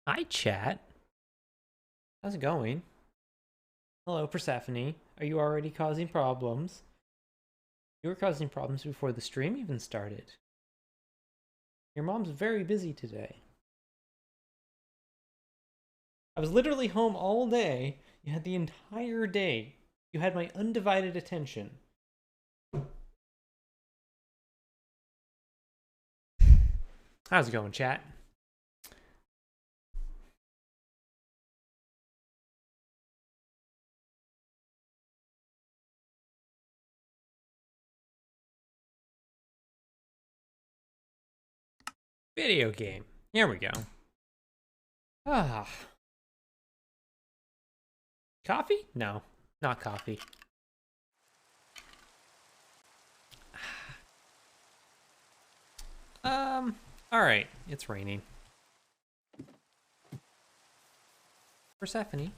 Hi, chat. How's it going? Hello, Persephone. Are you already causing problems? You were causing problems before the stream even started. Your mom's very busy today. I was literally home all day. You had the entire day. You had my undivided attention. How's it going, chat? Video game. Here we go. Ah. Coffee? No, not coffee. Alright. It's raining. Persephone.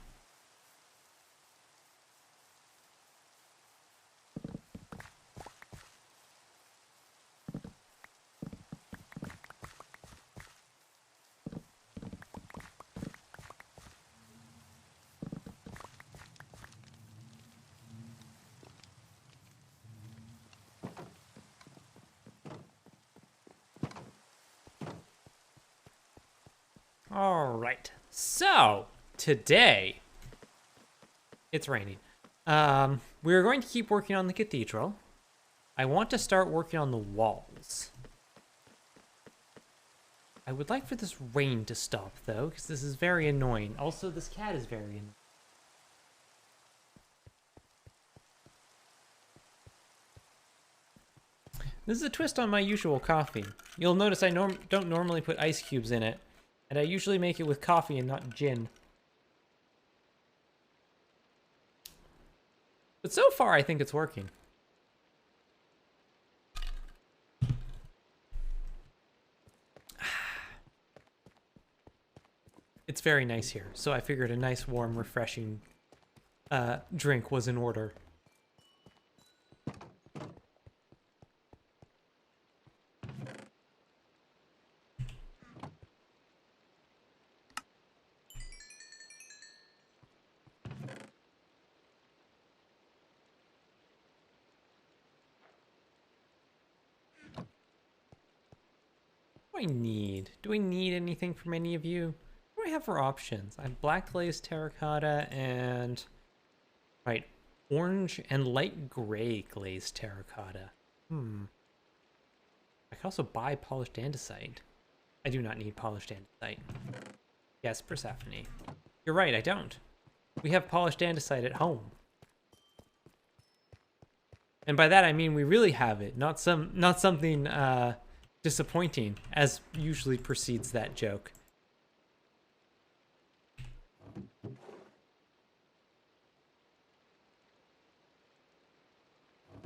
Alright. So, today it's raining. We're going to keep working on the cathedral. I want to start working on the walls. I would like for this rain to stop, though, because this is very annoying. Also, this cat is very annoying. This is a twist on my usual coffee. You'll notice I don't normally put ice cubes in it, and I usually make it with coffee and not gin. But so far, I think it's working. It's very nice here, so I figured a nice, warm, refreshing drink was in order. What do I need? Do I need anything from any of you? What do I have for options? I have black glazed terracotta and... Right, orange and light gray glazed terracotta. I can also buy polished andesite. I do not need polished andesite. Yes, Persephone. You're right, I don't. We have polished andesite at home. And by that I mean we really have it, not something disappointing, as usually precedes that joke.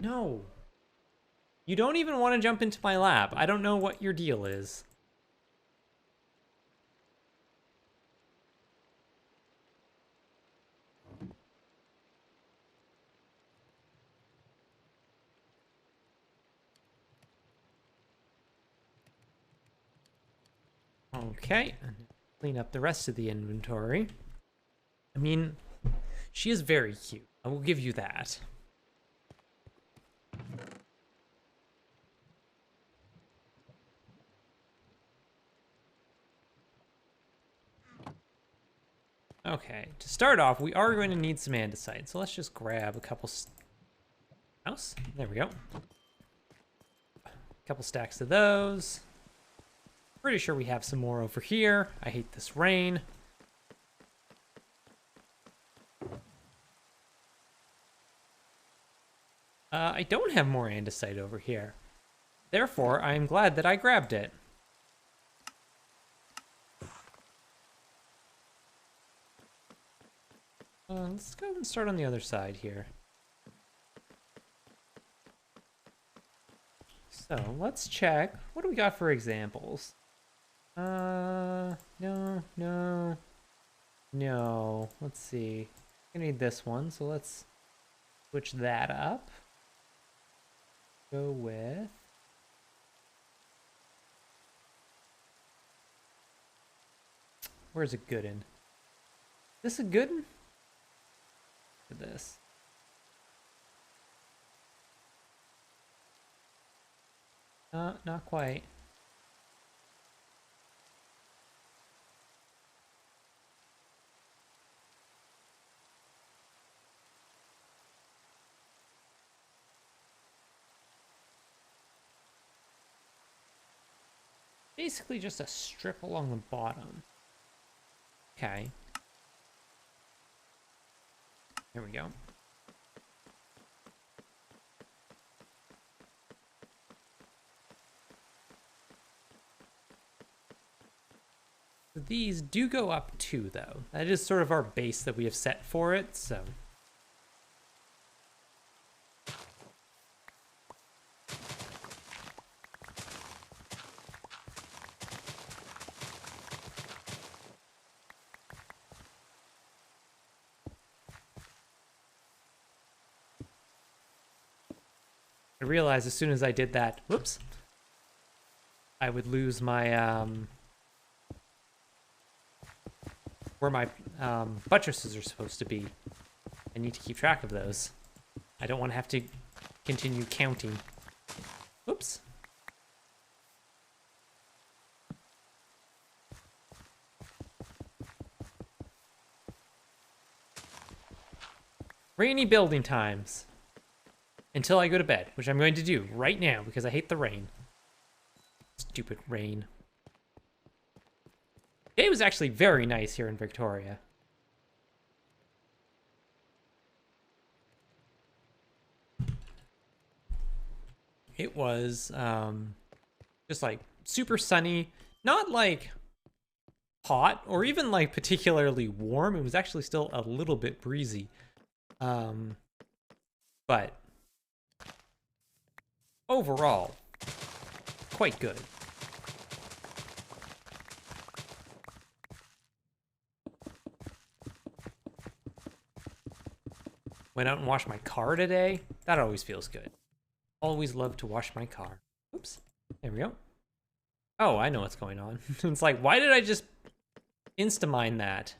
No. You don't even want to jump into my lab. I don't know what your deal is. Okay. Clean up the rest of the inventory. I mean, she is very cute. I will give you that. Okay, to start off, we are going to need some andesite. So let's just grab a couple... House? There we go. A couple stacks of those. Pretty sure we have some more over here. I hate this rain. I don't have more andesite over here. Therefore, I am glad that I grabbed it. Let's go and start on the other side here. So, let's check. What do we got for examples? No. Let's see. I need this one, so let's switch that up. Go with... Where's a good one? Is this a good one? Look at this. Not quite. Basically just a strip along the bottom. Okay. There we go. These do go up too, though. That is sort of our base that we have set for it, so. I realized as soon as I did that, whoops, I would lose my, where my buttresses are supposed to be. I need to keep track of those. I don't want to have to continue counting. Whoops. Rainy building times. Until I go to bed, which I'm going to do right now because I hate the rain. Stupid rain. It was actually very nice here in Victoria. It was just like super sunny, not like hot or even like particularly warm. It was actually still a little bit breezy. But overall, quite good. Went out and washed my car today. That always feels good. Always love to wash my car. Oops. There we go. Oh, I know what's going on. It's like, why did I just insta-mine that?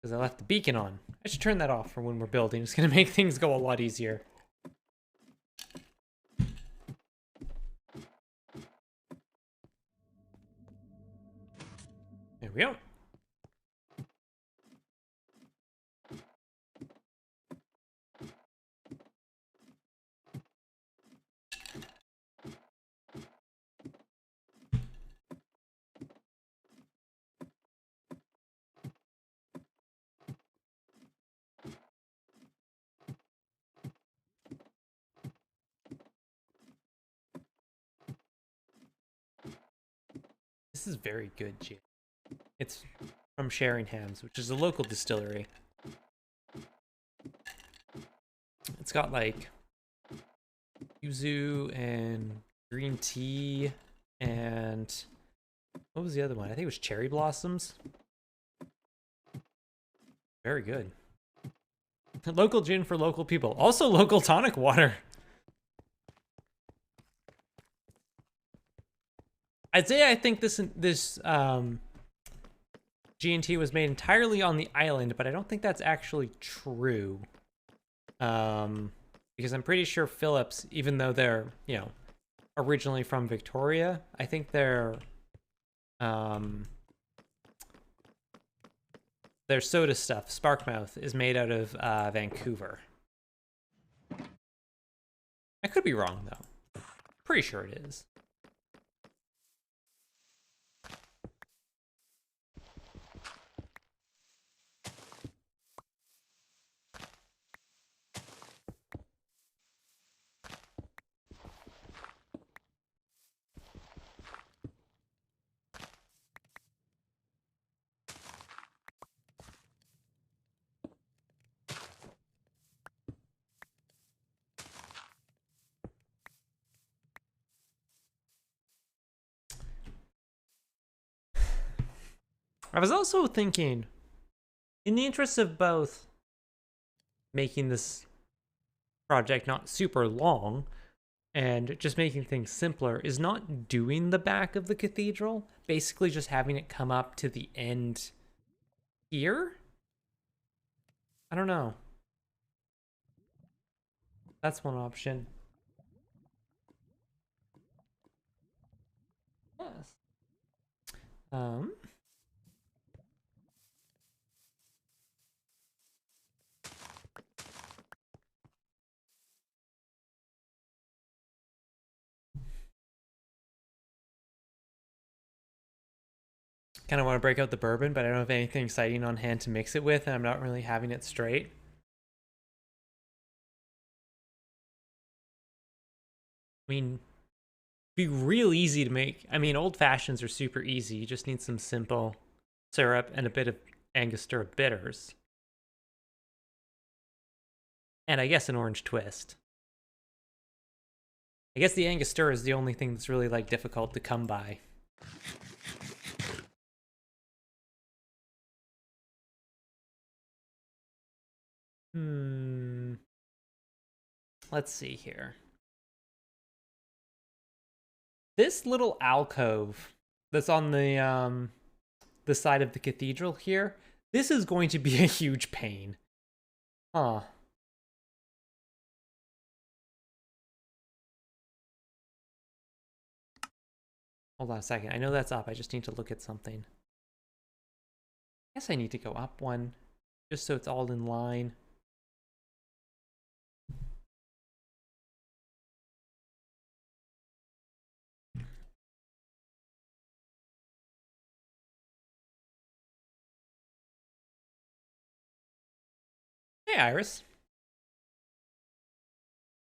Because I left the beacon on. I should turn that off for when we're building. It's going to make things go a lot easier. There we go. This is very good, Jim. It's from Sheringham's, which is a local distillery. It's got like yuzu and green tea and what was the other one? I think it was cherry blossoms. Very good. Local gin for local people. Also local tonic water. I'd say I think this G&T was made entirely on the island, but I don't think that's actually true. Because I'm pretty sure Phillips, even though they're, you know, originally from Victoria, I think their soda stuff, Sparkmouth, is made out of Vancouver. I could be wrong, though. Pretty sure it is. I was also thinking, in the interest of both making this project not super long, and just making things simpler is not doing the back of the cathedral, basically just having it come up to the end here. I don't know. That's one option. Yes. Kind of want to break out the bourbon, but I don't have anything exciting on hand to mix it with, and I'm not really having it straight. I mean, be real easy to make. I mean, old fashions are super easy. You just need some simple syrup and a bit of Angostura bitters. And I guess an orange twist. I guess the Angostura is the only thing that's really like difficult to come by. Let's see here. This little alcove that's on the side of the cathedral here, this is going to be a huge pain. Huh. Hold on a second. I know that's up. I just need to look at something. I guess I need to go up one just so it's all in line. Hey, Iris.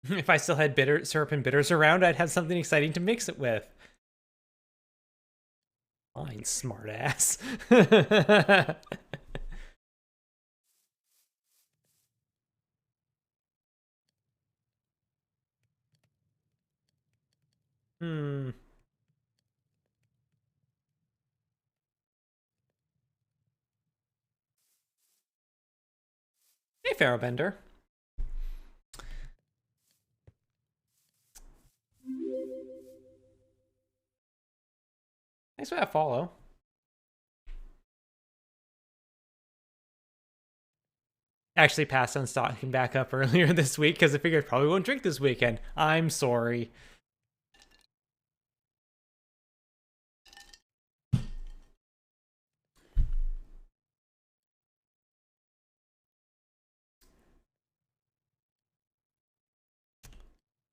If I still had bitter syrup and bitters around, I'd have something exciting to mix it with. Fine, smartass. Hmm. Hey, Pharaohbender. Thanks for that follow. Actually passed on stocking back up earlier this week because I figured I probably won't drink this weekend. I'm sorry.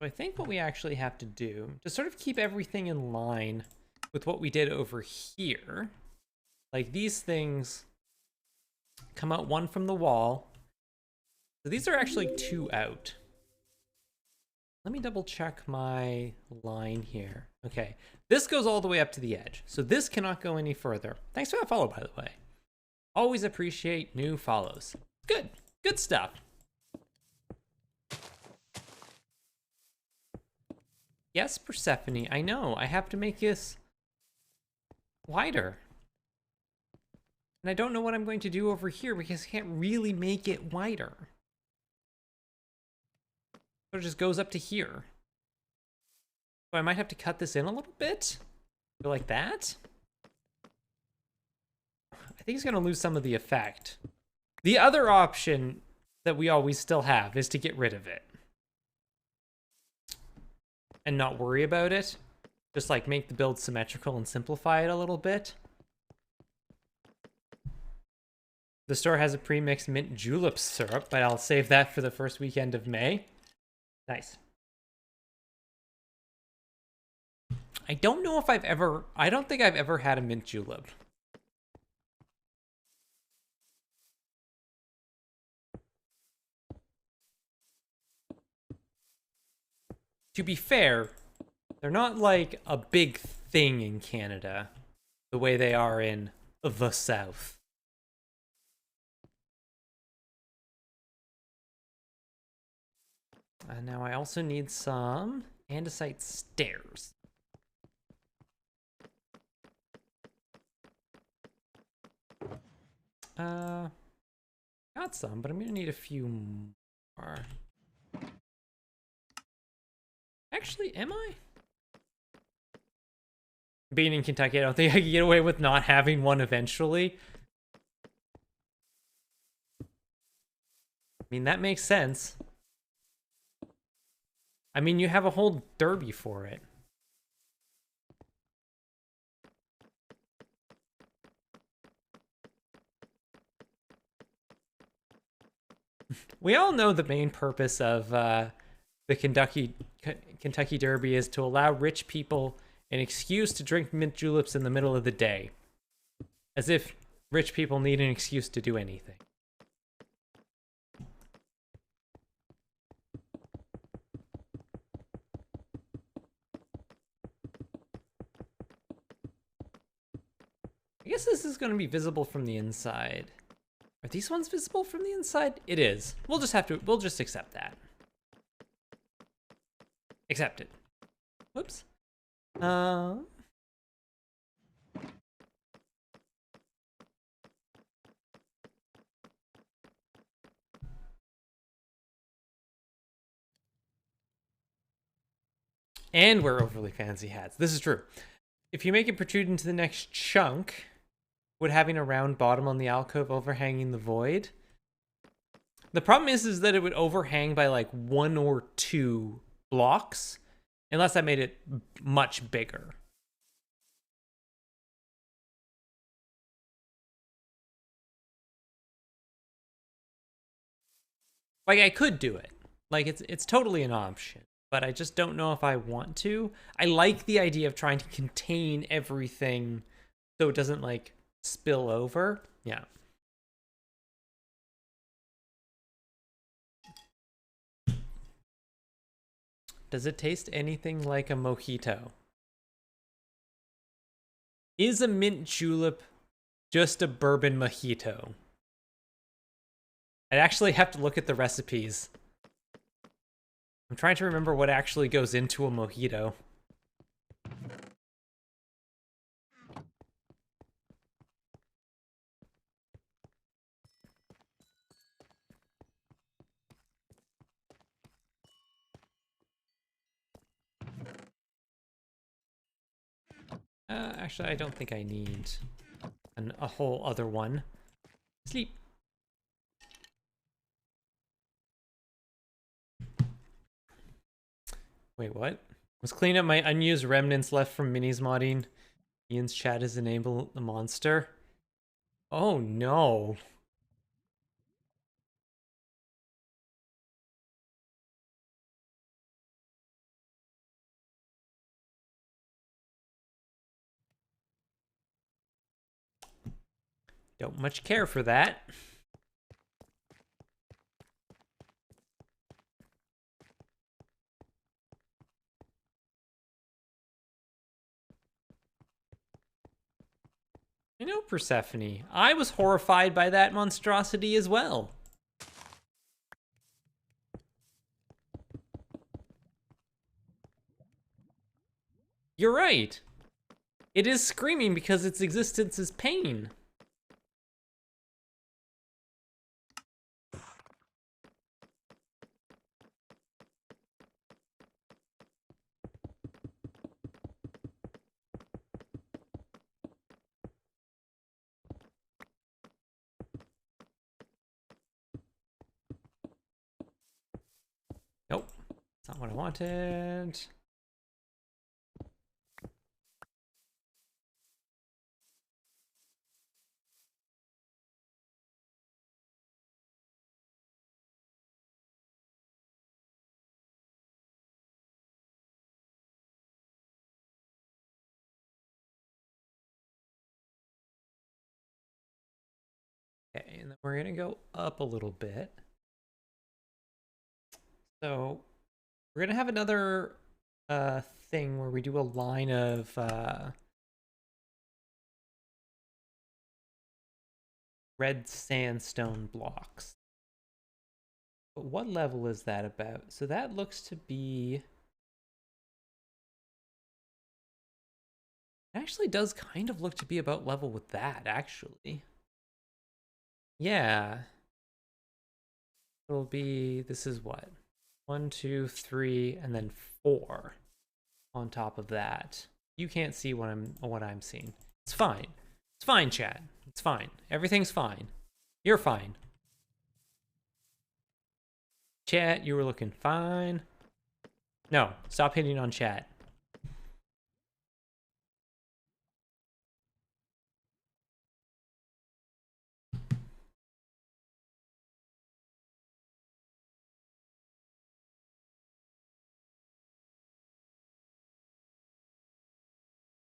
So I think what we actually have to do to sort of keep everything in line with what we did over here, like these things come out one from the wall. So these are actually two out. Let me double check my line here. Okay, this goes all the way up to the edge. So this cannot go any further. Thanks for that follow, by the way. Always appreciate new follows. Good, good stuff. Yes, Persephone, I know. I have to make this wider. And I don't know what I'm going to do over here because I can't really make it wider. So it just goes up to here. So I might have to cut this in a little bit. Go like that. I think it's going to lose some of the effect. The other option that we always still have is to get rid of it. And not worry about it. Just like make the build symmetrical and simplify it a little bit. The store has a pre-mixed mint julep syrup, but I'll save that for the first weekend of May. Nice. I don't know if I don't think I've ever had a mint julep. To be fair, they're not like a big thing in Canada the way they are in the South. And now I also need some andesite stairs. Got some, but I'm gonna need a few more. Actually, am I? Being in Kentucky, I don't think I can get away with not having one eventually. I mean, that makes sense. I mean, you have a whole derby for it. We all know the main purpose of the Kentucky Derby is to allow rich people an excuse to drink mint juleps in the middle of the day. As if rich people need an excuse to do anything. I guess this is going to be visible from the inside. Are these ones visible from the inside? It is. We'll just accept that. Accept it. Whoops. And wear overly fancy hats. This is true. If you make it protrude into the next chunk, would having a round bottom on the alcove overhanging the void? The problem is that it would overhang by like 1 or 2 blocks, unless I made it much bigger. Like, I could do it. Like, it's totally an option, but I just don't know if I want to. I like the idea of trying to contain everything so it doesn't, like, spill over. Yeah. Does it taste anything like a mojito? Is a mint julep just a bourbon mojito? I'd actually have to look at the recipes. I'm trying to remember what actually goes into a mojito. Actually, I don't think I need a whole other one. Sleep. Wait, what? Was cleaning up my unused remnants left from minis modding. Ian's chat has enabled the monster. Oh no. Don't much care for that. I know, Persephone. I was horrified by that monstrosity as well. You're right. It is screaming because its existence is pain. Nope. That's not what I wanted. Okay, and then we're gonna go up a little bit. So we're gonna have another thing where we do a line of red sandstone blocks. But what level is that about? So that looks to be... It actually does kind of look to be about level with that, actually. Yeah. It'll be... This is what? 1, 2, 3, and then 4 on top of that. You can't see what I'm seeing. It's fine. It's fine, chat. It's fine. Everything's fine. You're fine. Chat, you were looking fine. No, stop hitting on chat.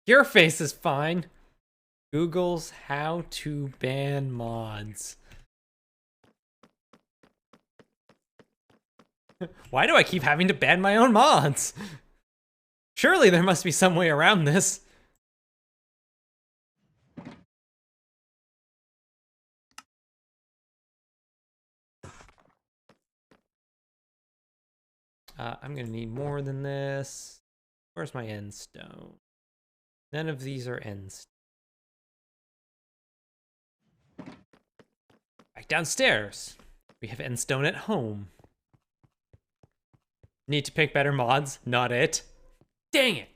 Your face is fine. Google's how to ban mods. Why do I keep having to ban my own mods? Surely there must be some way around this. I'm gonna need more than this. Where's my end stone? None of these are ends. Back downstairs. We have end stone at home. Need to pick better mods? Not it. Dang it.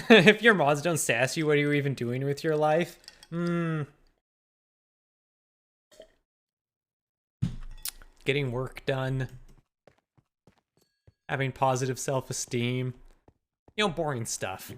If your mods don't sass you, what are you even doing with your life? Getting work done. Having positive self-esteem. You know, boring stuff.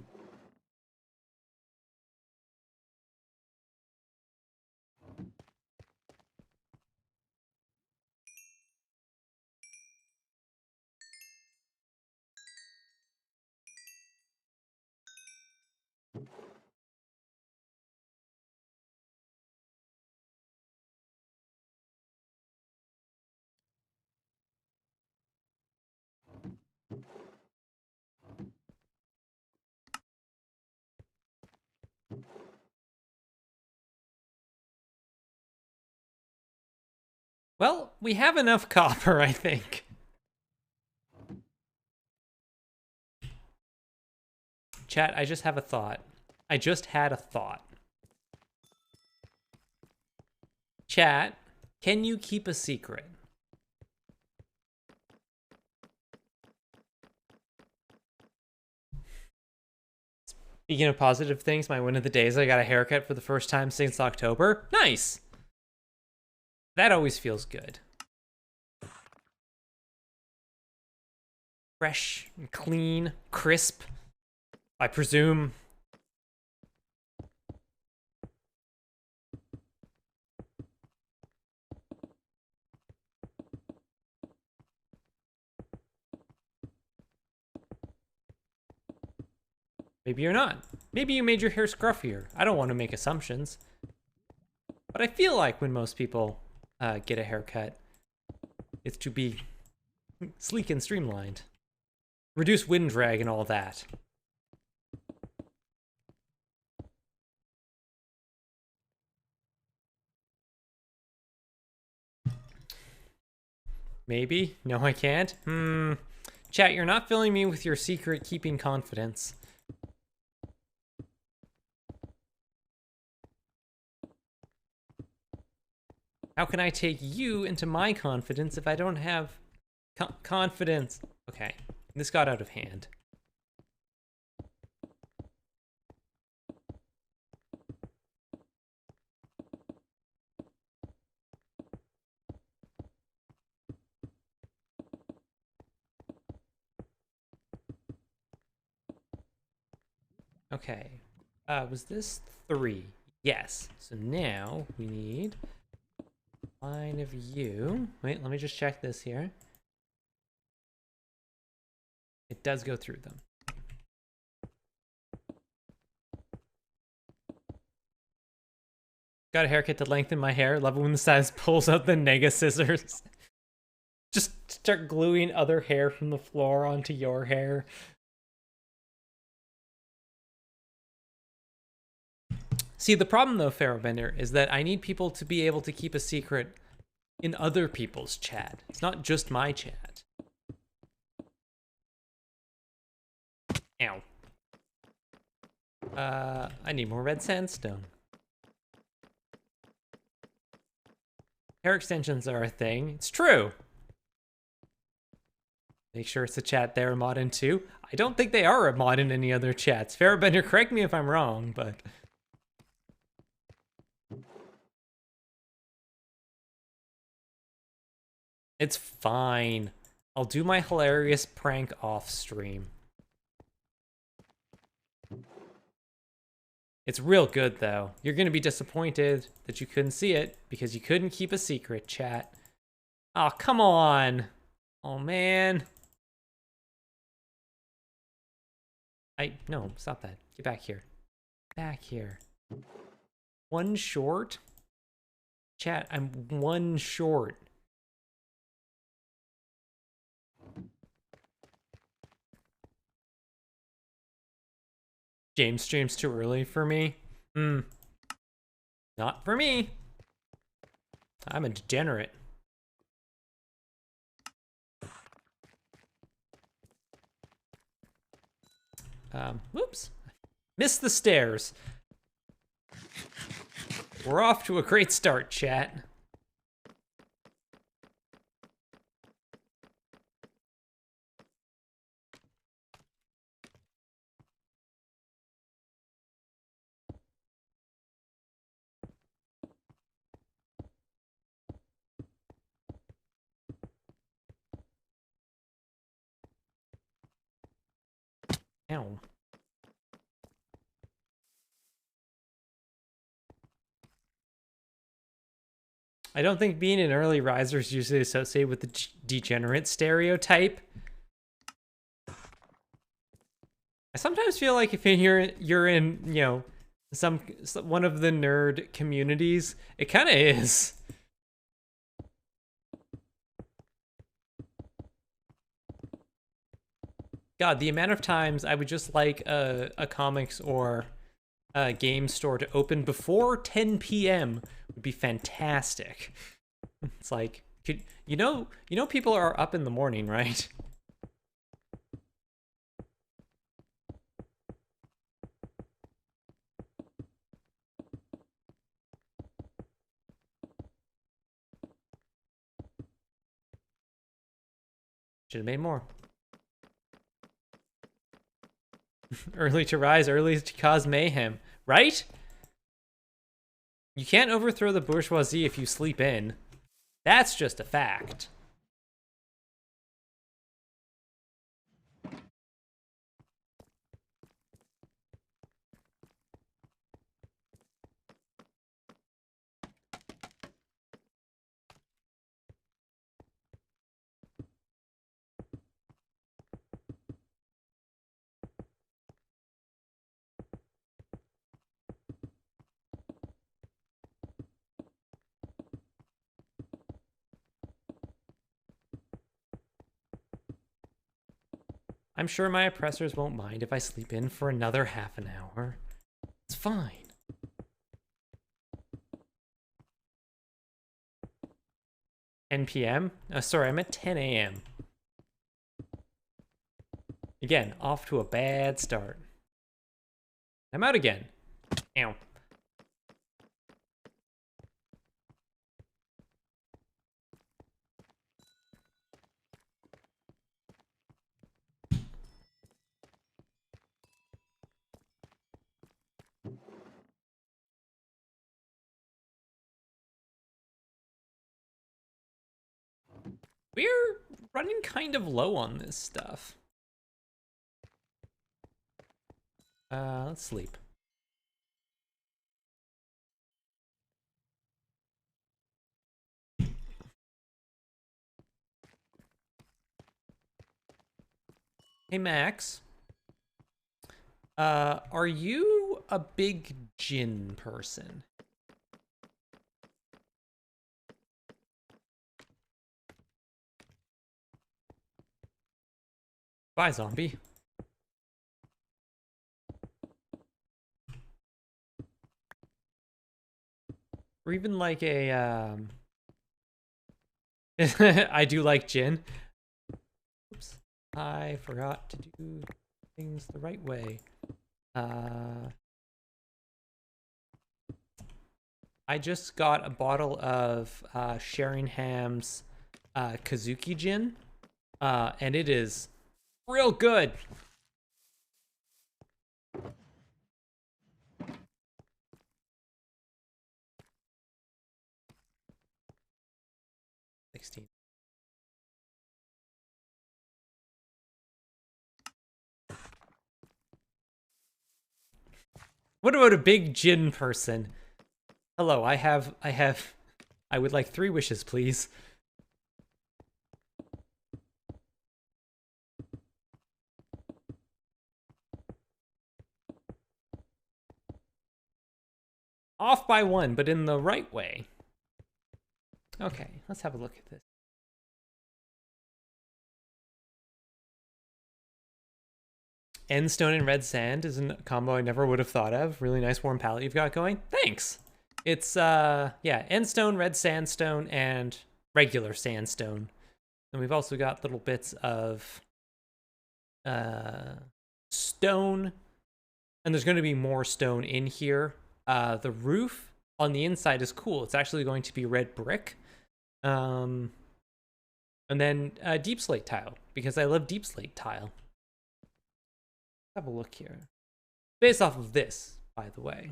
Well, we have enough copper, I think. Chat, I just have a thought. I just had a thought. Chat, can you keep a secret? Speaking of positive things, my win of the day is I got a haircut for the first time since October. Nice! That always feels good. Fresh, and clean, crisp, I presume. Maybe you're not. Maybe you made your hair scruffier. I don't want to make assumptions. But I feel like when most people get a haircut, it's to be sleek and streamlined. Reduce wind drag and all that. Maybe? No, I can't? Chat, you're not filling me with your secret-keeping confidence. How can I take you into my confidence if I don't have confidence? Okay, this got out of hand. Okay, was this 3? Yes, so now we need line of you. Wait, let me just check this here. It does go through them. Got a haircut to lengthen my hair. Love it when the size pulls out the nega scissors. Just start gluing other hair from the floor onto your hair. See, the problem though, Pharaohbender, is that I need people to be able to keep a secret in other people's chat. It's not just my chat. Ow. I need more red sandstone. Hair extensions are a thing. It's true. Make sure it's a chat they're a mod in too. I don't think they are a mod in any other chats. Farabender, correct me if I'm wrong, but... It's fine. I'll do my hilarious prank off stream. It's real good, though. You're gonna be disappointed that you couldn't see it because you couldn't keep a secret, chat. Oh, come on. Oh, man. No, stop that. Get back here. Back here. One short? Chat, I'm one short. James streams too early for me? Not for me. I'm a degenerate. Whoops. Missed the stairs. We're off to a great start, chat. Ow. I don't think being an early riser is usually associated with the degenerate stereotype. I sometimes feel like if you're in, you know, one of the nerd communities, it kind of is. God, the amount of times I would just like a comics or a game store to open before 10 p.m. would be fantastic. It's like, you know people are up in the morning, right? Should have made more. Early to rise, early to cause mayhem, right? You can't overthrow the bourgeoisie if you sleep in. That's just a fact. I'm sure my oppressors won't mind if I sleep in for another half an hour. It's fine. PM? Sorry, I'm at 10 a.m. Again, off to a bad start. I'm out again. Ow. We're running kind of low on this stuff. Let's sleep. Hey, Max. Are you a big gin person? Bye, zombie. Or even like a, I do like gin. Oops. I forgot to do things the right way. I I just got a bottle of Sheringham's Kazuki gin, and it is real good. What about a big gin person? Hello, I would like 3 wishes, please. Off by 1, but in the right way. Okay, let's have a look at this. End stone and red sand is a combo I never would have thought of. Really nice warm palette you've got going. Thanks. It's yeah, end stone, red sandstone, and regular sandstone. And we've also got little bits of stone, and there's going to be more stone in here. The roof on the inside is cool. It's actually going to be red brick. And then deep slate tile, because I love deep slate tile. Have a look here. Based off of this, by the way.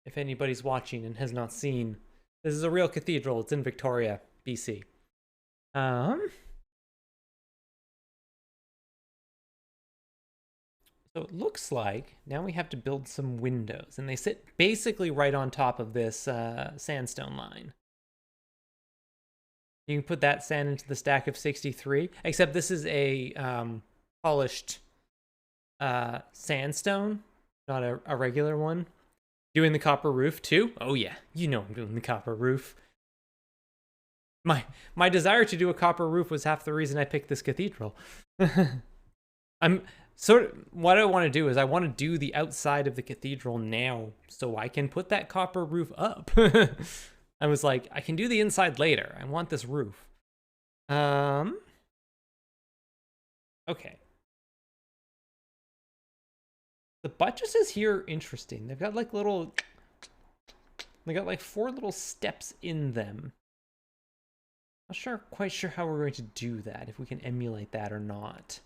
If anybody's watching and has not seen, this is a real cathedral. It's in Victoria, BC. So it looks like now we have to build some windows, and they sit basically right on top of this sandstone line. You can put that sand into the stack of 63, except this is a polished sandstone, not a regular one. Doing the copper roof too? Oh yeah, you know I'm doing the copper roof. My desire to do a copper roof was half the reason I picked this cathedral. I'm sort of, what I want to do is I want to do the outside of the cathedral now so I can put that copper roof up. I was like, I can do the inside later. I want this roof. Okay. The buttresses here are interesting. They've got like they got like 4 little steps in them. Not quite sure how we're going to do that, if we can emulate that or not.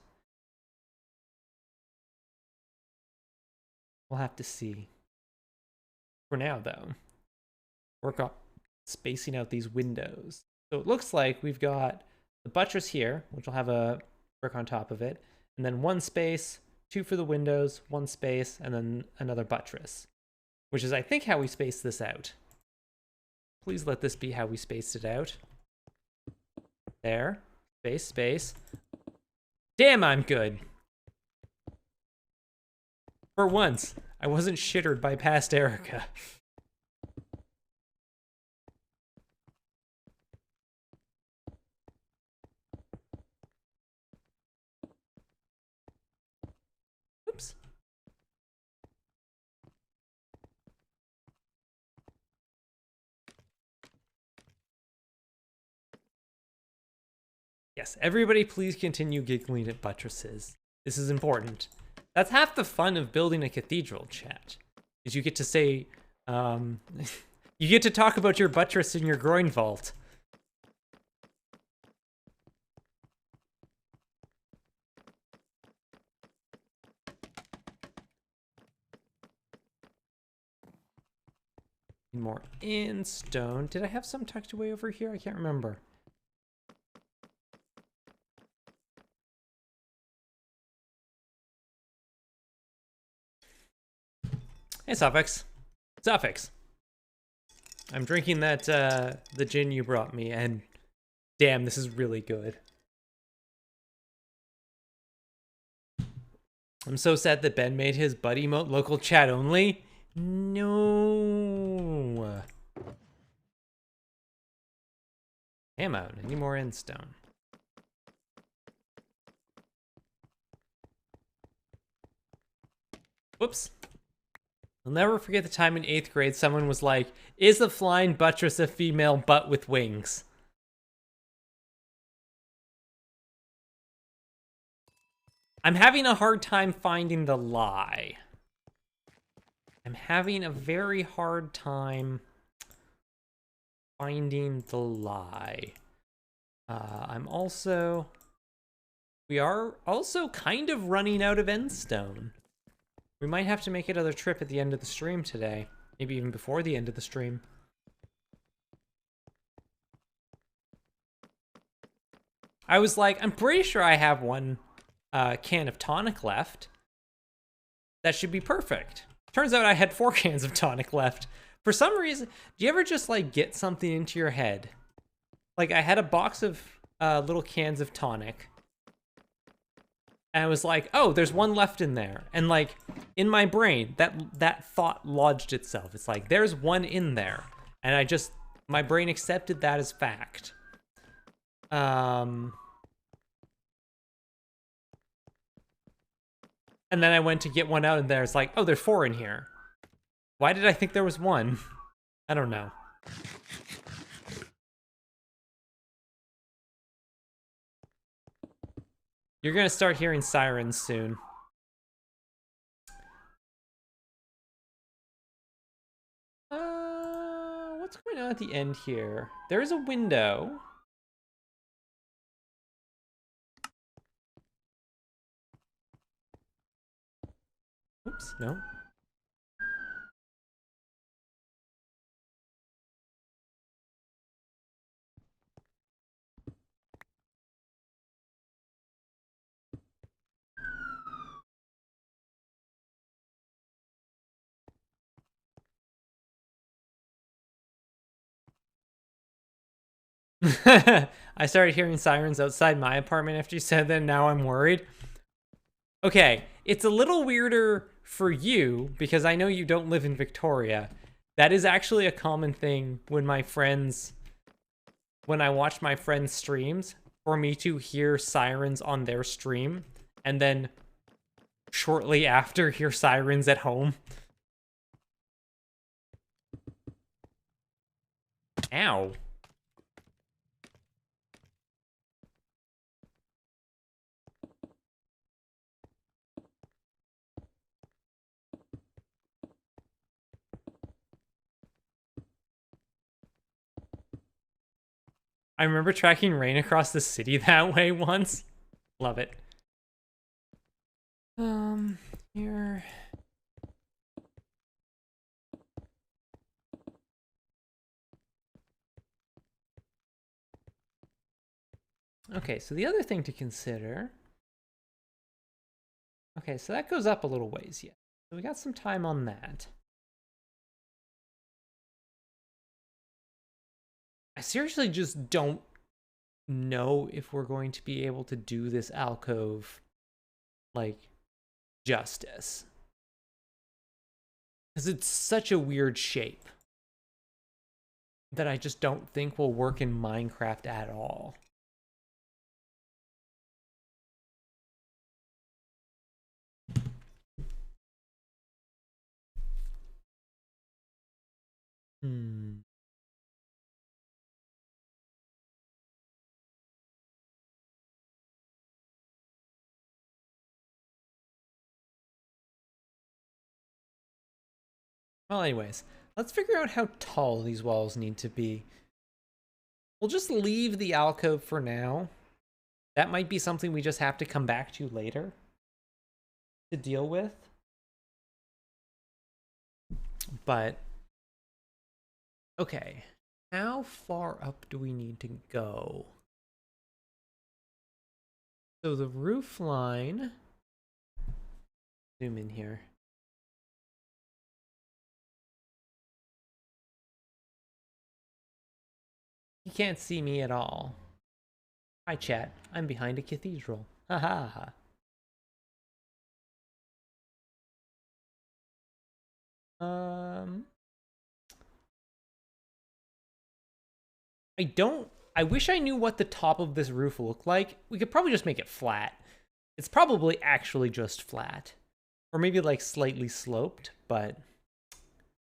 We'll have to see. For now, though, work on spacing out these windows. So it looks like we've got the buttress here, which will have a brick on top of it, and then 1 space, 2 for the windows, 1 space, and then another buttress, which is, I think, how we space this out. Please let this be how we spaced it out. There. Space, space. Damn, I'm good. For once, I wasn't shittered by past Erica. Oops. Yes, everybody please continue giggling at buttresses. This is important. That's half the fun of building a cathedral, chat. Is you get to say, you get to talk about your buttress in your groin vault. More in stone. Did I have some tucked away over here? I can't remember. Hey, Suffix. Suffix. I'm drinking that, the gin you brought me, and damn, this is really good. I'm so sad that Ben made his buddy emote local chat only. No. Ammo. I need more endstone. Whoops. I'll never forget the time in 8th grade someone was like, is a flying buttress a female butt with wings? I'm having a hard time finding the lie. I'm having a very hard time finding the lie. We are also kind of running out of endstone. We might have to make another trip at the end of the stream today. Maybe even before the end of the stream. I was like, I'm pretty sure I have one can of tonic left. That should be perfect. Turns out I had 4 cans of tonic left. For some reason, do you ever just like get something into your head? Like I had a box of little cans of tonic. And I was like, oh, there's one left in there. And like in my brain, that thought lodged itself. It's like, there's one in there. And my brain accepted that as fact. And then I went to get one out and there's like, oh, there's 4 in here. Why did I think there was 1? I don't know. You're gonna start hearing sirens soon. What's going on at the end here? There's a window. Oops, no. I started hearing sirens outside my apartment after you said that, now I'm worried. Okay, it's a little weirder for you because I know you don't live in Victoria. That is actually a common thing when I watch my friends' streams, for me to hear sirens on their stream and then shortly after hear sirens at home. Ow. I remember tracking rain across the city that way once. Love it. Here. Okay, so the other thing to consider. Okay, so that goes up a little ways yet. So we got some time on that. I seriously just don't know if we're going to be able to do this alcove like justice. Because it's such a weird shape that I just don't think will work in Minecraft at all. Well, anyways, let's figure out how tall these walls need to be. We'll just leave the alcove for now. That might be something we just have to come back to later to deal with. But, okay, how far up do we need to go? So the roof line, zoom in here. You can't see me at all. Hi chat, I'm behind a cathedral. Haha. I wish I knew what the top of this roof looked like. We could probably just make it flat. It's probably actually just flat. Or maybe like slightly sloped, but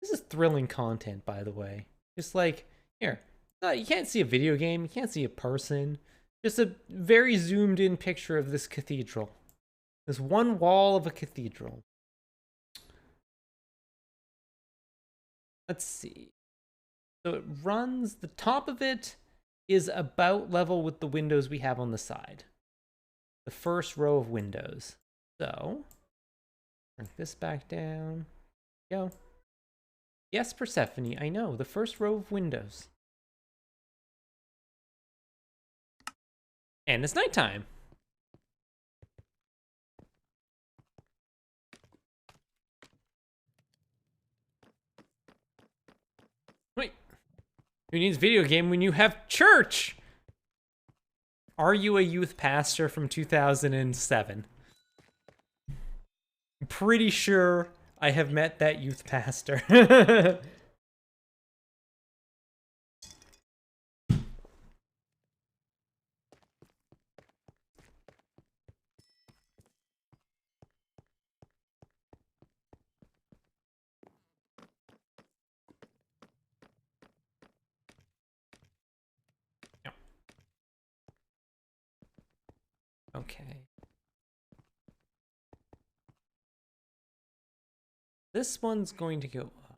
this is thrilling content, by the way. Just like, here, you can't see a video game, you can't see a person. Just a very zoomed in picture of this cathedral. This one wall of a cathedral. Let's see. So it runs, the top of it is about level with the windows we have on the side. The first row of windows. So, bring this back down. Go. Yes, Persephone, I know. The first row of windows. And it's nighttime. Wait. Who needs video game when you have church? Are you a youth pastor from 2007? I'm pretty sure I have met that youth pastor. Okay. This one's going to go up.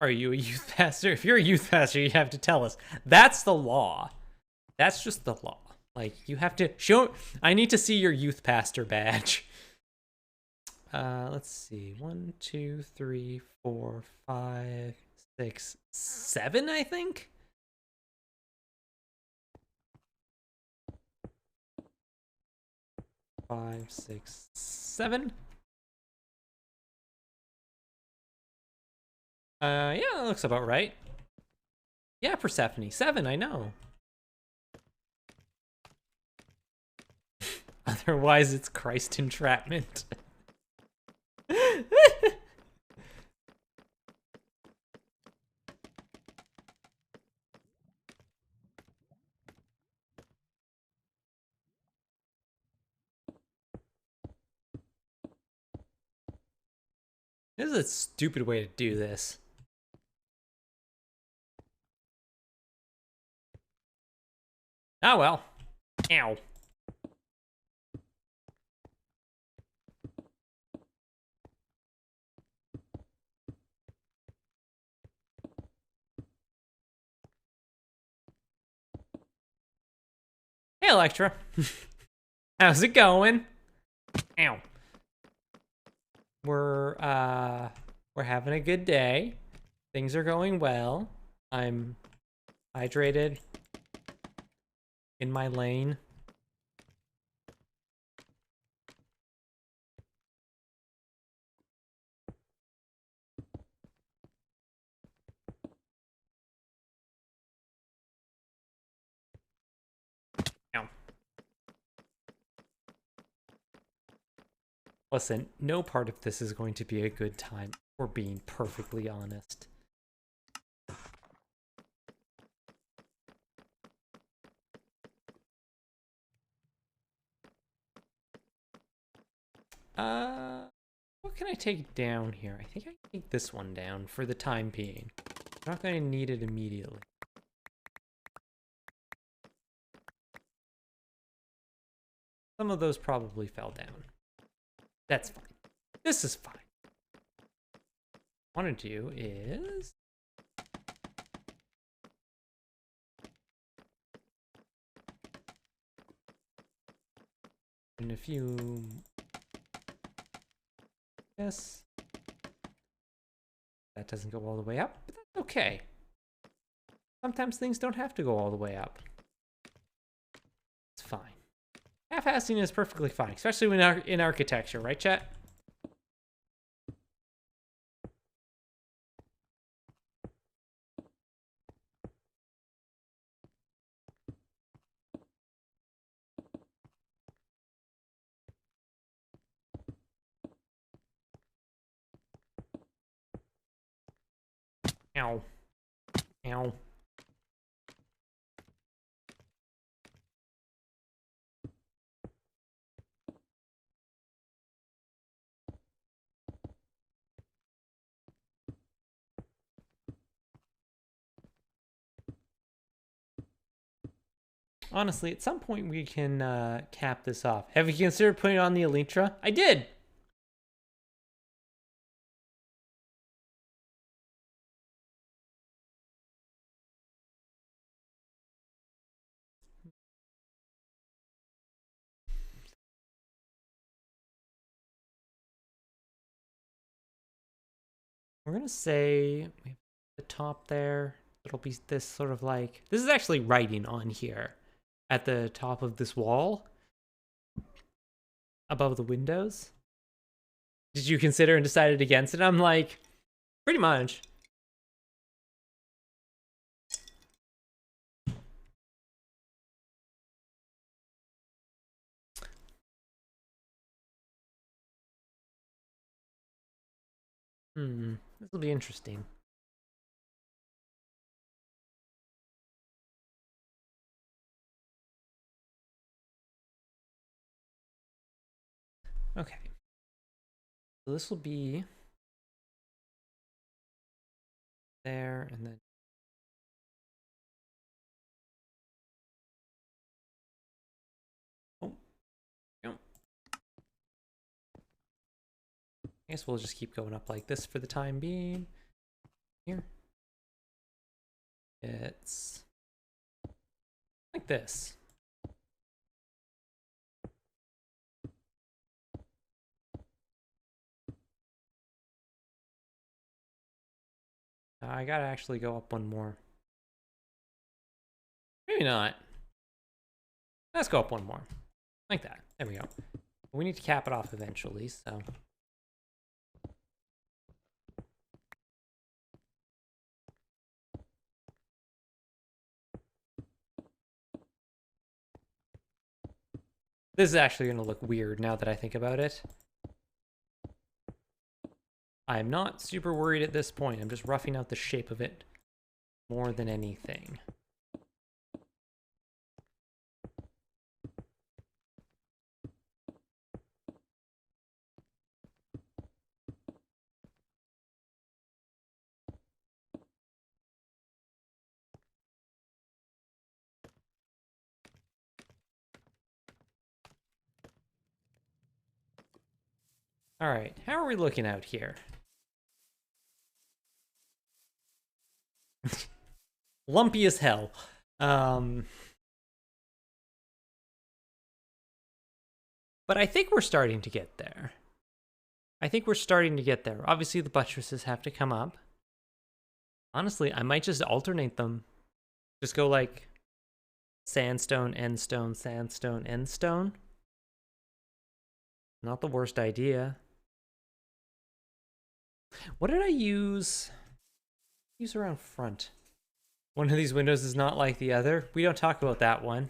Are you a youth pastor? If you're a youth pastor, you have to tell us. That's the law. That's just the law. Like, you have to show... I need to see your youth pastor badge. Let's see. 1, 2, 3, 4, 5, 6, 7, I think? Five, 6, 7. Yeah, that looks about right. Yeah, Persephone. 7, I know. Otherwise, it's Christ entrapment. This is a stupid way to do this. Oh well. Ow. Hey, Electra. How's it going? Ow. We're having a good day. Things are going well. I'm hydrated. In my lane. Ow. Listen, no part of this is going to be a good time, if we're being perfectly honest. What can I take down here? I think I can take this one down for the time being. I'm not going to need it immediately. Some of those probably fell down. That's fine. This is fine. What I want to do is... in a few... Yes. That doesn't go all the way up, but that's okay. Sometimes things don't have to go all the way up. It's fine. Half-assing is perfectly fine, especially when in architecture, right, chat? Ow. Ow. Honestly, at some point we can cap this off. Have you considered putting on the Elytra? I did! We're gonna say we have the top there. It'll be this sort of like, this is actually writing on here at the top of this wall above the windows. Did you consider and decided against it? I'm like, pretty much. This will be interesting. Okay. So this will be there, and then I guess we'll just keep going up like this for the time being. Here. It's like this. I gotta actually go up one more. Maybe not. Let's go up one more. Like that. There we go. We need to cap it off eventually, so. This is actually going to look weird now that I think about it. I'm not super worried at this point. I'm just roughing out the shape of it more than anything. All right, how are we looking out here? Lumpy as hell. But I think we're starting to get there. Obviously, the buttresses have to come up. Honestly, I might just alternate them. Just go like sandstone, end stone, sandstone, end stone. Not the worst idea. What did I use? Use around front. One of these windows is not like the other. We don't talk about that one.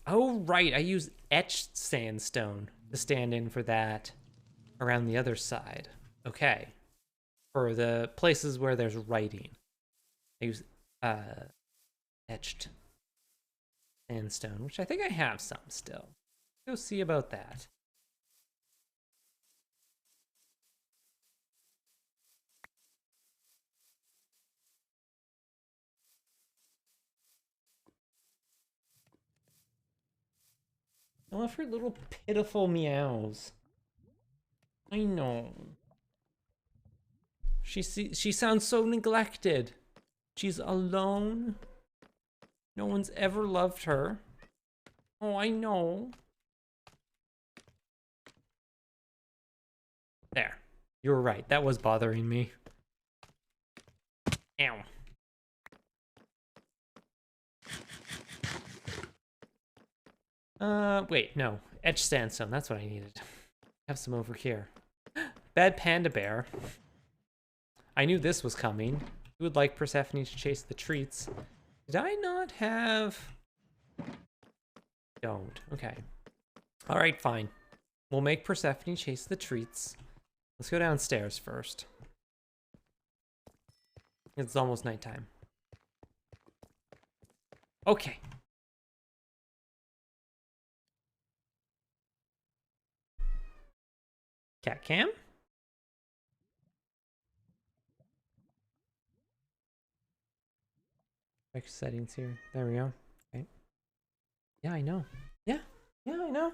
Oh, right. I use etched sandstone to stand in for that around the other side. Okay. For the places where there's writing. I use etched sandstone, which I think I have some still. Go see about that. I love her little pitiful meows. I know. She sounds so neglected. She's alone. No one's ever loved her. Oh, I know. There. You were right. That was bothering me. Ow. Wait, no. Etched sandstone. That's what I needed. Have some over here. Bad panda bear. I knew this was coming. Who would like Persephone to chase the treats? Did I not have... Don't. Okay. All right, fine. We'll make Persephone chase the treats. Let's go downstairs first. It's almost nighttime. Okay. Cat cam? Check settings here. There we go. Okay. Yeah, I know. Yeah. Yeah, I know.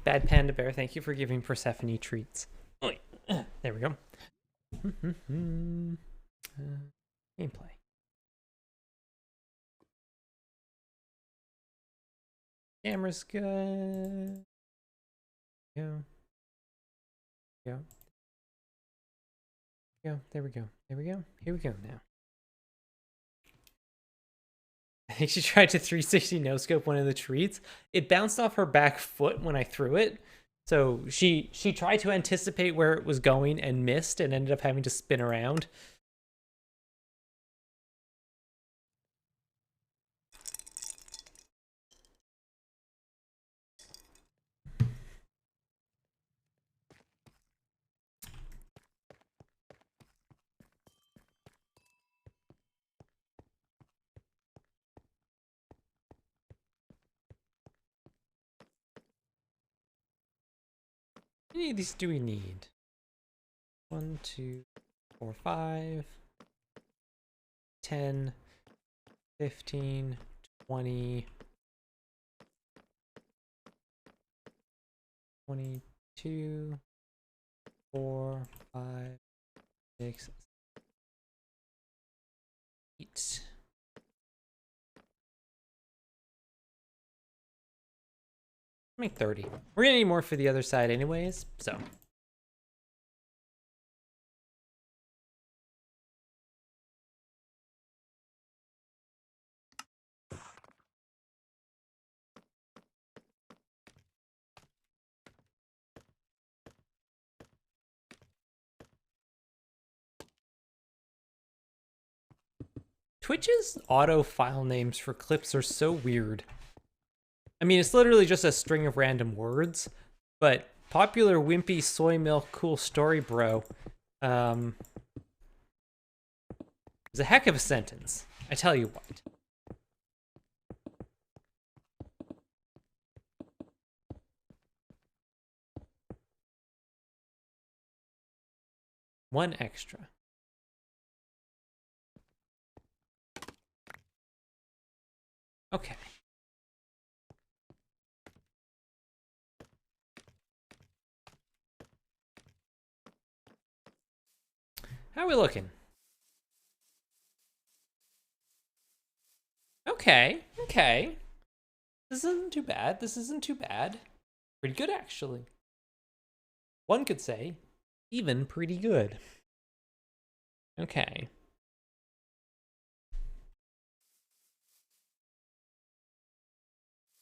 Bad Panda Bear, thank you for giving Persephone treats. There we go. Gameplay. Camera's good. Go. Go. Go. There we go. There we go. Here we go now. I think she tried to 360 no-scope one of the treats. It bounced off her back foot when I threw it. So she tried to anticipate where it was going and missed and ended up having to spin around. How many of these do we need? 1, 2, 4, 5, 10, 15, 20, 22, 4, 5, 6, 8. Make 30. We're gonna need more for the other side anyways, so. Twitch's auto file names for clips are so weird. I mean, it's literally just a string of random words, but popular wimpy soy milk cool story bro is a heck of a sentence. I tell you what. One extra. Okay. How are we looking? Okay, okay. This isn't too bad. This isn't too bad. Pretty good, actually. One could say, even pretty good. Okay.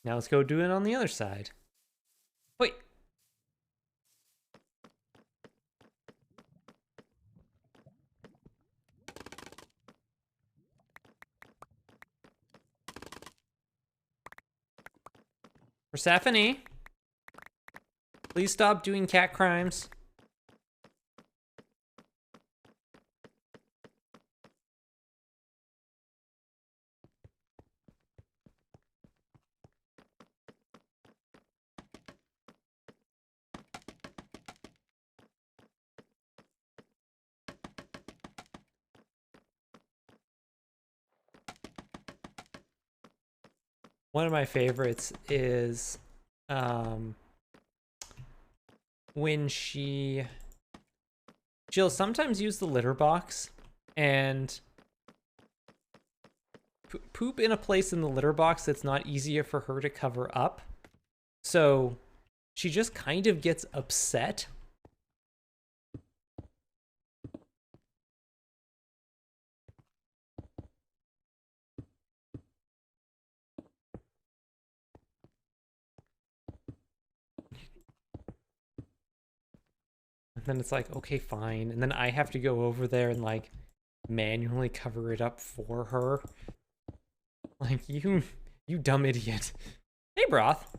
Now let's go do it on the other side. Wait. Persephone, please stop doing cat crimes. One of my favorites is when she'll sometimes use the litter box and poop in a place in the litter box that's not easier for her to cover up. So she just kind of gets upset. Then it's like, okay, fine. And then I have to go over there and like manually cover it up for her. Like, you dumb idiot. Hey, Broth.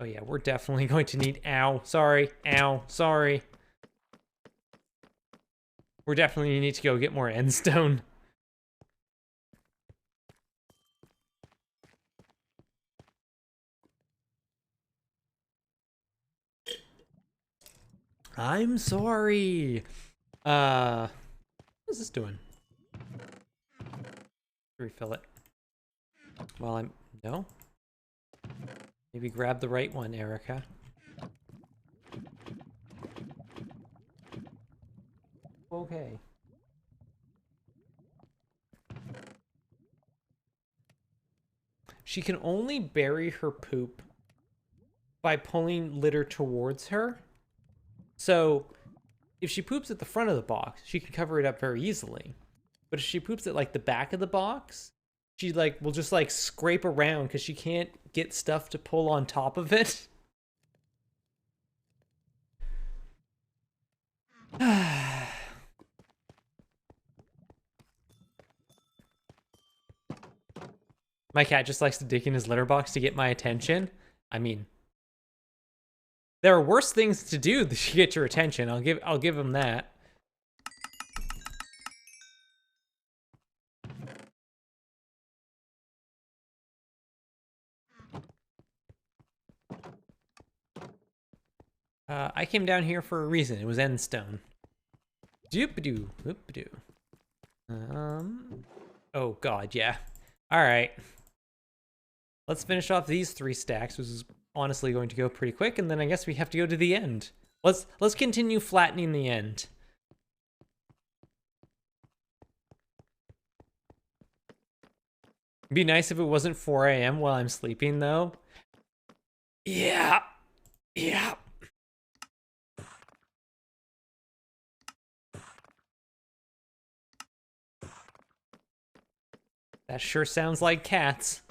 Oh yeah, we're definitely going to need, ow, sorry, we're definitely need to go get more endstone. I'm sorry. What's this doing? Refill it. Well, no. Maybe grab the right one, Erica. Okay. She can only bury her poop by pulling litter towards her. So if she poops at the front of the box, she can cover it up very easily. But if she poops at like the back of the box, she like will just like scrape around because she can't get stuff to pull on top of it. My cat just likes to dig in his litter box to get my attention. I mean, there are worse things to do to get your attention. I'll give him that. I came down here for a reason. It was endstone. Doop-a-doo, whoop-a-doo. Oh god, yeah. All right. Let's finish off these 3 stacks, which is honestly going to go pretty quick, and then I guess we have to go to the end. Let's continue flattening the end. It'd be nice if it wasn't 4 a.m. while I'm sleeping, though. Yeah. Yeah. That sure sounds like cats.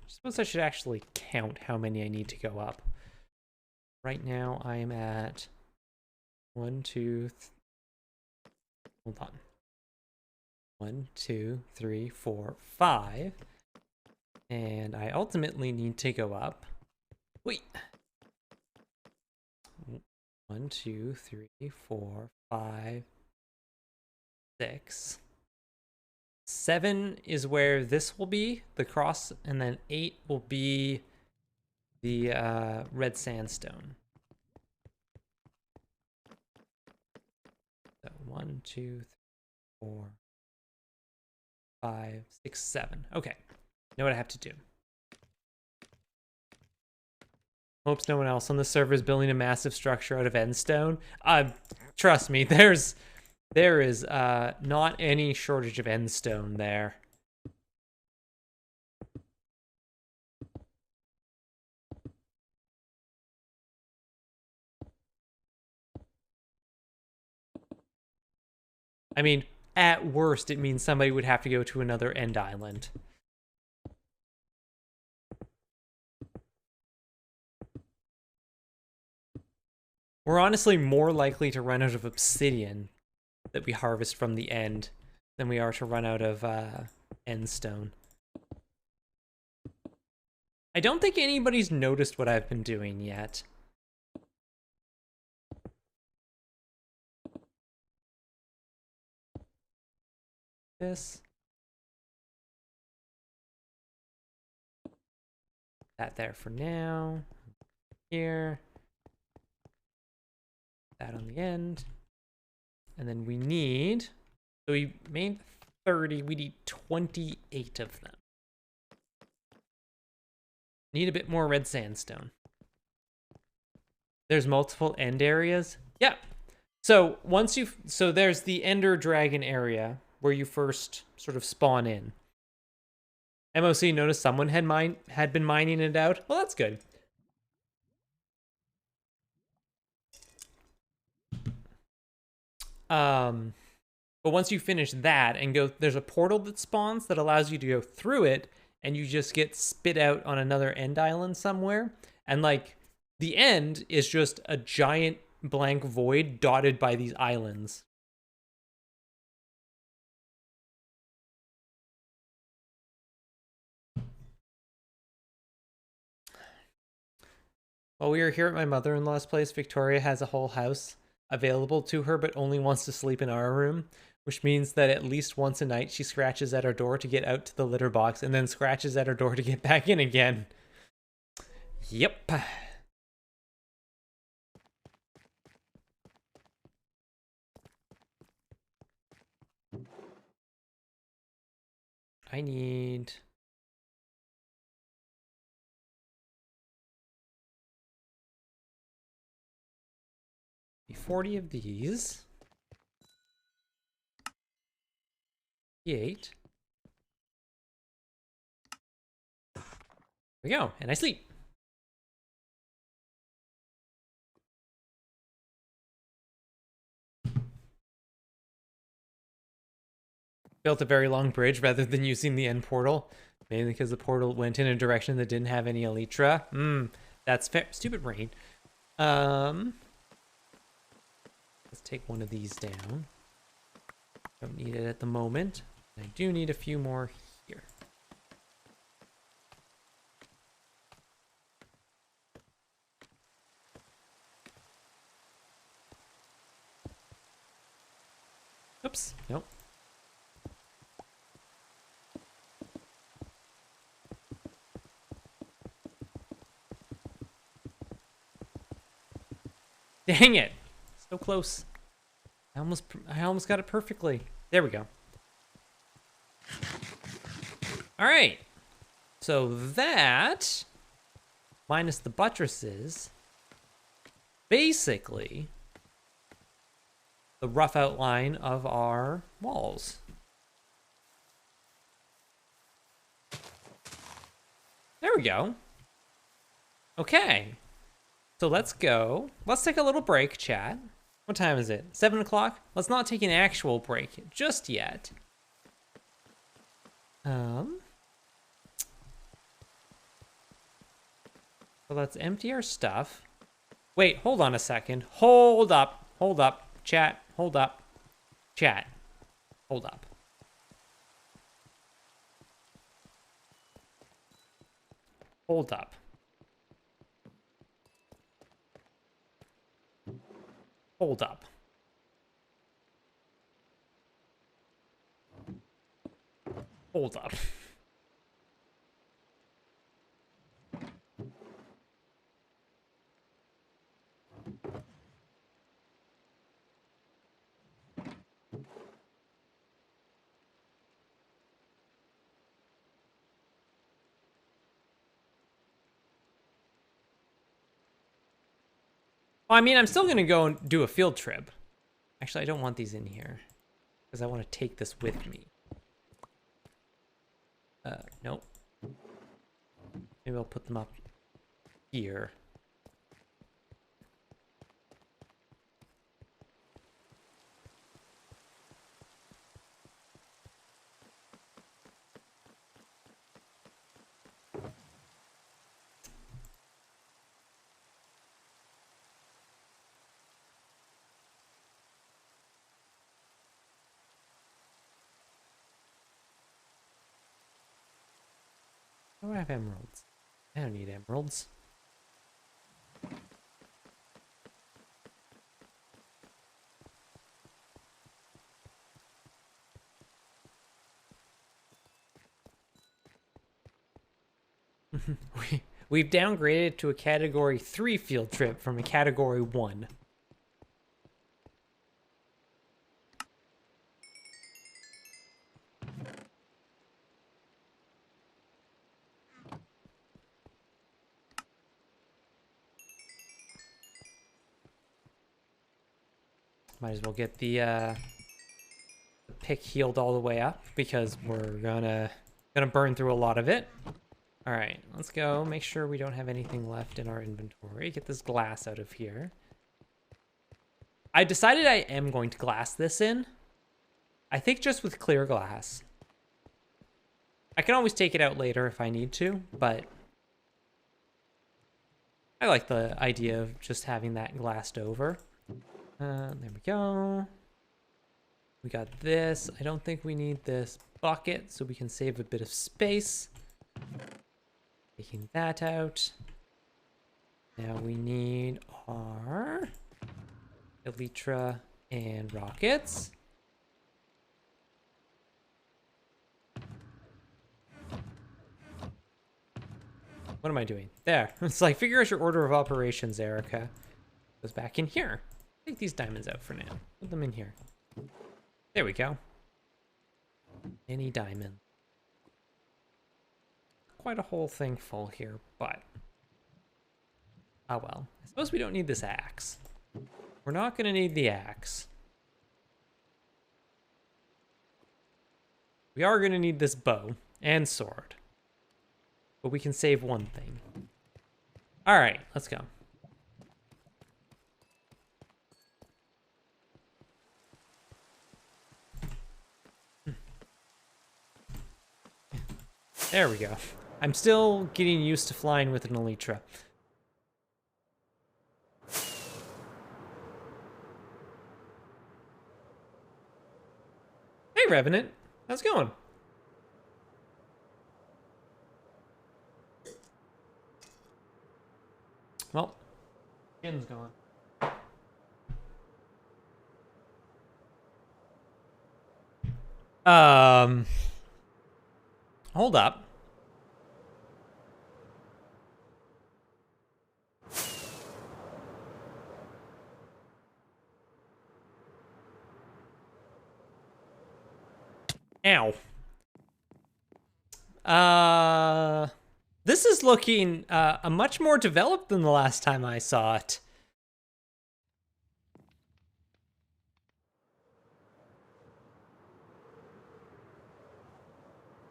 I suppose I should actually count how many I need to go up. Right now I'm at 1, 2, hold on. 1, 2, 3, 4, 5. And I ultimately need to go up. Wait. 1, 2, 3, 4, 5, 6. 7 is where this will be, the cross, and then 8 will be the red sandstone. So 1, 2, 3, 4, 5, 6, 7. Okay, know what I have to do. Hopes no one else on the server is building a massive structure out of endstone. Trust me, there is not any shortage of endstone there. I mean, at worst, it means somebody would have to go to another end island. We're honestly more likely to run out of obsidian that we harvest from the end than we are to run out of endstone. I don't think anybody's noticed what I've been doing yet. This. That there for now. Here. That on the end. And then we need, so we made 30, we need 28 of them. Need a bit more red sandstone. There's multiple end areas. Yeah. So so there's the Ender Dragon area where you first sort of spawn in. MOC noticed someone had been mining it out. Well, that's good. But once you finish that and go, there's a portal that spawns that allows you to go through it and you just get spit out on another end island somewhere. And like the end is just a giant blank void dotted by these islands. While we are here at my mother-in-law's place, Victoria has a whole house available to her, but only wants to sleep in our room, which means that at least once a night she scratches at our door to get out to the litter box and then scratches at our door to get back in again. Yep. I need 40 of these. 8. There we go, and I sleep. Built a very long bridge rather than using the end portal, mainly because the portal went in a direction that didn't have any elytra. That's fair. Stupid brain. Let's take one of these down. Don't need it at the moment. I do need a few more here. Oops, nope. Dang it. So close. I almost got it perfectly. There we go. All right. So that, minus the buttresses, basically the rough outline of our walls. There we go. Okay. So let's go. Let's take a little break, chat. What time is it? 7 o'clock? Let's not take an actual break just yet. So let's empty our stuff. Wait, hold on a second. Hold up. Hold up. Chat. Hold up. Chat. Hold up. Hold up. Hold up. Hold up. Well, I mean, I'm still going to go and do a field trip. Actually, I don't want these in here because I want to take this with me. Nope. Maybe I'll put them up here. Oh, I have emeralds. I don't need emeralds. We've downgraded to a category 3 field trip from a category 1. Might as well get the pick healed all the way up because we're gonna burn through a lot of it. All right, let's go. Make sure we don't have anything left in our inventory. Get this glass out of here. I decided I am going to glass this in. I think just with clear glass. I can always take it out later if I need to, but I like the idea of just having that glassed over. There we go. We got this. I don't think we need this bucket, so we can save a bit of space. Taking that out. Now we need our elytra and rockets. What am I doing? There. It's like, figure out your order of operations, Erica. Goes back in here. Take these diamonds out for now. Put them in here. There we go. Any diamond. Quite a whole thing full here, but... oh well. I suppose we don't need this axe. We're not going to need the axe. We are going to need this bow and sword. But we can save one thing. All right, let's go. There we go. I'm still getting used to flying with an elytra. Hey, Revenant. How's it going? Well, skin's gone. Hold up. Ow. This is looking a much more developed than the last time I saw it.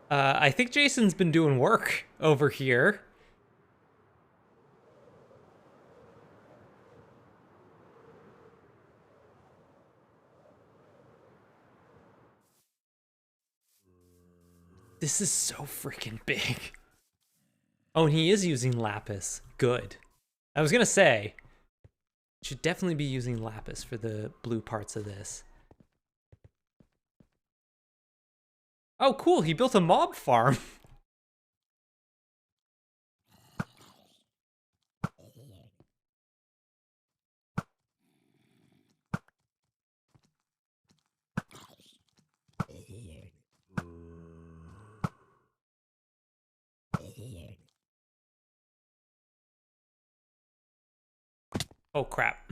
I think Jason's been doing work over here. This is so freaking big. Oh, and he is using lapis. Good. I was gonna say, should definitely be using lapis for the blue parts of this. Oh, cool. He built a mob farm. Oh, crap.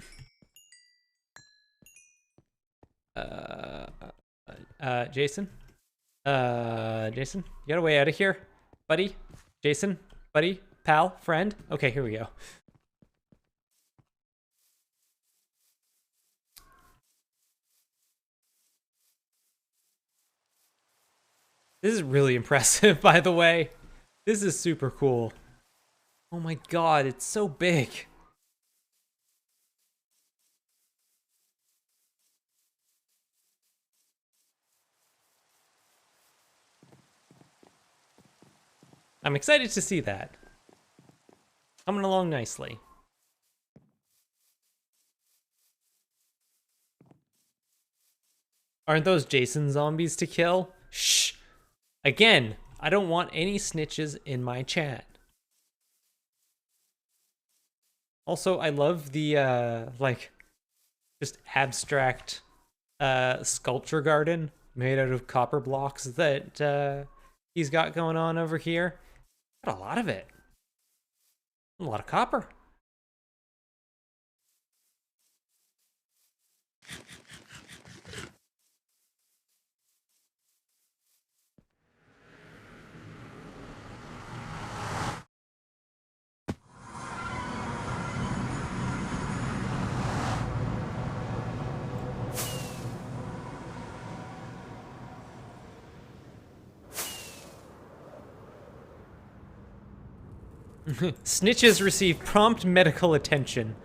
Jason? Jason? You got a way out of here? Buddy? Jason? Buddy? Pal? Friend? Okay, here we go. This is really impressive, by the way. This is super cool. Oh my god, it's so big. I'm excited to see that. Coming along nicely. Aren't those Jason zombies to kill? Shh. Again, I don't want any snitches in my chat. Also, I love the, like, just abstract sculpture garden made out of copper blocks that he's got going on over here. Got a lot of it. A lot of copper. Snitches receive prompt medical attention.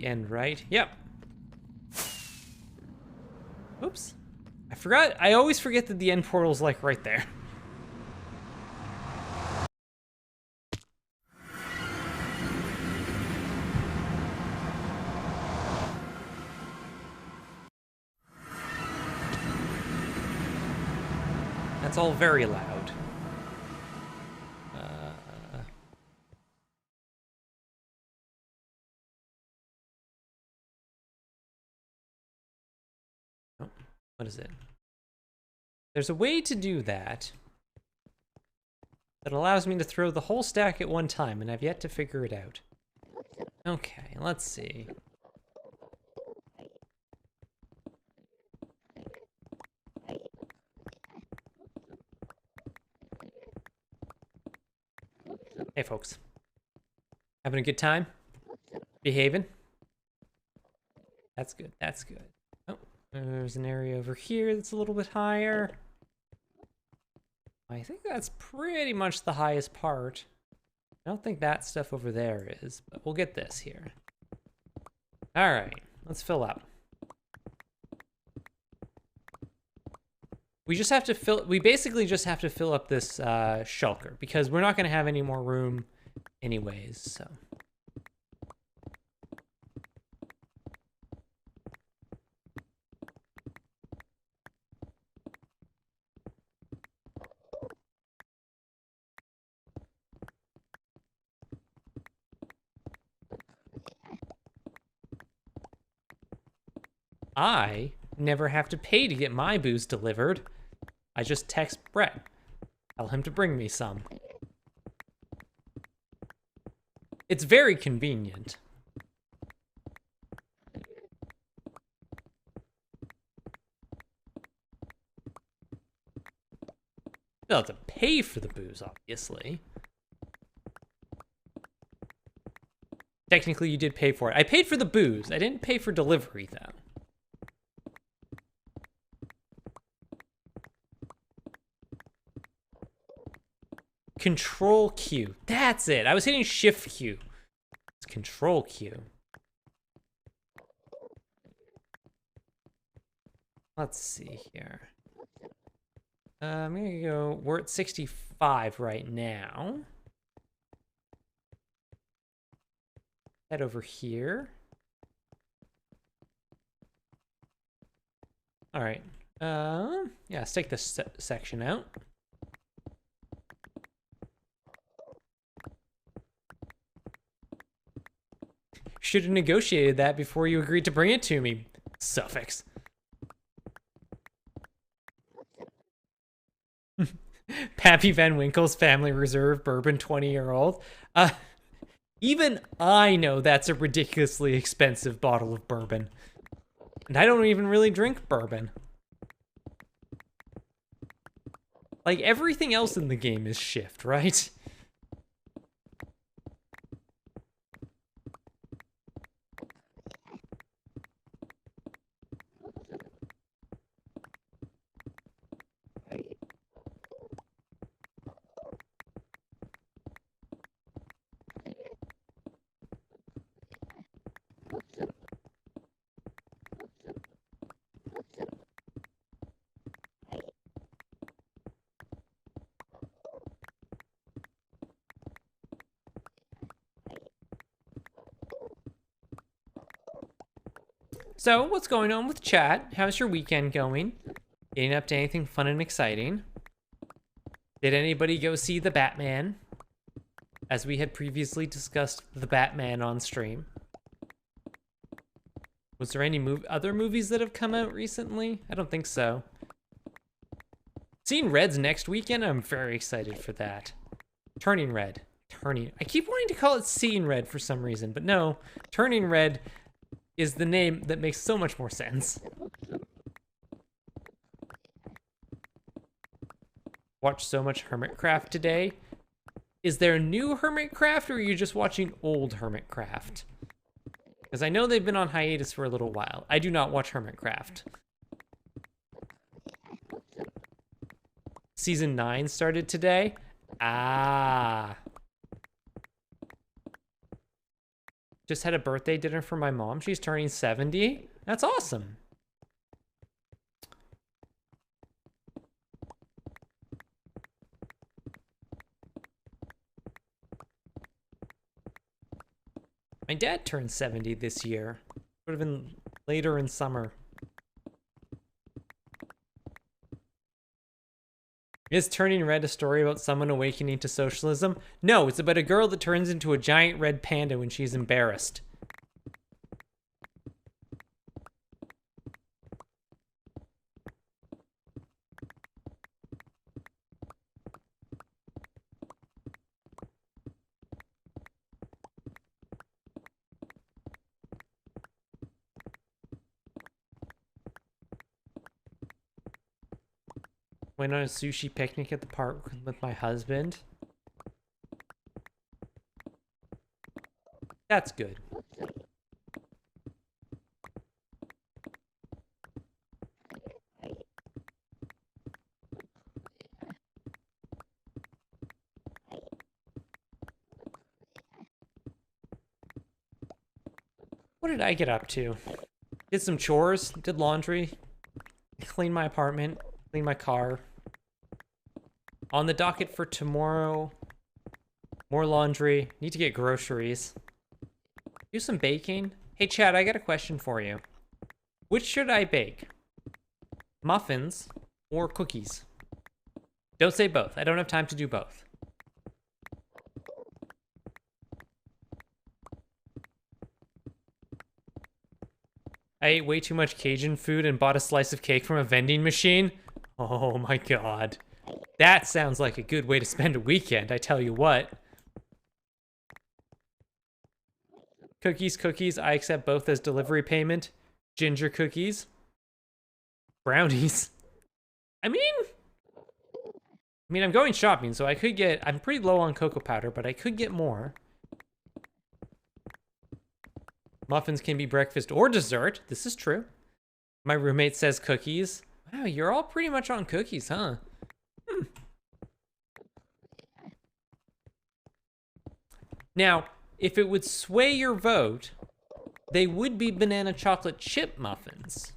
the end, right? Yep. Oops. I forgot. I always forget that the end portal's like right there. That's all very loud. Oh, what is it? There's a way to do that that allows me to throw the whole stack at one time, and I've yet to figure it out. Okay, let's see. Hey, folks. Having a good time? Behaving? That's good. That's good. Oh, there's an area over here that's a little bit higher. I think that's pretty much the highest part. I don't think that stuff over there is, but we'll get this here. All right, let's fill up. We just have to we basically just have to fill up this shulker because we're not going to have any more room anyways, so. I never have to pay to get my booze delivered. I just text Brett. Tell him to bring me some. It's very convenient. They'll have to pay for the booze, obviously. Technically, you did pay for it. I paid for the booze. I didn't pay for delivery, though. Control Q. That's it. I was hitting Shift Q. It's Control Q. Let's see here. I'm gonna go. We're at 65 right now. Head over here. All right. Yeah, let's take this section out. Should have negotiated that before you agreed to bring it to me. Suffix. Pappy Van Winkle's Family Reserve Bourbon 20-year-old. Even I know that's a ridiculously expensive bottle of bourbon. And I don't even really drink bourbon. Like, everything else in the game is shift, right? So, what's going on with chat? How's your weekend going? Getting up to anything fun and exciting? Did anybody go see The Batman? As we had previously discussed The Batman on stream. Was there any other movies that have come out recently? I don't think so. Seeing Red's next weekend, I'm very excited for that. Turning Red. I keep wanting to call it Seeing Red for some reason, but no. Turning Red is the name that makes so much more sense. Watched so much Hermitcraft today. Is there new Hermitcraft, or are you just watching old Hermitcraft? Because I know they've been on hiatus for a little while. I do not watch Hermitcraft. Season 9 started today. Ah. Just had a birthday dinner for my mom. She's turning 70. That's awesome. My dad turned 70 this year. Would have been later in summer. Is Turning Red a story about someone awakening to socialism? No, it's about a girl that turns into a giant red panda when she's embarrassed. Went on a sushi picnic at the park with my husband. That's good. What did I get up to? Did some chores, did laundry, cleaned my apartment, cleaned my car. On the docket for tomorrow, more laundry, need to get groceries. Do some baking. Hey Chad, I got a question for you. Which should I bake? Muffins or cookies? Don't say both. I don't have time to do both. I ate way too much Cajun food and bought a slice of cake from a vending machine. Oh my god. That sounds like a good way to spend a weekend, I tell you what. Cookies, cookies, I accept both as delivery payment. Ginger cookies. Brownies. I mean, I'm going shopping, so I could get, I'm pretty low on cocoa powder, but I could get more. Muffins can be breakfast or dessert. This is true. My roommate says cookies. Wow, you're all pretty much on cookies, huh? Now, if it would sway your vote, they would be banana chocolate chip muffins.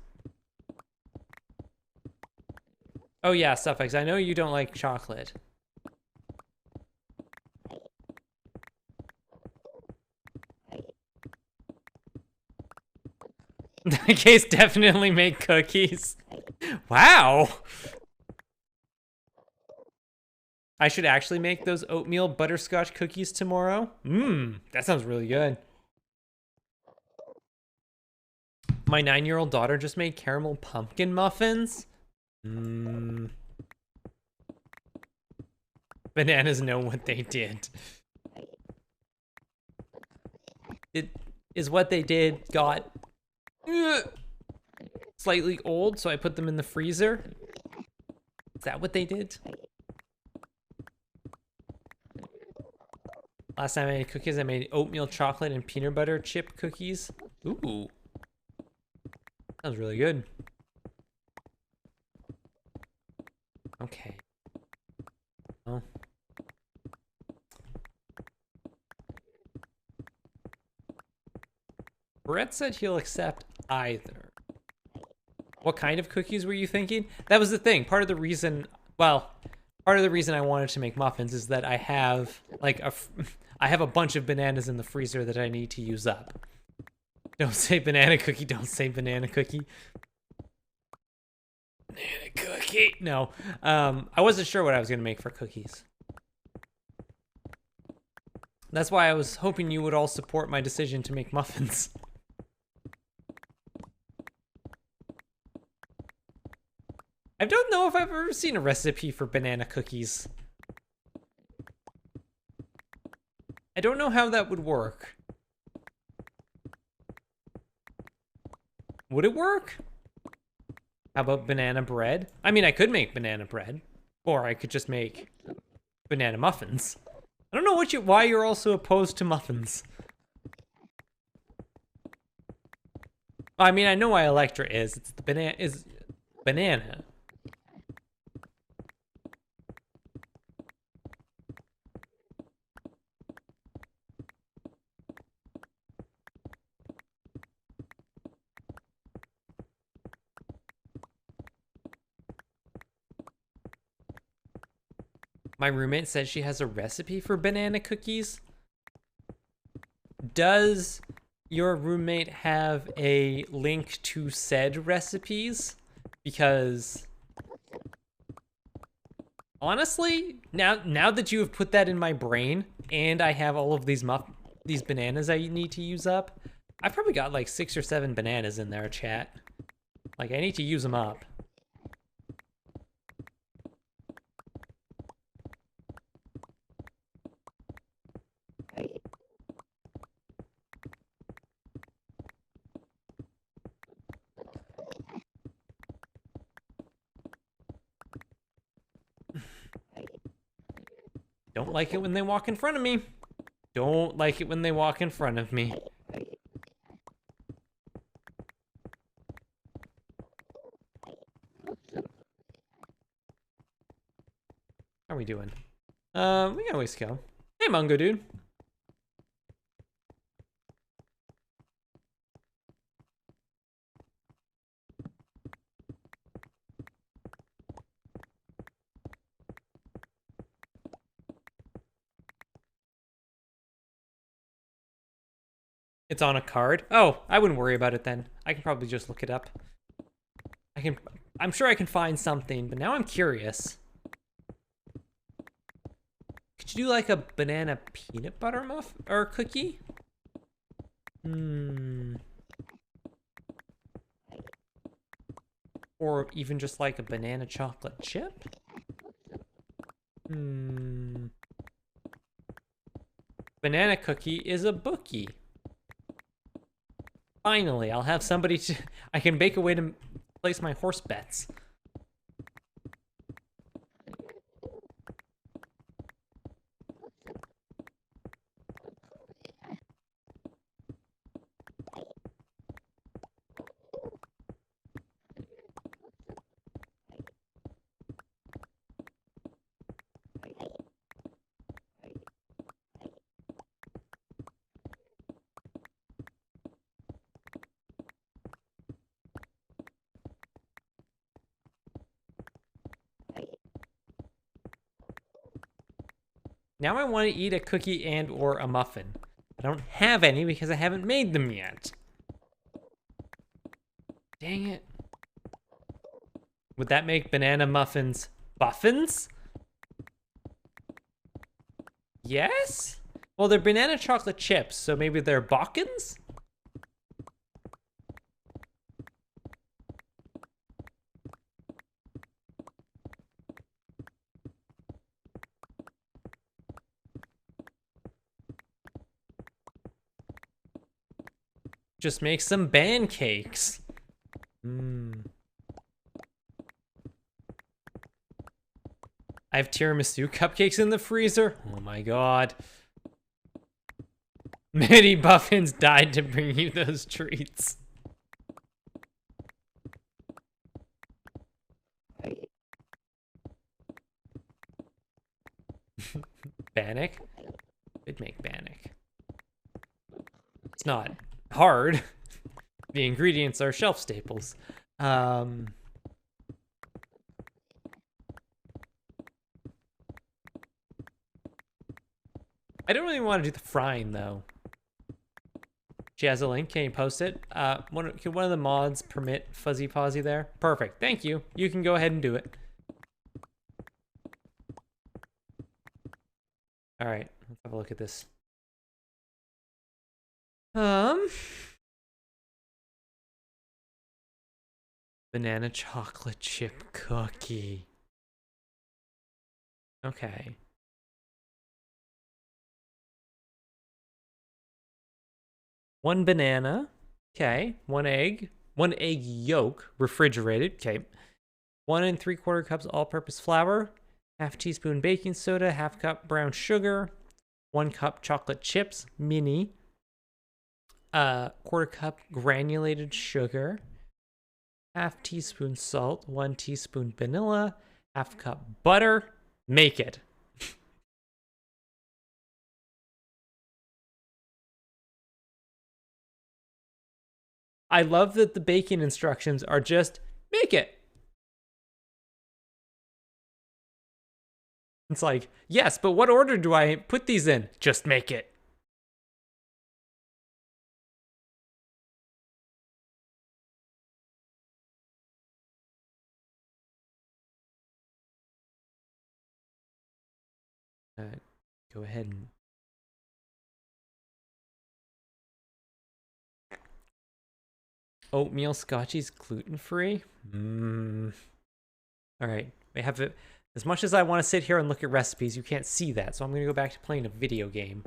Oh yeah, Suffix, I know you don't like chocolate. In that case, definitely make cookies. Wow. I should actually make those oatmeal butterscotch cookies tomorrow. That sounds really good. My 9-year-old daughter just made caramel pumpkin muffins. Bananas know what they did. It is what they did got slightly old, so I put them in the freezer. Is that what they did? Last time I made cookies, I made oatmeal chocolate and peanut butter chip cookies. Ooh. Sounds really good. Okay. Oh. Brett said he'll accept either. What kind of cookies were you thinking? That was the thing. Part of the reason I wanted to make muffins is that I have like I have a bunch of bananas in the freezer that I need to use up. Don't say banana cookie, don't say banana cookie. Banana cookie. No. I wasn't sure what I was gonna make for cookies. That's why I was hoping you would all support my decision to make muffins. I don't know if I've ever seen a recipe for banana cookies. I don't know how that would work. Would it work? How about banana bread? I mean, I could make banana bread, or I could just make banana muffins. I don't know why you're also opposed to muffins. I mean, I know why Electra is. It's the banana. My roommate says she has a recipe for banana cookies. Does your roommate have a link to said recipes? Because honestly, now that you have put that in my brain and I have all of these bananas I need to use up, I've probably got like 6 or 7 bananas in there, chat. Like, I need to use them up. Don't like it when they walk in front of me. Don't like it when they walk in front of me. How are we doing? We got a ways to go. Hey, Mungo dude. It's on a card. Oh, I wouldn't worry about it then. I can probably just look it up. I'm sure I can find something, but now I'm curious. Could you do like a banana peanut butter muff or cookie? Or even just like a banana chocolate chip? Banana cookie is a bookie. Finally, I'll have somebody I can bake a way to place my horse bets. Now I want to eat a cookie and or a muffin. I don't have any because I haven't made them yet. Dang it. Would that make banana muffins buffins? Yes? Well, they're banana chocolate chips, so maybe they're bokkins? Just make some pancakes. I have tiramisu cupcakes in the freezer. Oh my god. Many buffins died to bring you those treats. Bannock? It'd make bannock. It's not hard. The ingredients are shelf staples. I don't really want to do the frying though. She has a link. Can you post it? Can one of the mods permit Fuzzy Pawsy there? Perfect. Thank you. You can go ahead and do it. All right. Let's have a look at this. Banana chocolate chip cookie. Okay. One banana. Okay. One egg yolk, refrigerated. Okay. 1 3/4 cups all-purpose flour. Half teaspoon baking soda. Half cup brown sugar. 1 cup chocolate chips, mini. 1/4 cup granulated sugar. Half teaspoon salt. 1 teaspoon vanilla. Half cup butter. Make it. I love that the baking instructions are just make it. It's like, yes, but what order do I put these in? Just make it. Go ahead and... Oatmeal scotchies gluten-free? All right, we have it. As much as I want to sit here and look at recipes, you can't see that, so I'm going to go back to playing a video game.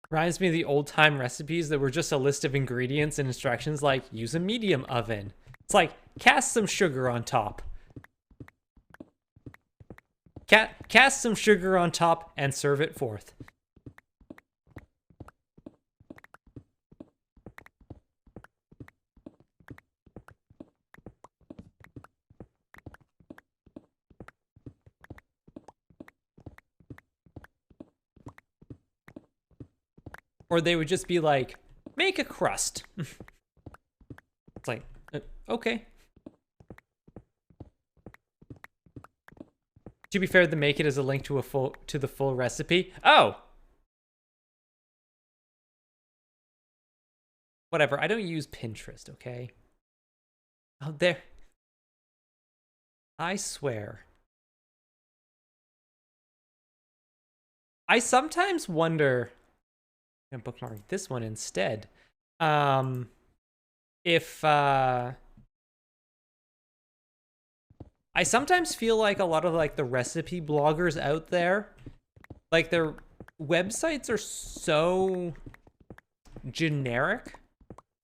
Reminds me of the old-time recipes that were just a list of ingredients and instructions like, use a medium oven. It's like, cast some sugar on top. Cast some sugar on top and serve it forth. Or they would just be like, make a crust. It's like, okay. To be fair, the make it is a link to the full recipe. Oh! Whatever, I don't use Pinterest, okay? Oh, there. I swear. I sometimes wonder... I'm gonna bookmark this one instead. If I sometimes feel like a lot of like the recipe bloggers out there, like their websites are so generic.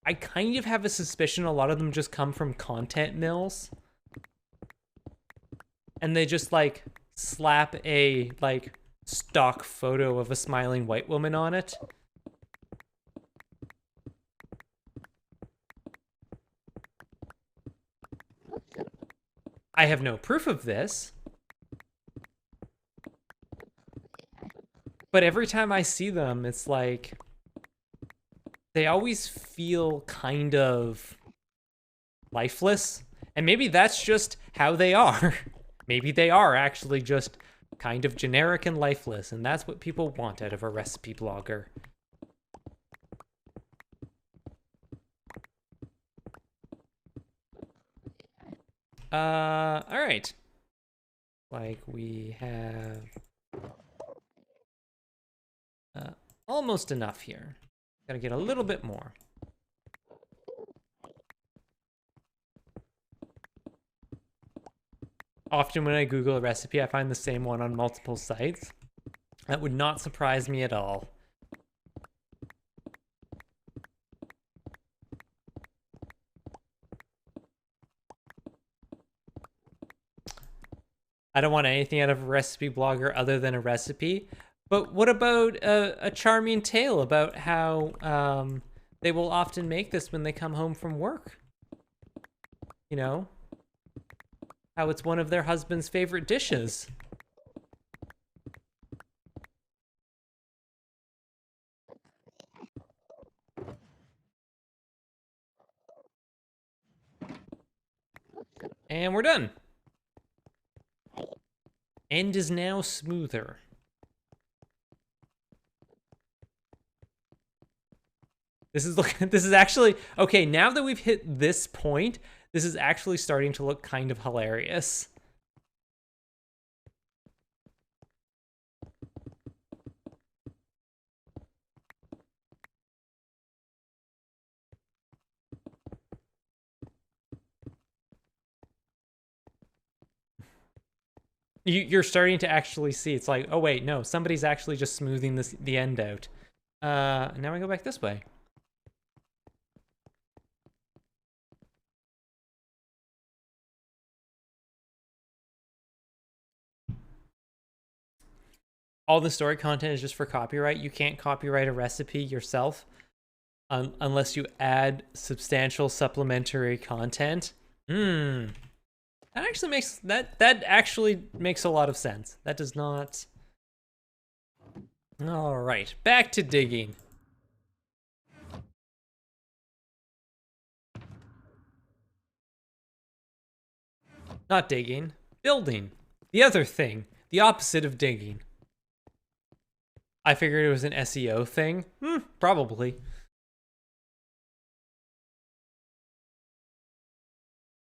I kind of have a suspicion a lot of them just come from content mills. And they just like slap a like stock photo of a smiling white woman on it. I have no proof of this, but every time I see them, it's like, they always feel kind of lifeless, and maybe that's just how they are. Maybe they are actually just kind of generic and lifeless, and that's what people want out of a recipe blogger. All right. Like we have almost enough here. Gotta get a little bit more. Often when I Google a recipe, I find the same one on multiple sites. That would not surprise me at all. I don't want anything out of a recipe blogger other than a recipe. But what about a charming tale about how they will often make this when they come home from work? You know? How it's one of their husband's favorite dishes. And we're done. End is now smoother. This is actually, okay, now that we've hit this point, this is actually starting to look kind of hilarious. You're starting to actually see, it's like, oh wait, no, somebody's actually just smoothing the end out. Now I go back this way. All the story content is just for copyright. You can't copyright a recipe yourself unless you add substantial supplementary content. That actually makes a lot of sense. That does not. All right, back to digging. Not digging, building. The other thing, the opposite of digging. I figured it was an SEO thing. Probably.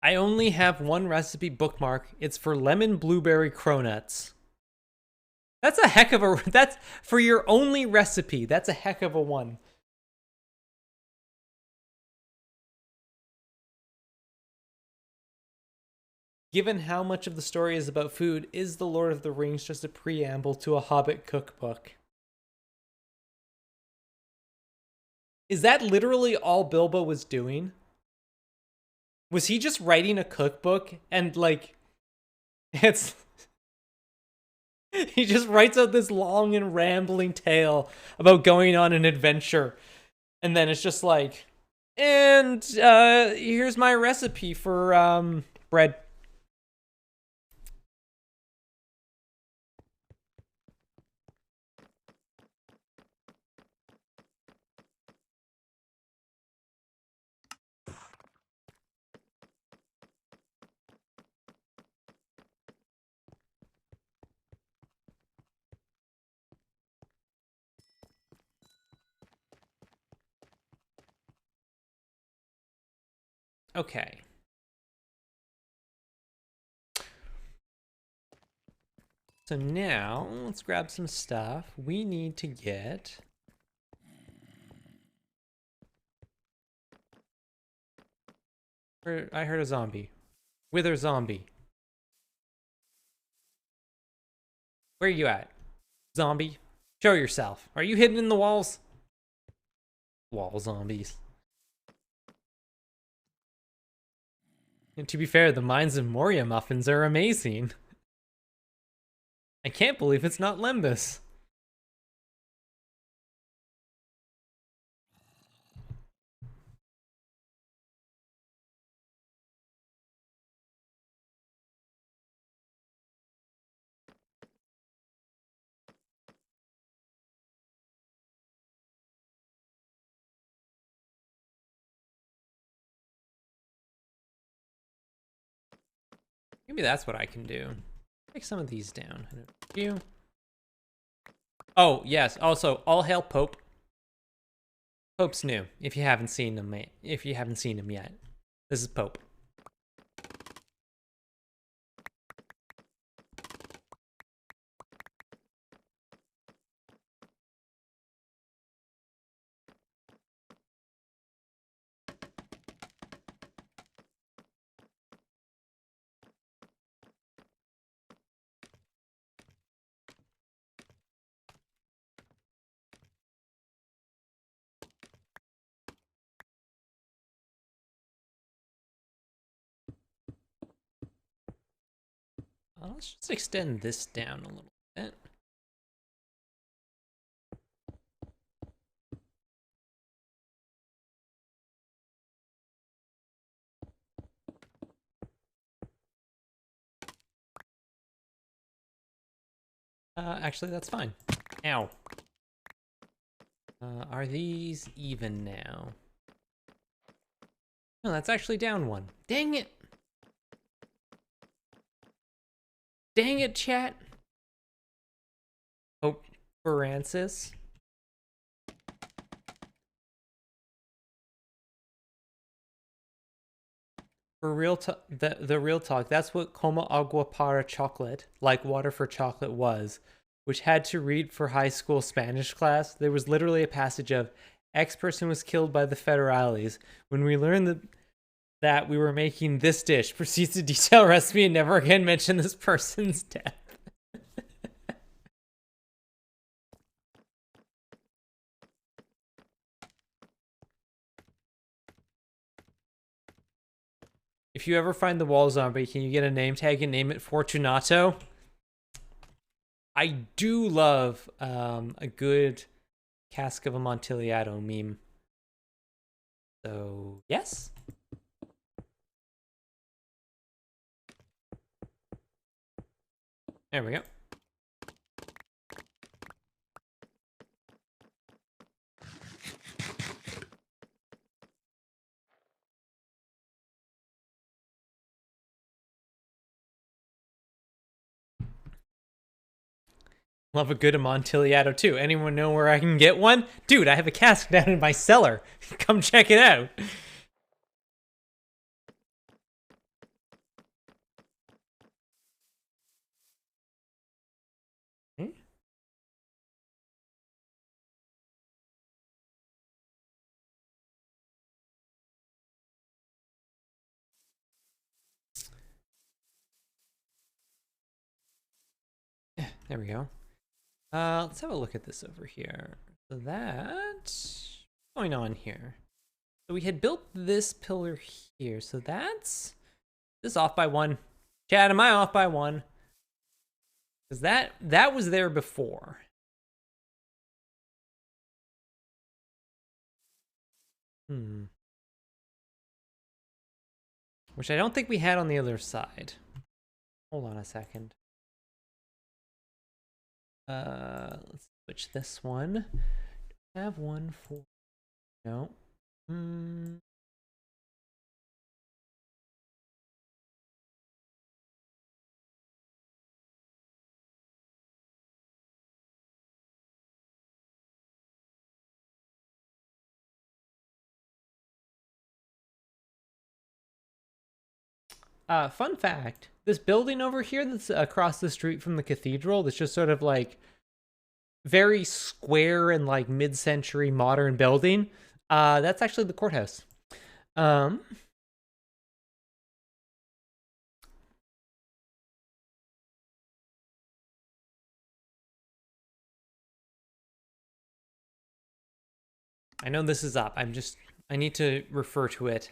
I only have one recipe bookmark. It's for lemon blueberry cronuts. That's a heck of a... That's for your only recipe. That's a heck of a one. Given how much of the story is about food, is The Lord of the Rings just a preamble to a Hobbit cookbook? Is that literally all Bilbo was doing? Was he just writing a cookbook and like... It's... He just writes out this long and rambling tale about going on an adventure. And then it's just like... And here's my recipe for bread. Okay. So now, let's grab some stuff. We need to get... I heard a zombie. Wither zombie. Where are you at? Zombie? Show yourself. Are you hidden in the walls? Wall zombies. And to be fair, the Mines of Moria muffins are amazing. I can't believe it's not Lembus. Maybe that's what I can do. Take some of these down. You. Oh, yes. Also, all hail Pope. Pope's new. If you haven't seen him, yet, this is Pope. Let's just extend this down a little bit. Actually, that's fine. Ow. Are these even now? No, that's actually down one. Dang it! Dang it, chat! Hope Francis. For real, the real talk, that's what Como Agua para chocolate, like water for chocolate, was, which had to read for high school Spanish class. There was literally a passage of, X person was killed by the federales. When we learned that we were making this dish, proceeds to detail recipe and never again mention this person's death. If you ever find the wall zombie, can you get a name tag and name it Fortunato? I do love a good Cask of Amontillado meme. So, yes. There we go. Love a good Amontillado too. Anyone know where I can get one? Dude, I have a cask down in my cellar. Come check it out. Hmm? There we go. Let's have a look at this over here. So what's going on here? So we had built this pillar here. So this is off by 1. Chad, am I off by 1? Because that was there before. Which I don't think we had on the other side. Hold on a second. Let's switch this one. Have one for no. Fun fact, this building over here that's across the street from the cathedral, that's just sort of like very square and like mid-century modern building, that's actually the courthouse. I know this is up. I need to refer to it.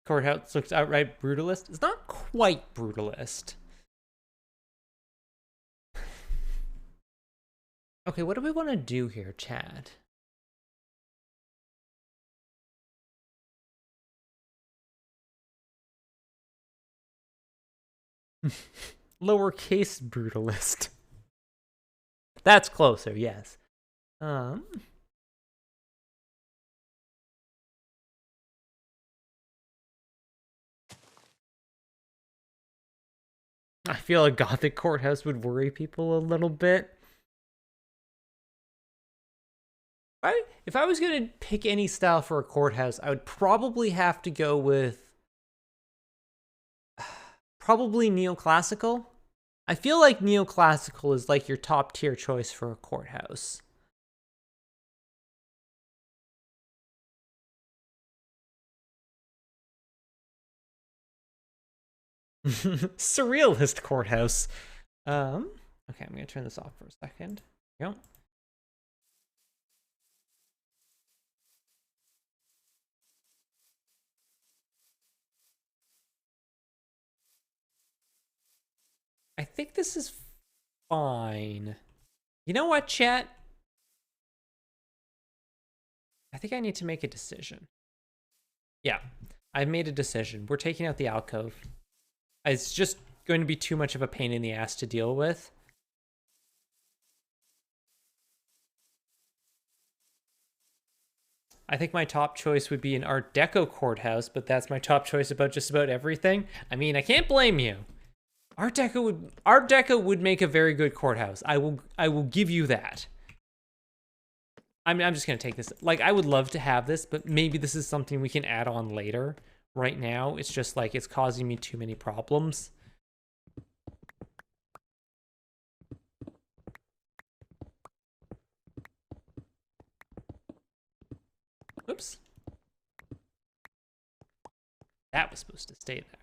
Courthouse looks outright brutalist. It's not quite brutalist. Okay, what do we want to do here, Chad? Lowercase brutalist. That's closer, yes. I feel a Gothic courthouse would worry people a little bit. If I was going to pick any style for a courthouse, I would probably have to go with probably neoclassical. I feel like neoclassical is like your top tier choice for a courthouse. Surrealist courthouse. Okay, I'm gonna turn this off for a second. There we go. I think this is fine. You know what, chat? I think I need to make a decision. Yeah, I've made a decision. We're taking out the alcove. It's just going to be too much of a pain in the ass to deal with. I think my top choice would be an Art Deco courthouse, but that's my top choice about just about everything. I mean, I can't blame you. Art Deco would make a very good courthouse. I will give you that. I'm just gonna take this. Like, I would love to have this, but maybe this is something we can add on later. Right now, it's just like it's causing me too many problems. Oops. That was supposed to stay there.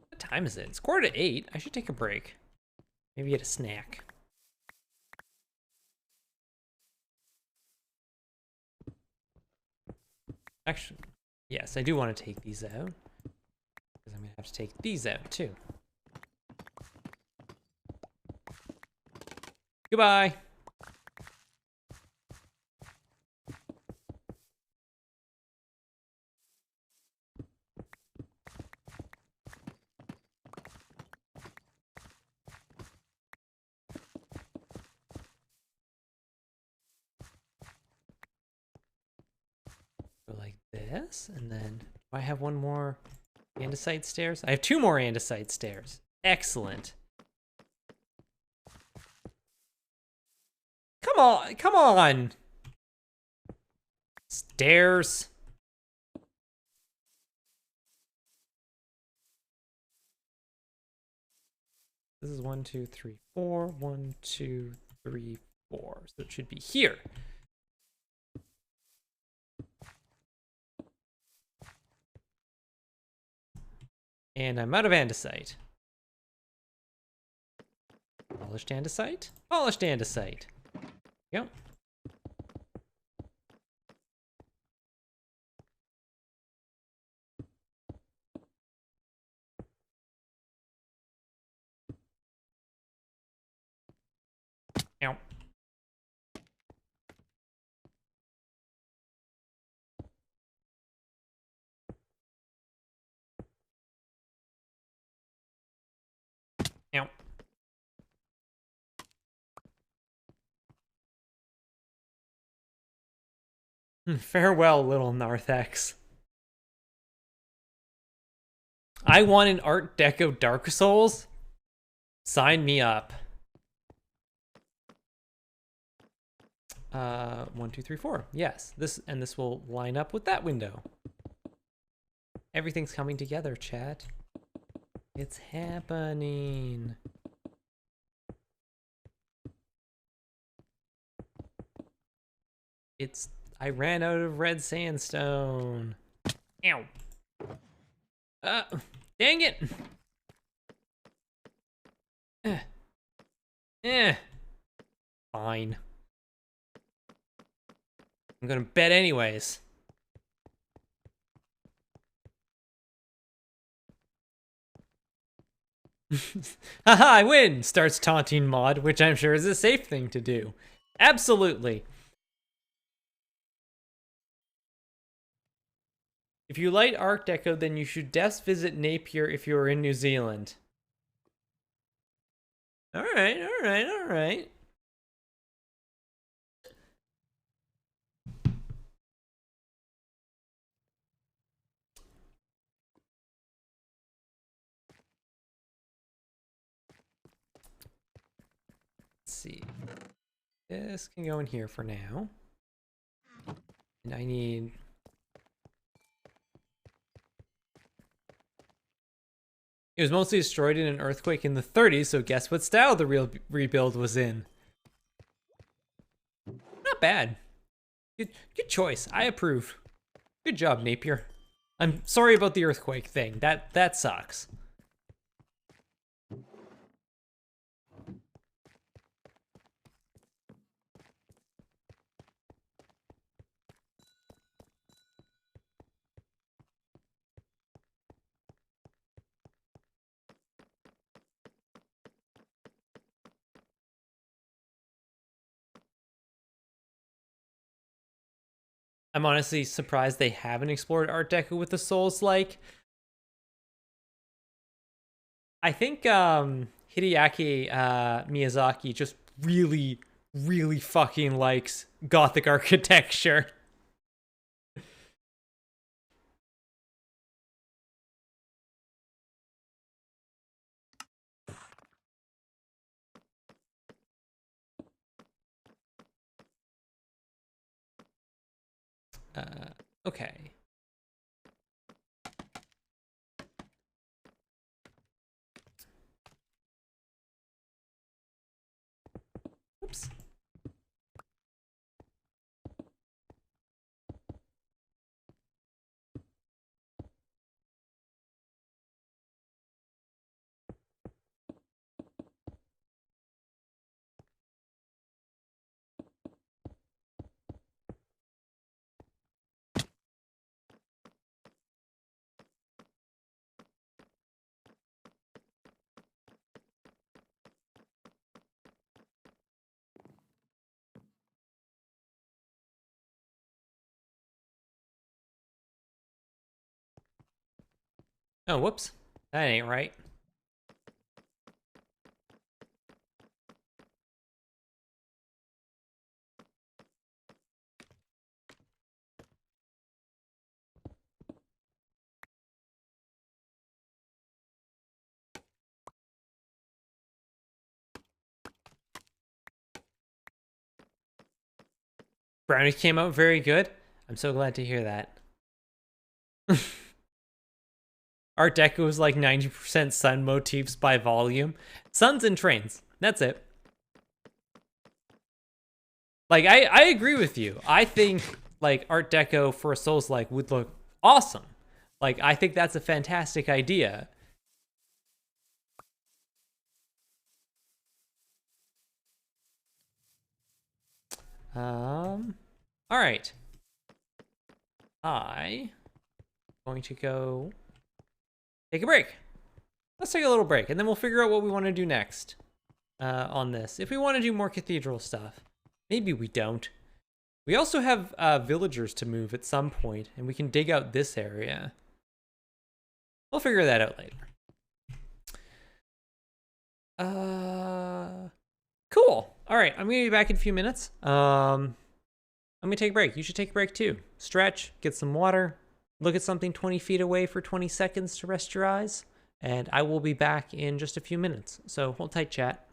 What time is it? It's 7:45. I should take a break. Maybe get a snack. Actually, yes, I do want to take these out. Because I'm going to have to take these out too. Goodbye. Go like this, and then do I have one more andesite stairs? I have 2 more andesite stairs. Excellent. Come on, come on. Stairs. This is 1, 2, 3, 4. 1, 2, 3, 4. So it should be here. And I'm out of andesite. Polished andesite. Polished andesite. Yep. Ow. Ow. Farewell, little Narthex. I want an Art Deco Dark Souls. Sign me up. 1, 2, 3, 4. Yes, this will line up with that window. Everything's coming together, chat. It's happening. I ran out of red sandstone. Ow. Dang it. Fine. I'm gonna bet anyways. Haha, I win! Starts taunting Mod, which I'm sure is a safe thing to do. Absolutely. If you like Art Deco, then you should just visit Napier if you are in New Zealand. Alright, alright, alright. Let's see. This can go in here for now. And I need... It was mostly destroyed in an earthquake in the 30s, so guess what style the real rebuild was in? Not bad. Good choice. I approve. Good job, Napier. I'm sorry about the earthquake thing. That sucks. I'm honestly surprised they haven't explored Art Deco with the Souls-like. I think Hideaki Miyazaki just really, really fucking likes Gothic architecture. Okay. Oops. Oh, whoops. That ain't right. Brownies came out very good. I'm so glad to hear that. Art Deco was like 90% sun motifs by volume. Suns and trains. That's it. Like, I agree with you. I think, like, Art Deco for a Souls-like would look awesome. Like, I think that's a fantastic idea. All right. I'm going to go take a break. Let's take a little break, and then we'll figure out what we want to do next on this. If we want to do more cathedral stuff, maybe we don't. We also have villagers to move at some point, and we can dig out this area. We'll figure that out later. Cool. All right, I'm gonna be back in a few minutes. I'm gonna take a break. You should take a break too. Stretch, get some water, look at something 20 feet away for 20 seconds to rest your eyes, and I will be back in just a few minutes. So hold tight, chat.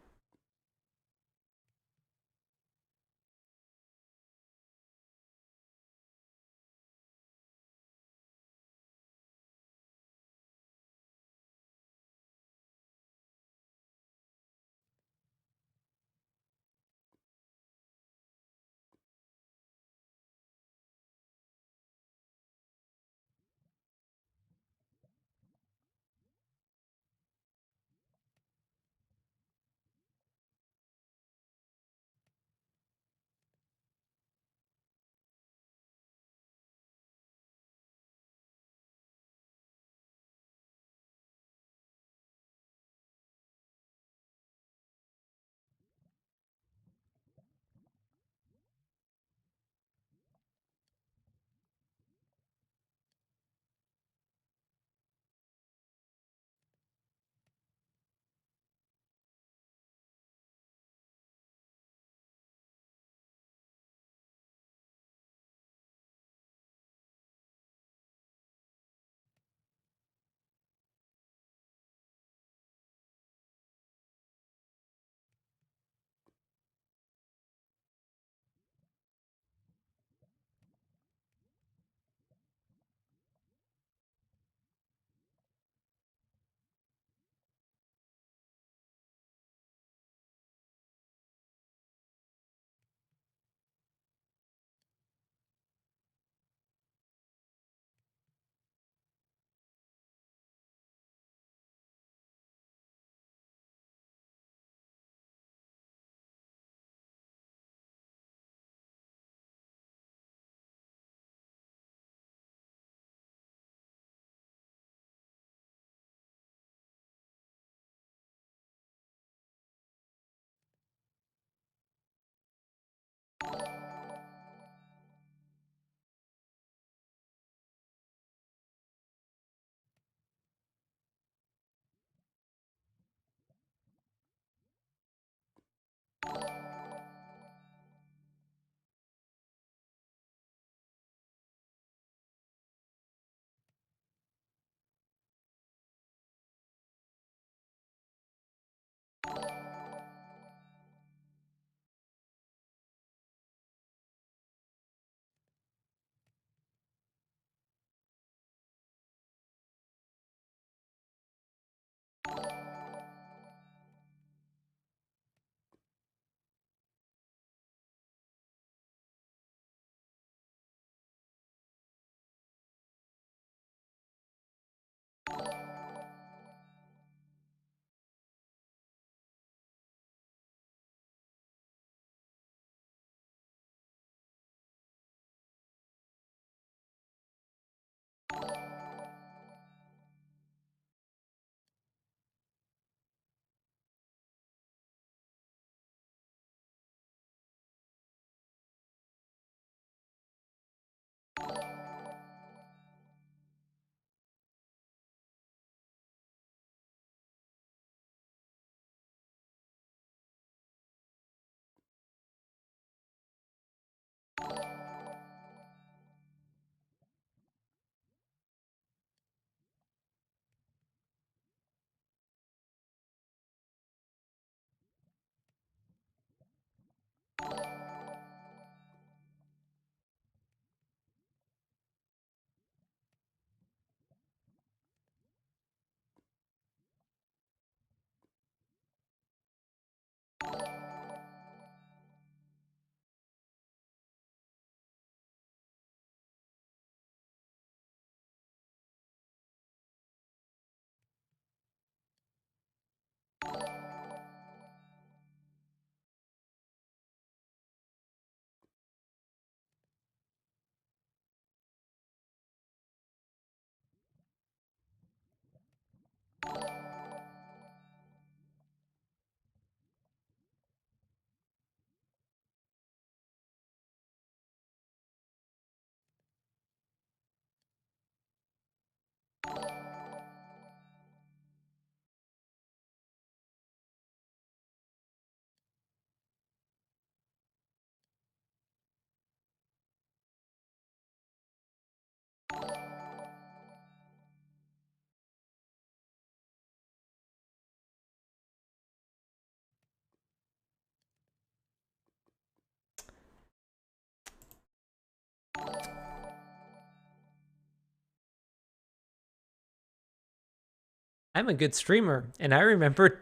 I'm a good streamer, and I remember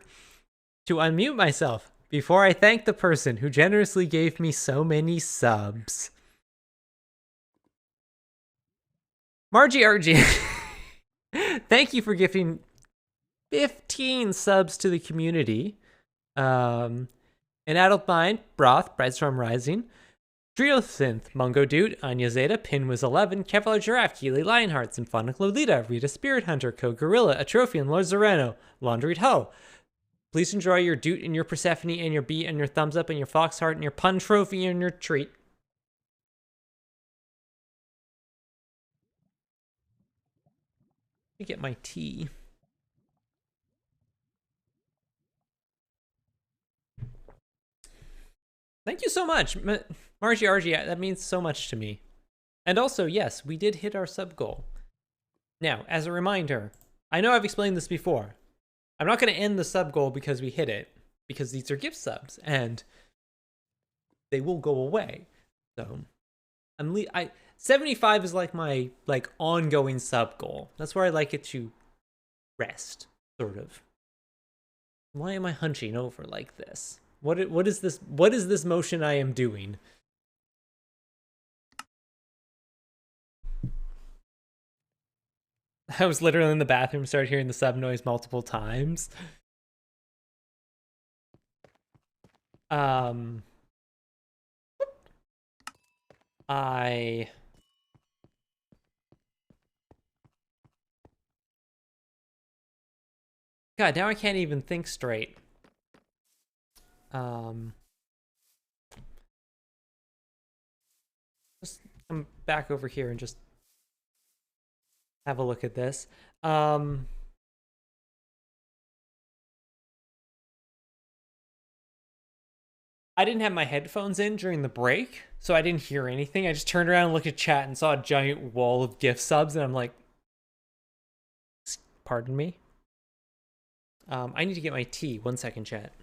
to unmute myself before I thank the person who generously gave me so many subs. Margie RG, thank you for giving 15 subs to the community. An Adult Mind, Broth, Brightstorm Rising, Driosynth, Mungo Dude, Anya Zeta, Pinwiz 11, Kevlar Giraffe, Keely Lionheart, Symphonic Lolita, Rita Spirit Hunter, Code Gorilla, Atrophian, Lord Zorano, Laundried Ho. Please enjoy your Doot and your Persephone and your Bee and your Thumbs Up and your Fox Heart and your Pun Trophy and your treat. Let me get my tea. Thank you so much, Margie RG. That means so much to me. And also, yes, we did hit our sub goal. Now, as a reminder, I know I've explained this before. I'm not going to end the sub goal because we hit it, because these are gift subs and they will go away. So, 75 is like my ongoing sub goal. That's where I like it to rest, sort of. Why am I hunching over like this? What is this? What is this motion I am doing? I was literally in the bathroom, started hearing the sub noise multiple times. God, now I can't even think straight. Just come back over here and just have a look at this. I didn't have my headphones in during the break, so I didn't hear anything. I just turned around and looked at chat and saw a giant wall of gift subs, and I'm like, pardon me? I need to get my tea. 1 second, chat.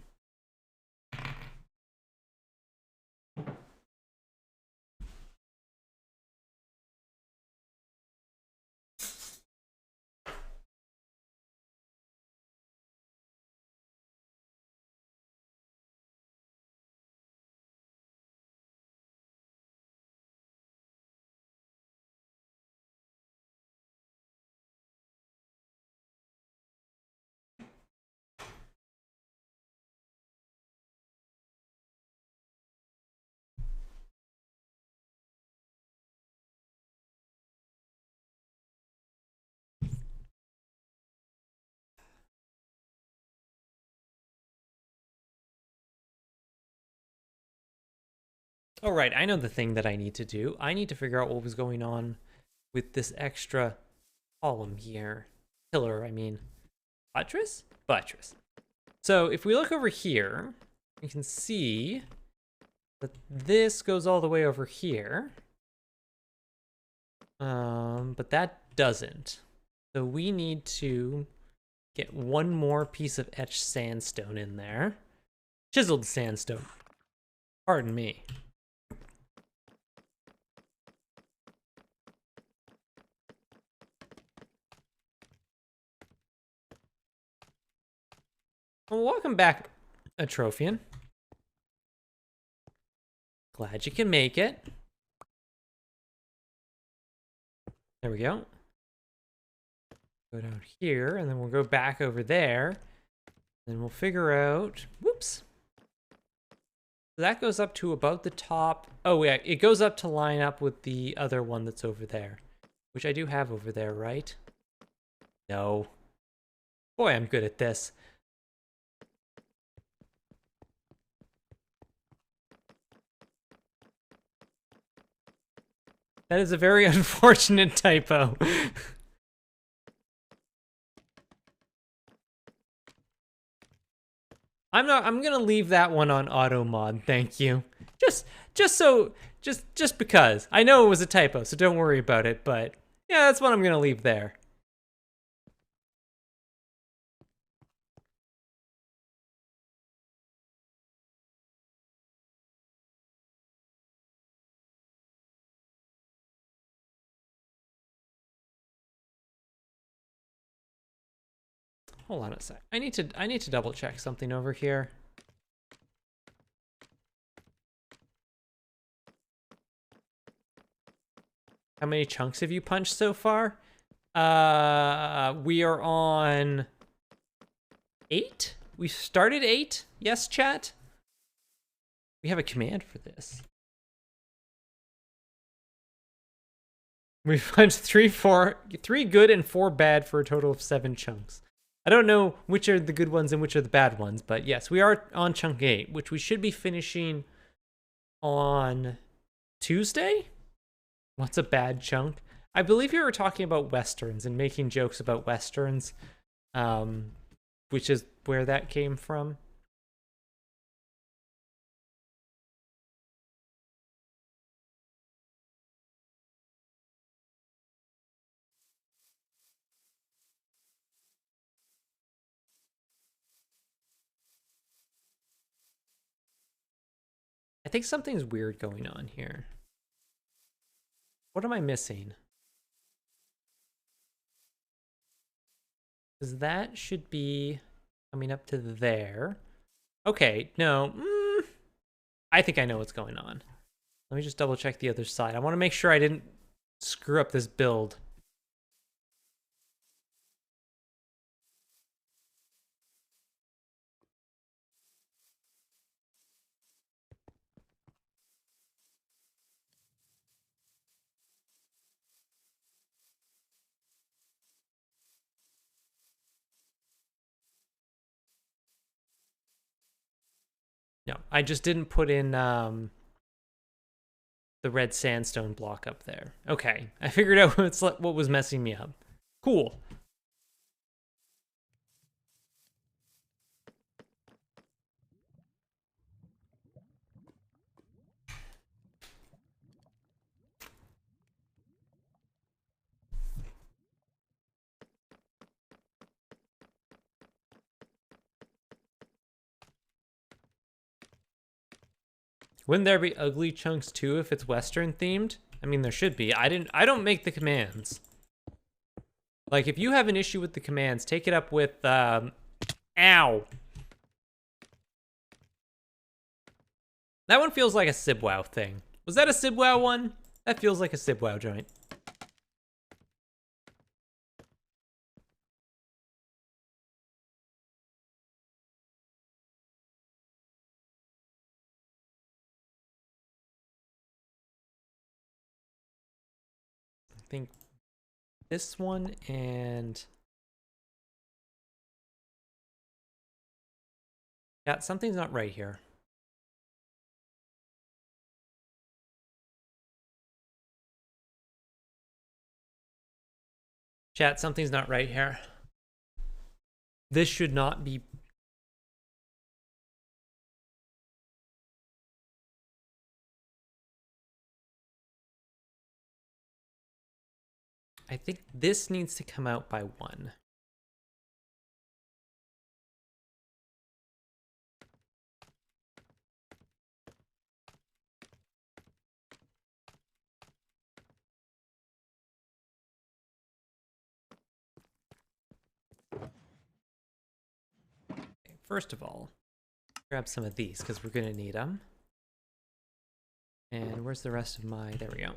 All right, I know the thing that I need to do. I need to figure out what was going on with this extra column here. Pillar, I mean. Buttress? Buttress. So if we look over here, we can see that this goes all the way over here. But that doesn't. So we need to get one more piece of etched sandstone in there. Chiseled sandstone. Pardon me. Well, welcome back, Atrophian. Glad you can make it. There we go. Go down here, and then we'll go back over there. Then we'll figure out... Whoops. So that goes up to about the top. Oh, yeah, it goes up to line up with the other one that's over there. Which I do have over there, right? No. Boy, I'm good at this. That is a very unfortunate typo. I'm gonna leave that one on auto mod, thank you. Just because. I know it was a typo, so don't worry about it, but yeah, that's what I'm gonna leave there. hold on a sec. I need to double check something over here. How many chunks have you punched so far? We are on 8? We started 8? Yes, chat? We have a command for this. We've punched 3 good and 4 bad for a total of 7 chunks. I don't know which are the good ones and which are the bad ones, but yes, we are on chunk 8, which we should be finishing on Tuesday? What's a bad chunk? I believe you were talking about Westerns and making jokes about Westerns, which is where that came from. I think something's weird going on here. What am I missing? Because that should be coming up to there. Okay, no. I think I know what's going on. Let me just double check the other side. I want to make sure I didn't screw up this build. No, I just didn't put in the red sandstone block up there. Okay, I figured out what was messing me up. Cool. Wouldn't there be ugly chunks too if it's Western themed? I mean, there should be. I don't make the commands. Like, if you have an issue with the commands, take it up with, ow. That one feels like a Sibwow thing. Was that a Sibwow one? That feels like a Sibwow joint. I think this one and... yeah, something's not right here. Chat, something's not right here. This should not be... I think this needs to come out by 1. Okay, first of all, grab some of these because we're gonna need them. And where's the rest of my... there we go.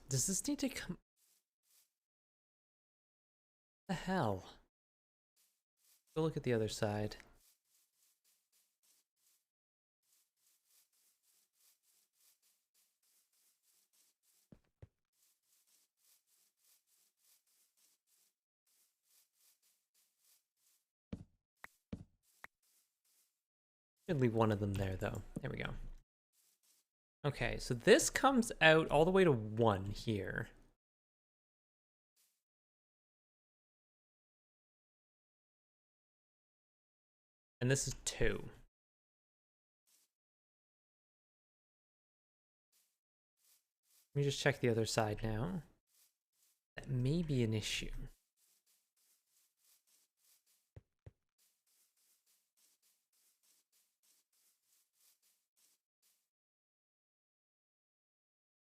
Does this need to come... what the hell? Go look at the other side. Should leave one of them there, though. There we go. Okay, so this comes out all the way to 1 here. And this is 2. Let me just check the other side now. That may be an issue.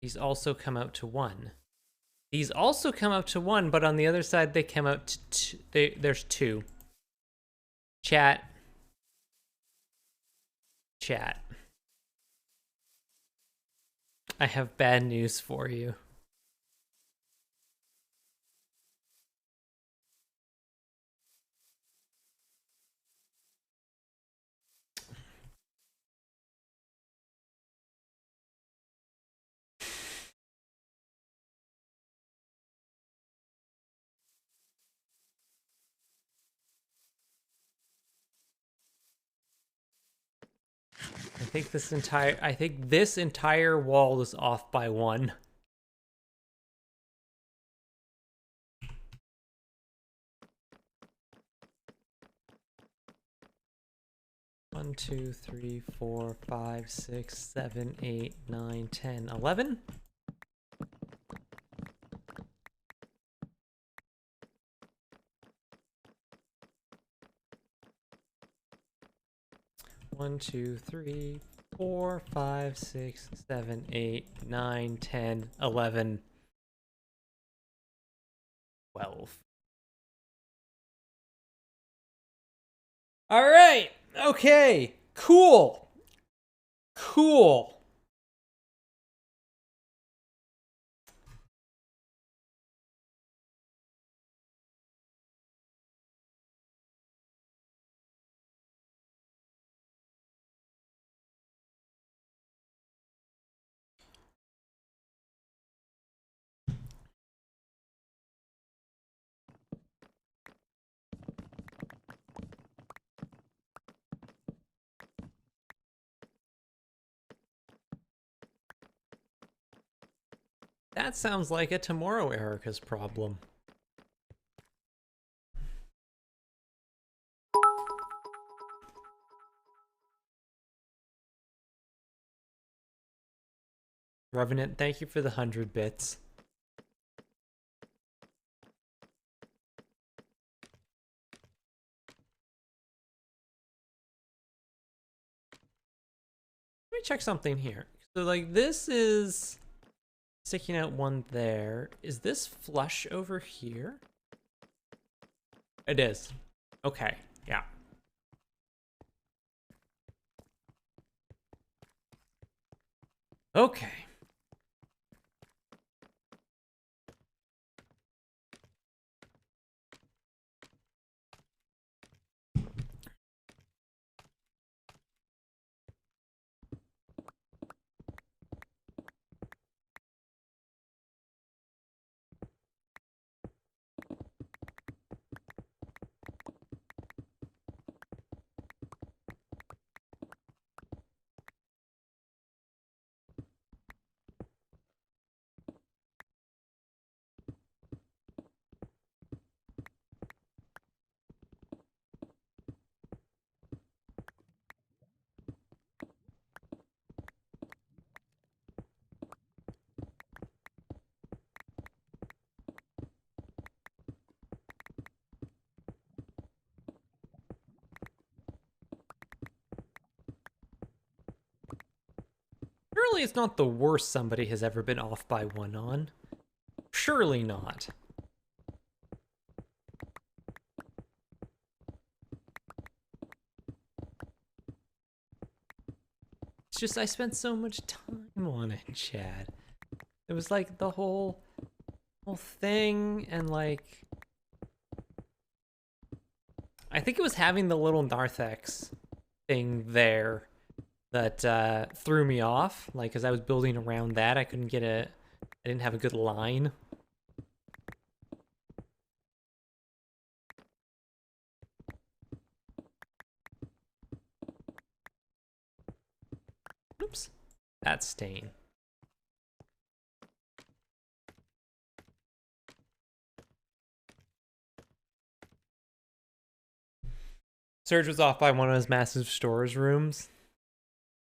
These also come out to 1. These also come out to 1, but on the other side they come out to 2. There's 2. Chat. I have bad news for you. I think this entire wall is off by 1. One, 2, 3, 4, 5, 6, 7, 8, 9, 10, 11. One, 2, 3, 4, 5, 6, 7, 8, 9, 10, 11, 12. All right. Okay. Cool. That sounds like a Tomorrow Erica's problem. Revenant, thank you for the 100 bits. Let me check something here. So, like, this is sticking out 1 there. Is this flush over here? It is. Okay, yeah. Okay. Surely it's not the worst somebody has ever been off by 1 on. Surely not. It's just I spent so much time on it, Chad. It was like the whole thing, and like I think it was having the little narthex thing there that threw me off. Like, as I was building around that, I didn't have a good line. Oops, that stain. Serge was off by 1 of his massive storage rooms.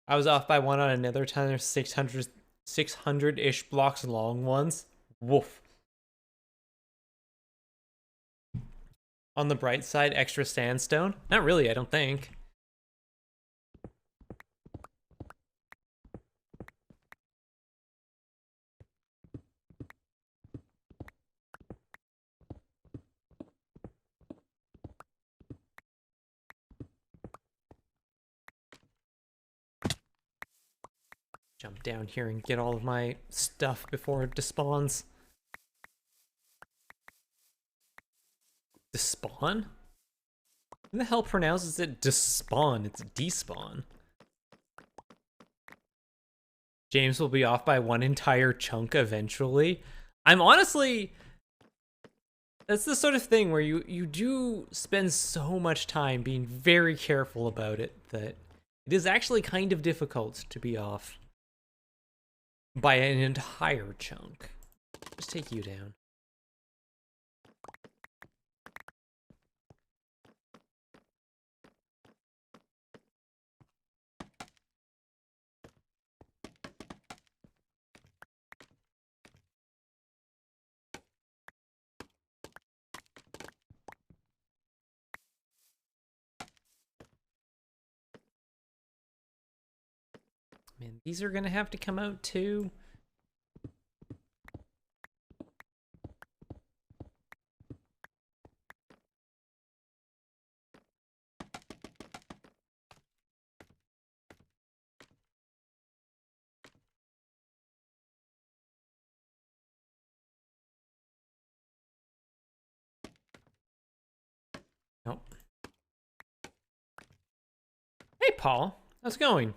I was off by 1 on another time. There's 600 600-ish blocks long ones. Woof. On the bright side, extra sandstone? Not really, I don't think. Jump down here and get all of my stuff before it despawns. Despawn? Who the hell pronounces it despawn? It's despawn. James will be off by one entire chunk eventually. I'm honestly... That's the sort of thing where you do spend so much time being very careful about it that it is actually kind of difficult to be off by an entire chunk. Just take you down. Man, these are gonna have to come out too. Nope. Hey, Paul. How's it going?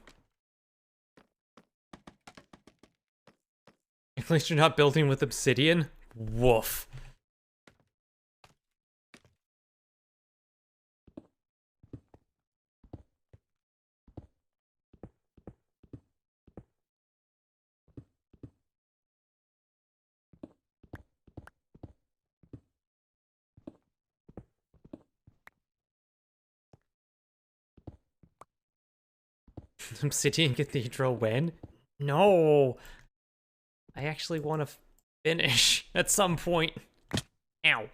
At least you're not building with obsidian. Woof. Obsidian Cathedral when? No. I actually want to finish at some point. Ow.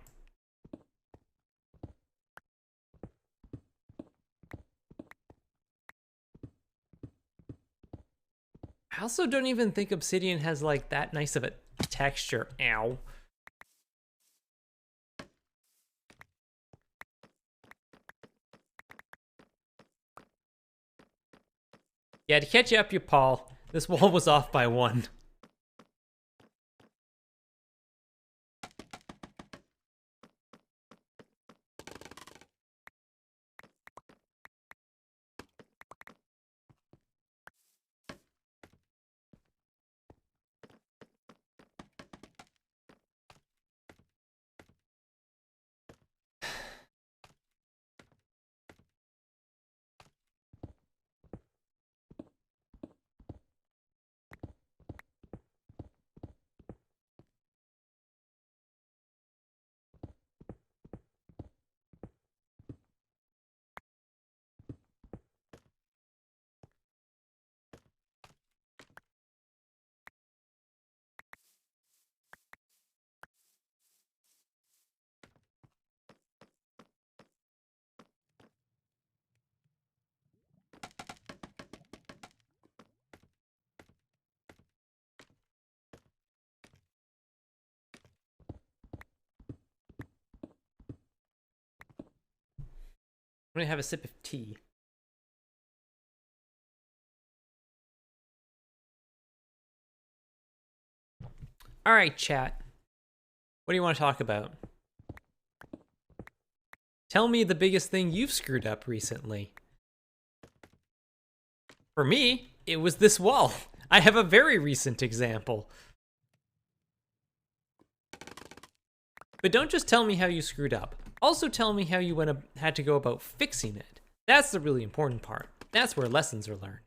I also don't even think obsidian has like that nice of a texture. Ow. Yeah, to catch you up, you Paul, this wall was off by one. I'm gonna have a sip of tea. All right, chat. What do you want to talk about? Tell me the biggest thing you've screwed up recently. For me, it was this wall. I have a very recent example. But don't just tell me how you screwed up. Also tell me how you had to go about fixing it. That's the really important part. That's where lessons are learned.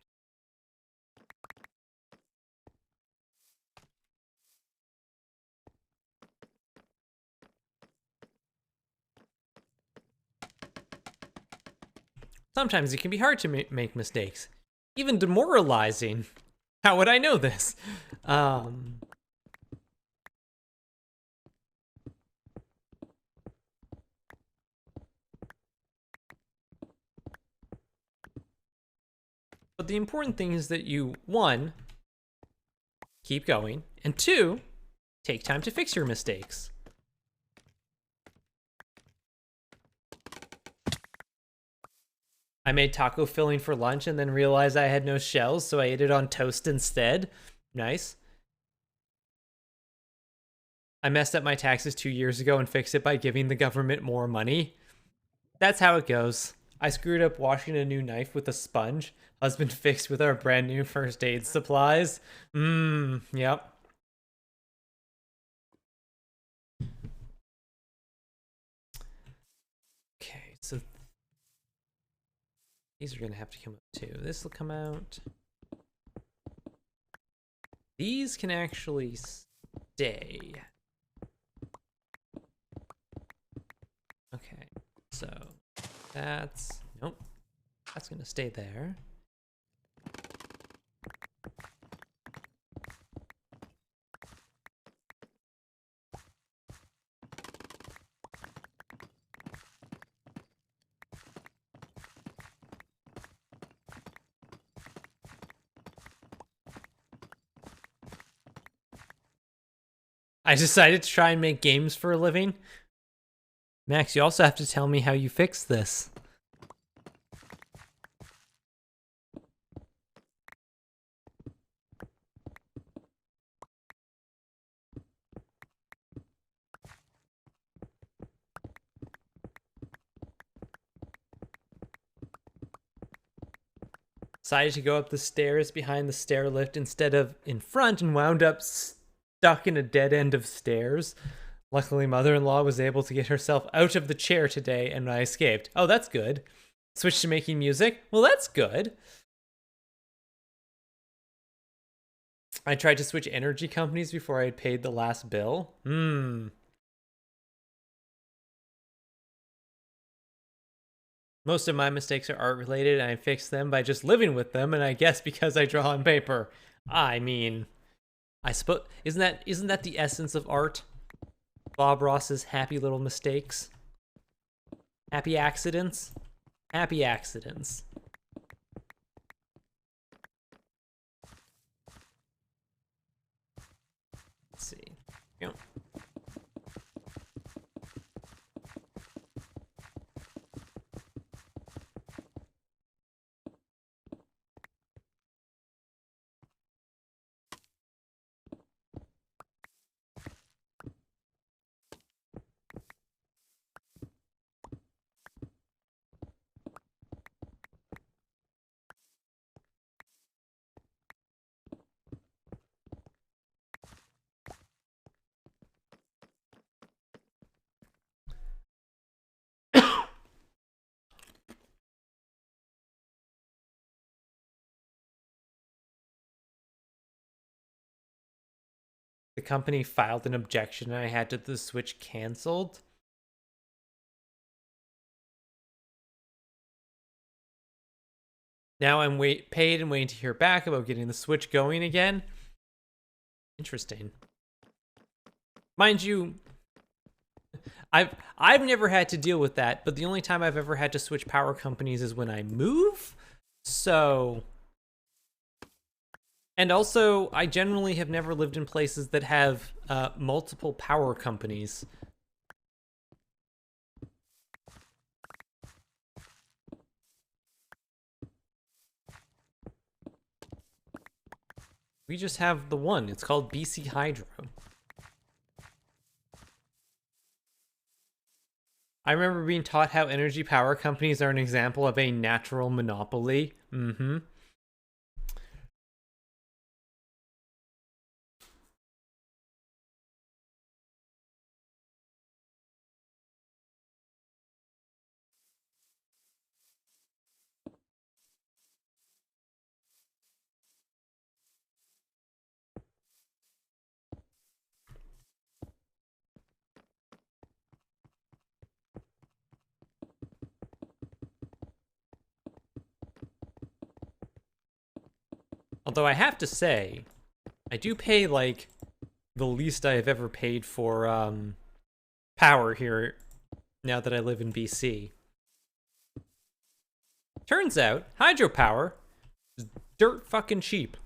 Sometimes it can be hard to make mistakes, even demoralizing. How would I know this? But the important thing is that you, one, keep going, and two, take time to fix your mistakes. I made taco filling for lunch and then realized I had no shells, so I ate it on toast instead. Nice. I messed up my taxes 2 years ago and fixed it by giving the government more money. That's how it goes. I screwed up washing a new knife with a sponge. Husband fixed with our brand new first aid supplies. Yep. Okay, so these are gonna have to come out too. This will come out. These can actually stay. Okay, so that's, nope, that's gonna stay there. I decided to try and make games for a living. Max, you also have to tell me how you fix this. Decided to go up the stairs behind the stair lift instead of in front and wound up stuck in a dead end of stairs. Luckily, mother-in-law was able to get herself out of the chair today and I escaped. Oh, that's good. Switched to making music. Well, that's good. I tried to switch energy companies before I had paid the last bill. Most of my mistakes are art related and I fix them by just living with them, and I guess because I draw on paper. I mean, I suppose isn't that the essence of art? Bob Ross's happy little mistakes. Happy accidents. Happy accidents. Let's see. Go. The company filed an objection and I had the Switch canceled. Now I'm paid and waiting to hear back about getting the Switch going again. Interesting. Mind you, I've never had to deal with that, but the only time I've ever had to switch power companies is when I move. So, and also I generally have never lived in places that have multiple power companies. We just have the one. It's called BC Hydro. I remember being taught how energy power companies are an example of a natural monopoly. Although I have to say, I do pay, like, the least I have ever paid for, power here now that I live in BC. Turns out, hydropower is dirt fucking cheap.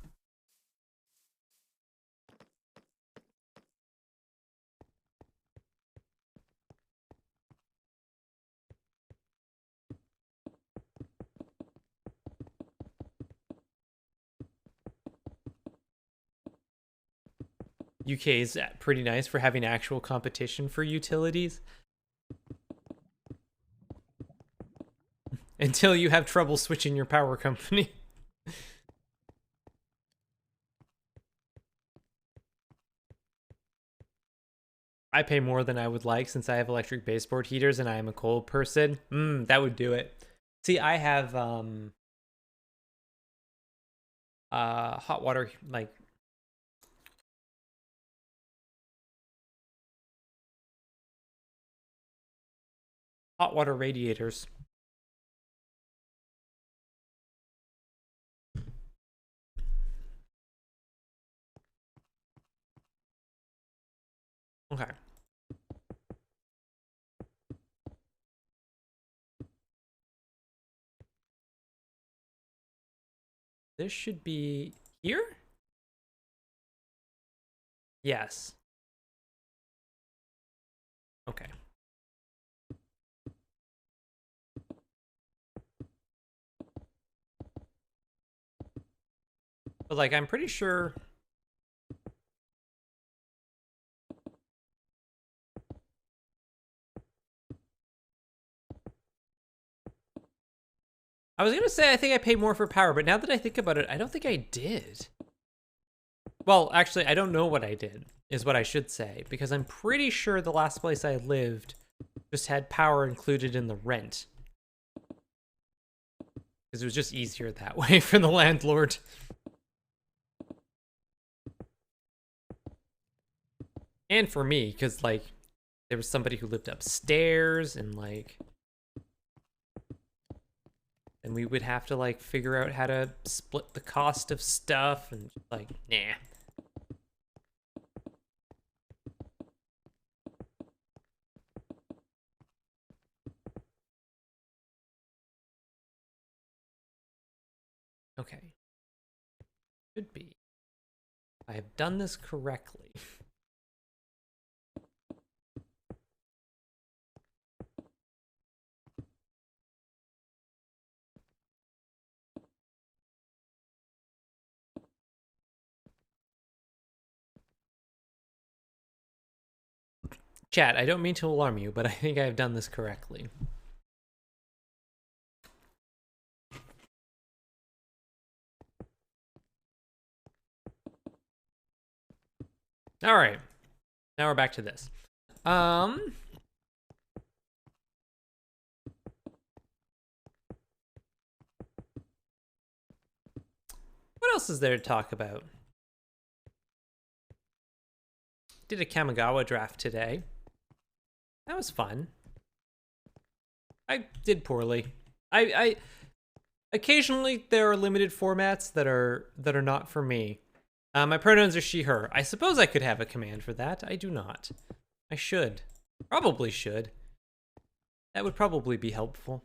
UK is pretty nice for having actual competition for utilities. Until you have trouble switching your power company. I pay more than I would like since I have electric baseboard heaters and I am a cold person. That would do it. See, I have hot water, like, hot water radiators. Okay. This should be here? Yes. Okay. But, like, I'm pretty sure... I was gonna say I think I paid more for power, but now that I think about it, I don't think I did. Well, actually, I don't know what I did, is what I should say, because I'm pretty sure the last place I lived just had power included in the rent. Because it was just easier that way for the landlord. And for me, because, like, there was somebody who lived upstairs, and, like... and we would have to, like, figure out how to split the cost of stuff, and, like, nah. Okay. Should be. I have done this correctly. Chat, I don't mean to alarm you, but I think I have done this correctly. All right. Now we're back to this. What else is there to talk about? Did a Kamigawa draft today. That was fun. I did poorly. I occasionally there are limited formats that are not for me. My pronouns are she, her. I suppose I could have a command for that. I do not. I should. Probably should. That would probably be helpful.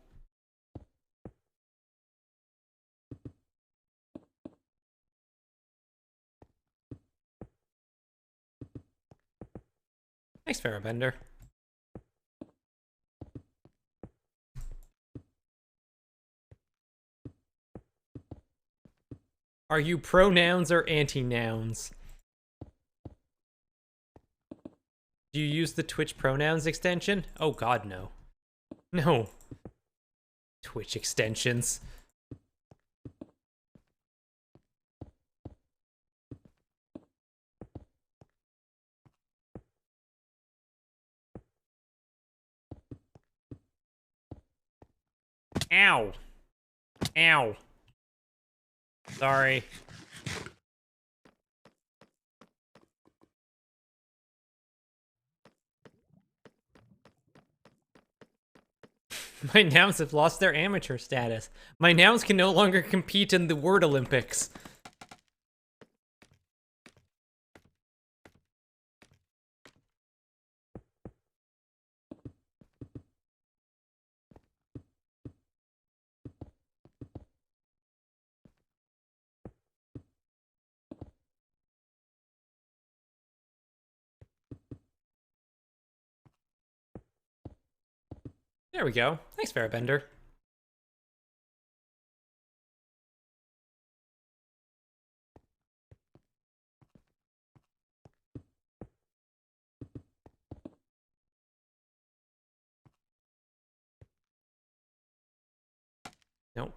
Thanks, Farabender. Are you pronouns or anti-nouns? Do you use the Twitch pronouns extension? Oh god, no. No. Twitch extensions. Ow. Ow. Sorry. My nouns have lost their amateur status. My nouns can no longer compete in the Word Olympics. There we go. Thanks, Farabender. Nope.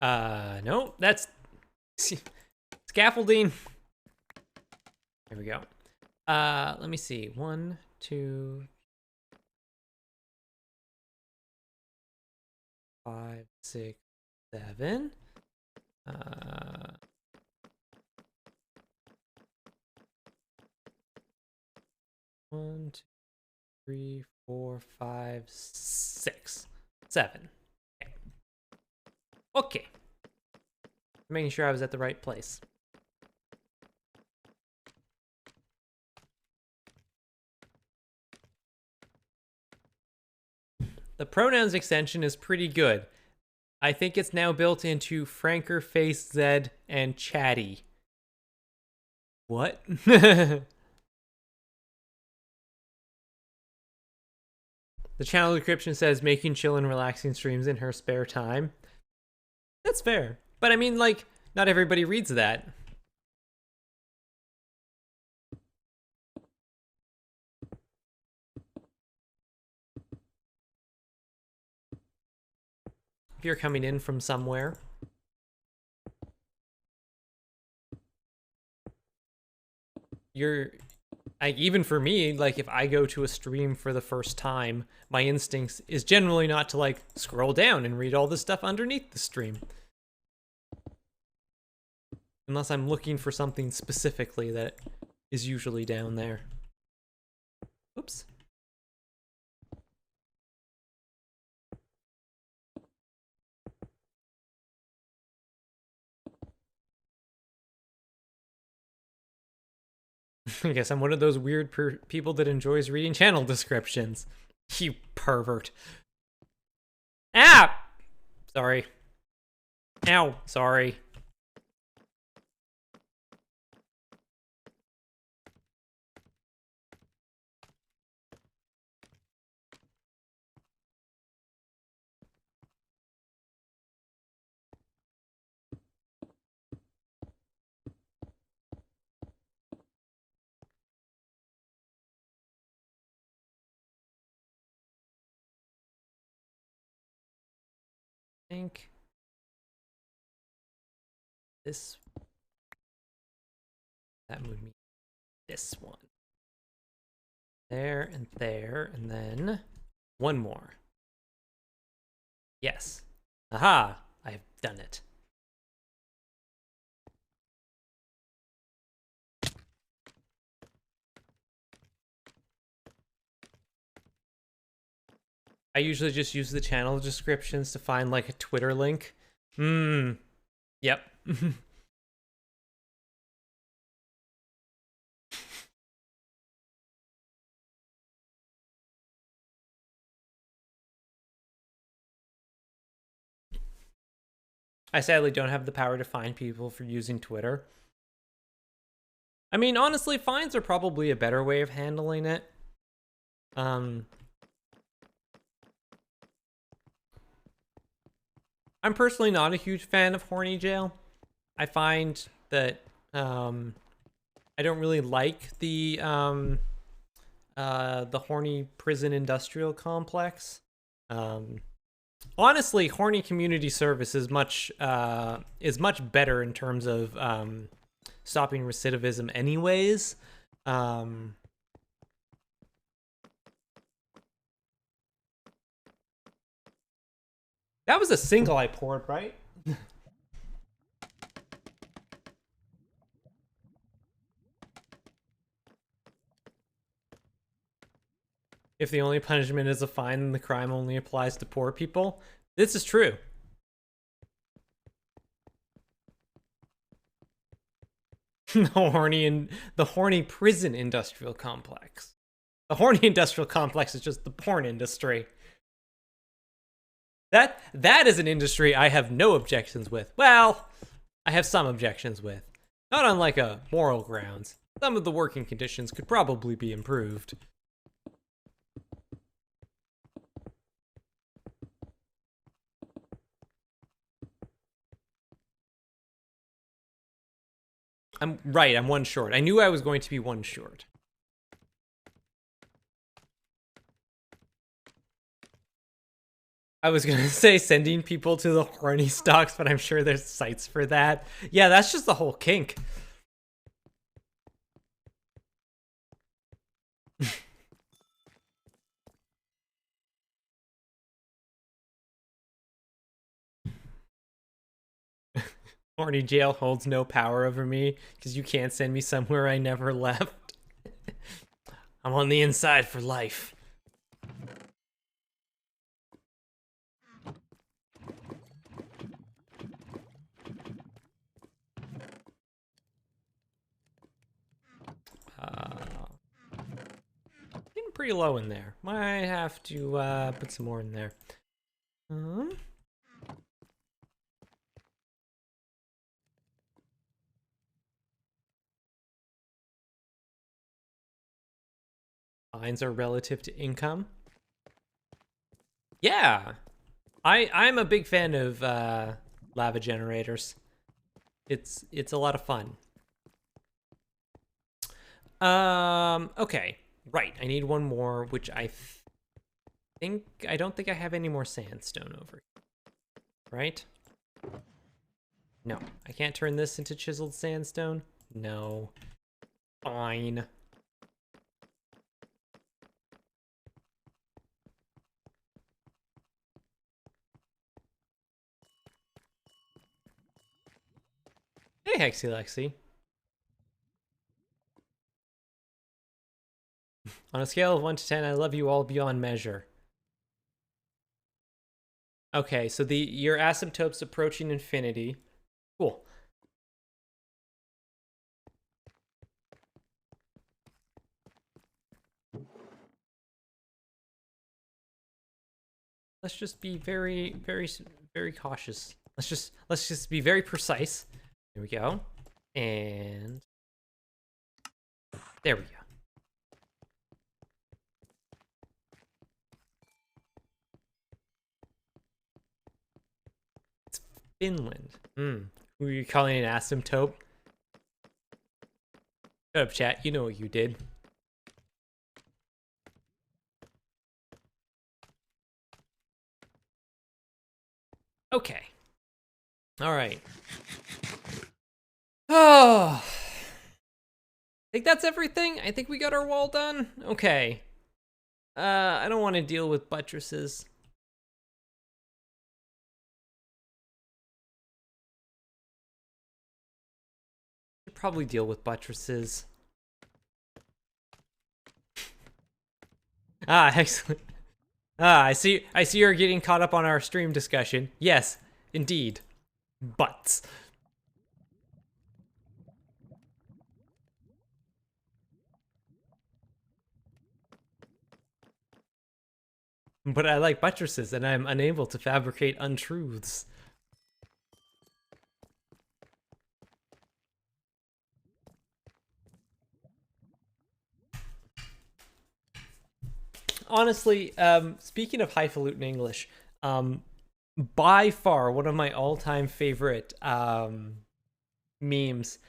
No, that's scaffolding. There we go. Let me see. 1, 2, 5, 6, 7. 1, 2, 3, 4, 5, 6, 7. Okay. Making sure I was at the right place. The pronouns extension is pretty good. I think it's now built into Franker, Face, Zed, and Chatty. What? The channel description says making chill and relaxing streams in her spare time. That's fair. But I mean, like, not everybody reads that. If you're coming in from somewhere. Like, even for me, like, if I go to a stream for the first time, my instincts is generally not to, like, scroll down and read all the stuff underneath the stream. Unless I'm looking for something specifically that is usually down there. Oops. I guess I'm one of those weird people that enjoys reading channel descriptions. You pervert. Ah! Sorry. Ow, sorry. I think this, that would mean this one. There, and then one more. Yes. Aha! I've done it. I usually just use the channel descriptions to find, like, a Twitter link. Yep. I sadly don't have the power to fine people for using Twitter. I mean, honestly, fines are probably a better way of handling it. I'm personally not a huge fan of horny jail. I find that I don't really like the horny prison industrial complex. Honestly, horny community service is much better in terms of stopping recidivism anyways. That was a single I poured, right? If the only punishment is a fine, then the crime only applies to poor people. This is true. The horny prison industrial complex. The horny industrial complex is just the porn industry. That is an industry I have no objections with. Well, I have some objections with. Not on, like, a moral grounds. some of the working conditions could probably be improved. I'm right, I'm one short. I knew I was going to be one short. I was gonna say sending people to the horny stocks, but I'm sure there's sites for that. Yeah, that's just the whole kink. Horny jail holds no power over me because you can't send me somewhere I never left. I'm on the inside for life. Getting pretty low in there. Might have to put some more in there. Fines are relative to income. Yeah, I'm a big fan of lava generators. It's a lot of fun. Okay, right. I need one more, which I don't think I have any more sandstone over here. Right? No, I can't turn this into chiseled sandstone. No. Fine. Hey, Hexy Lexi. On a scale of 1 to 10, I love you all beyond measure. Okay, so your asymptote's approaching infinity. Cool. Let's just be very, very, very cautious. Let's just be very precise. There we go. And there we go. It's Finland. Who are you calling an asymptote? Shut up, chat. You know what you did. Okay. All right. Oh. I think that's everything. I think we got our wall done. Okay. I don't want to deal with buttresses. Should probably deal with buttresses. Excellent. I see you're getting caught up on our stream discussion. Yes, indeed. Butts. But I like buttresses and I'm unable to fabricate untruths. Honestly, speaking of highfalutin English, by far one of my all-time favorite memes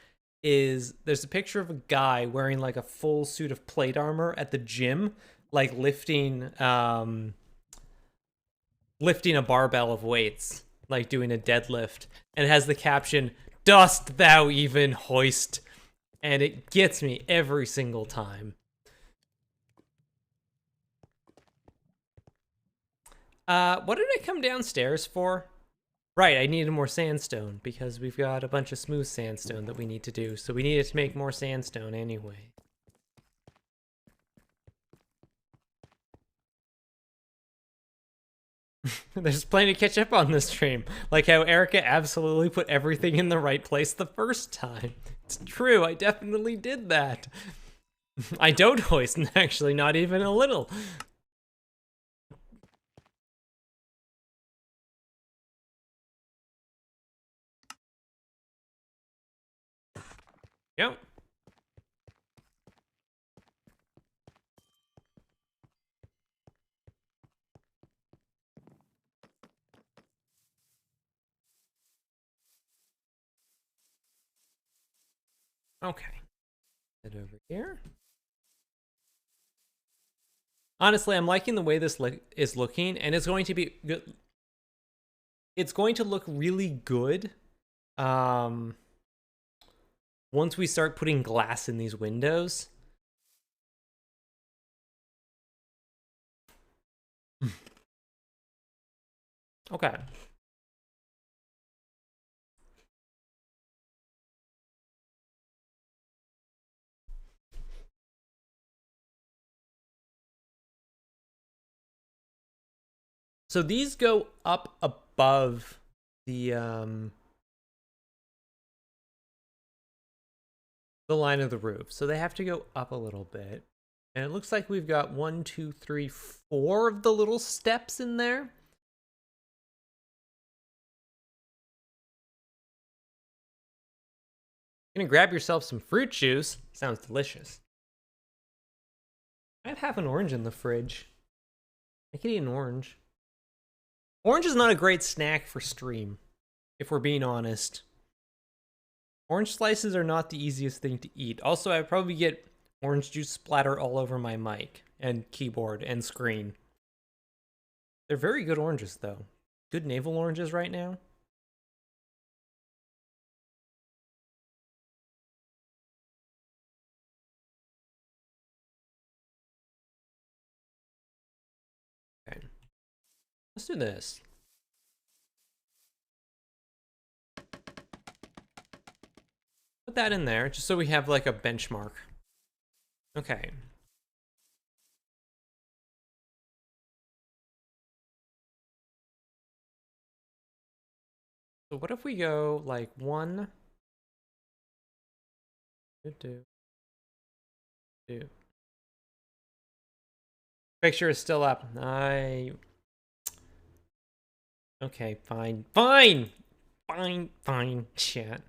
is there's a picture of a guy wearing like a full suit of plate armor at the gym, like lifting a barbell of weights, like doing a deadlift, and it has the caption, "Dost thou even hoist?" And it gets me every single time. What did I come downstairs for? Right, I needed more sandstone because we've got a bunch of smooth sandstone that we need to do. So we needed to make more sandstone anyway. There's plenty to catch up on this stream. Like how Erica absolutely put everything in the right place the first time. It's true, I definitely did that. I don't hoist, actually, not even a little. Yep. Okay. Head over here. Honestly, I'm liking the way this is looking, and it's going to be good. It's going to look really good once we start putting glass in these windows. Okay. So these go up above the line of the roof. So they have to go up a little bit. And it looks like we've got 1, 2, 3, 4 of the little steps in there. Gonna grab yourself some fruit juice. Sounds delicious. I have an orange in the fridge. I could eat an orange. Orange is not a great snack for stream, if we're being honest. Orange slices are not the easiest thing to eat. Also, I would probably get orange juice splatter all over my mic and keyboard and screen. They're very good oranges, though. Good navel oranges right now. Okay. Let's do this. Put that in there, just so we have like a benchmark. Okay. So what if we go like 1, 2, 2. Picture is still up. Okay, fine. Fine! Fine, chat.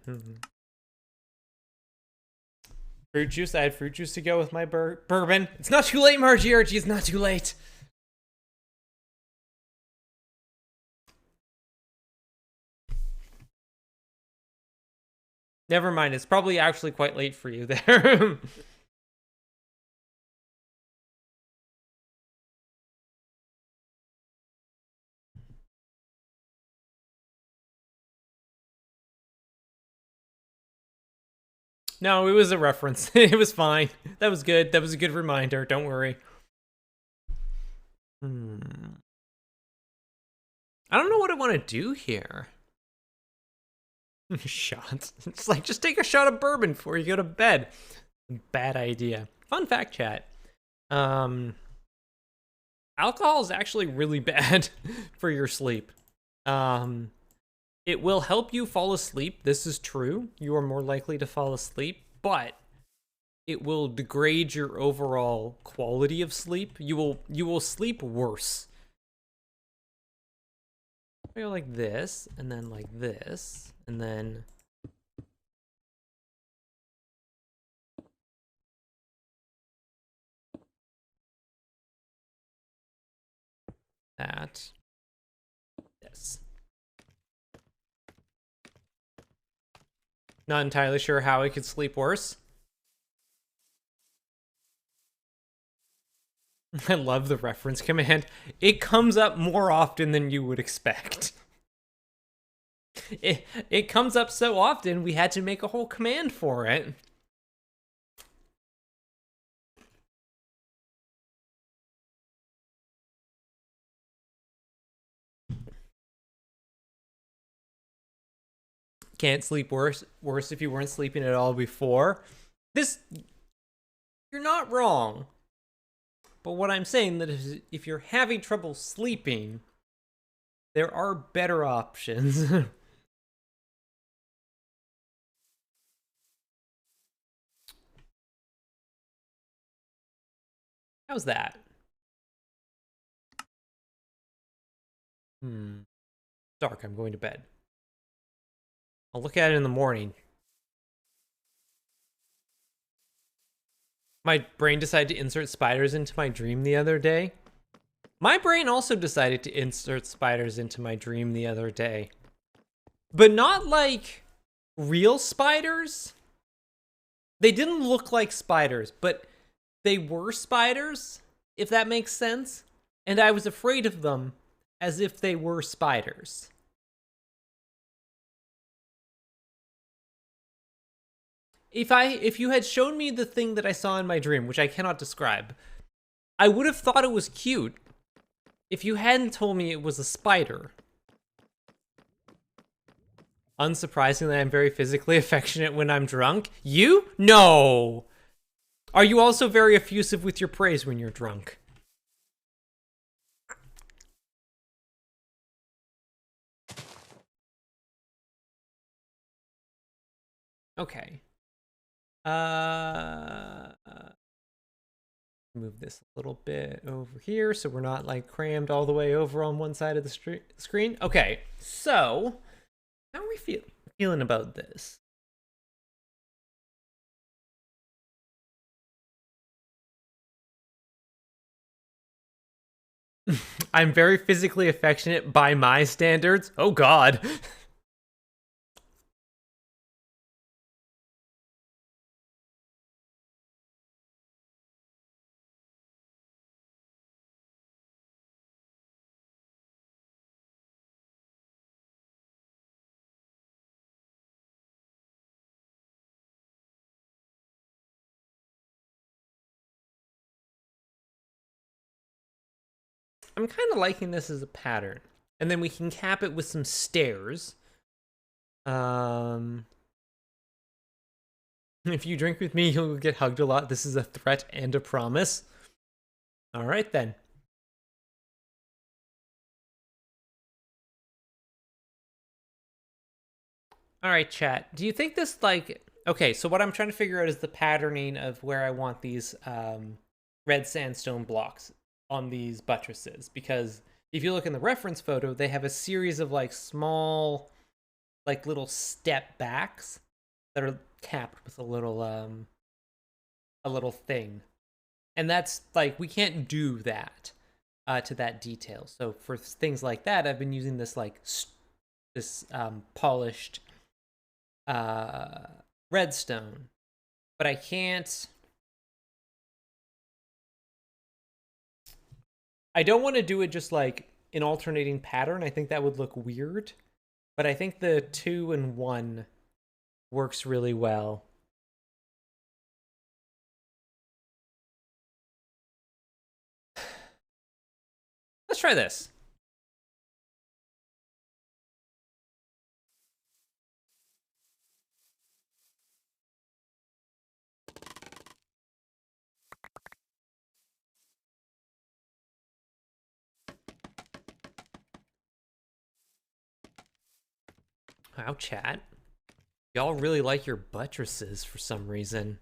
Fruit juice. I had fruit juice to go with my bourbon. It's not too late, Margie. It's not too late. Never mind. It's probably actually quite late for you there. No, it was a reference. It was fine. That was good. That was a good reminder. Don't worry. I don't know what I want to do here. Shots. It's like, just take a shot of bourbon before you go to bed. Bad idea. Fun fact, chat. Alcohol is actually really bad for your sleep. It will help you fall asleep. This is true. You are more likely to fall asleep, but it will degrade your overall quality of sleep. You will sleep worse. I go like this, and then like this, and then that. This. Not entirely sure how I could sleep worse. I love the reference command. It comes up more often than you would expect. It comes up so often, we had to make a whole command for it. Can't sleep worse if you weren't sleeping at all before. You're not wrong. But what I'm saying that is, if you're having trouble sleeping, there are better options. How's that? Dark, I'm going to bed. I'll look at it in the morning. My brain decided to insert spiders into my dream the other day. My brain also decided to insert spiders into my dream the other day. But not like real spiders. They didn't look like spiders, but they were spiders, if that makes sense. And I was afraid of them as if they were spiders. If you had shown me the thing that I saw in my dream, which I cannot describe, I would have thought it was cute if you hadn't told me it was a spider. Unsurprisingly, I'm very physically affectionate when I'm drunk. You? No! Are you also very effusive with your praise when you're drunk? Okay. Move this a little bit over here so we're not like crammed all the way over on one side of the screen. Okay, so how are we feeling about this? I'm very physically affectionate by my standards. Oh God. I'm kind of liking this as a pattern. And then we can cap it with some stairs. If you drink with me, you'll get hugged a lot. This is a threat and a promise. All right, then. All right, chat. Do you think this, like... Okay, so what I'm trying to figure out is the patterning of where I want these red sandstone blocks on these buttresses. Because if you look in the reference photo, they have a series of, like, small, like, little step backs that are capped with a little thing. And that's, like, we can't do that to that detail. So for things like that, I've been using this, like, this polished redstone, but I can't. I don't want to do it just like an alternating pattern. I think that would look weird, but I think the 2 and 1 works really well. Let's try this. Wow, chat. Y'all really like your buttresses for some reason.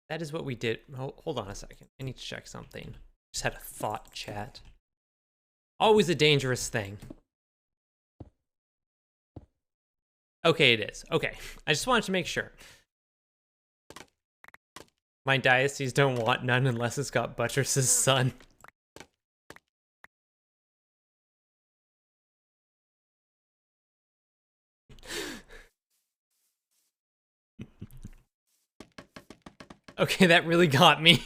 That is what we did. Hold on a second. I need to check something. Just had a thought, chat. Always a dangerous thing. Okay, it is. Okay. I just wanted to make sure. My diocese don't want none unless it's got Buttress's son. Okay, that really got me.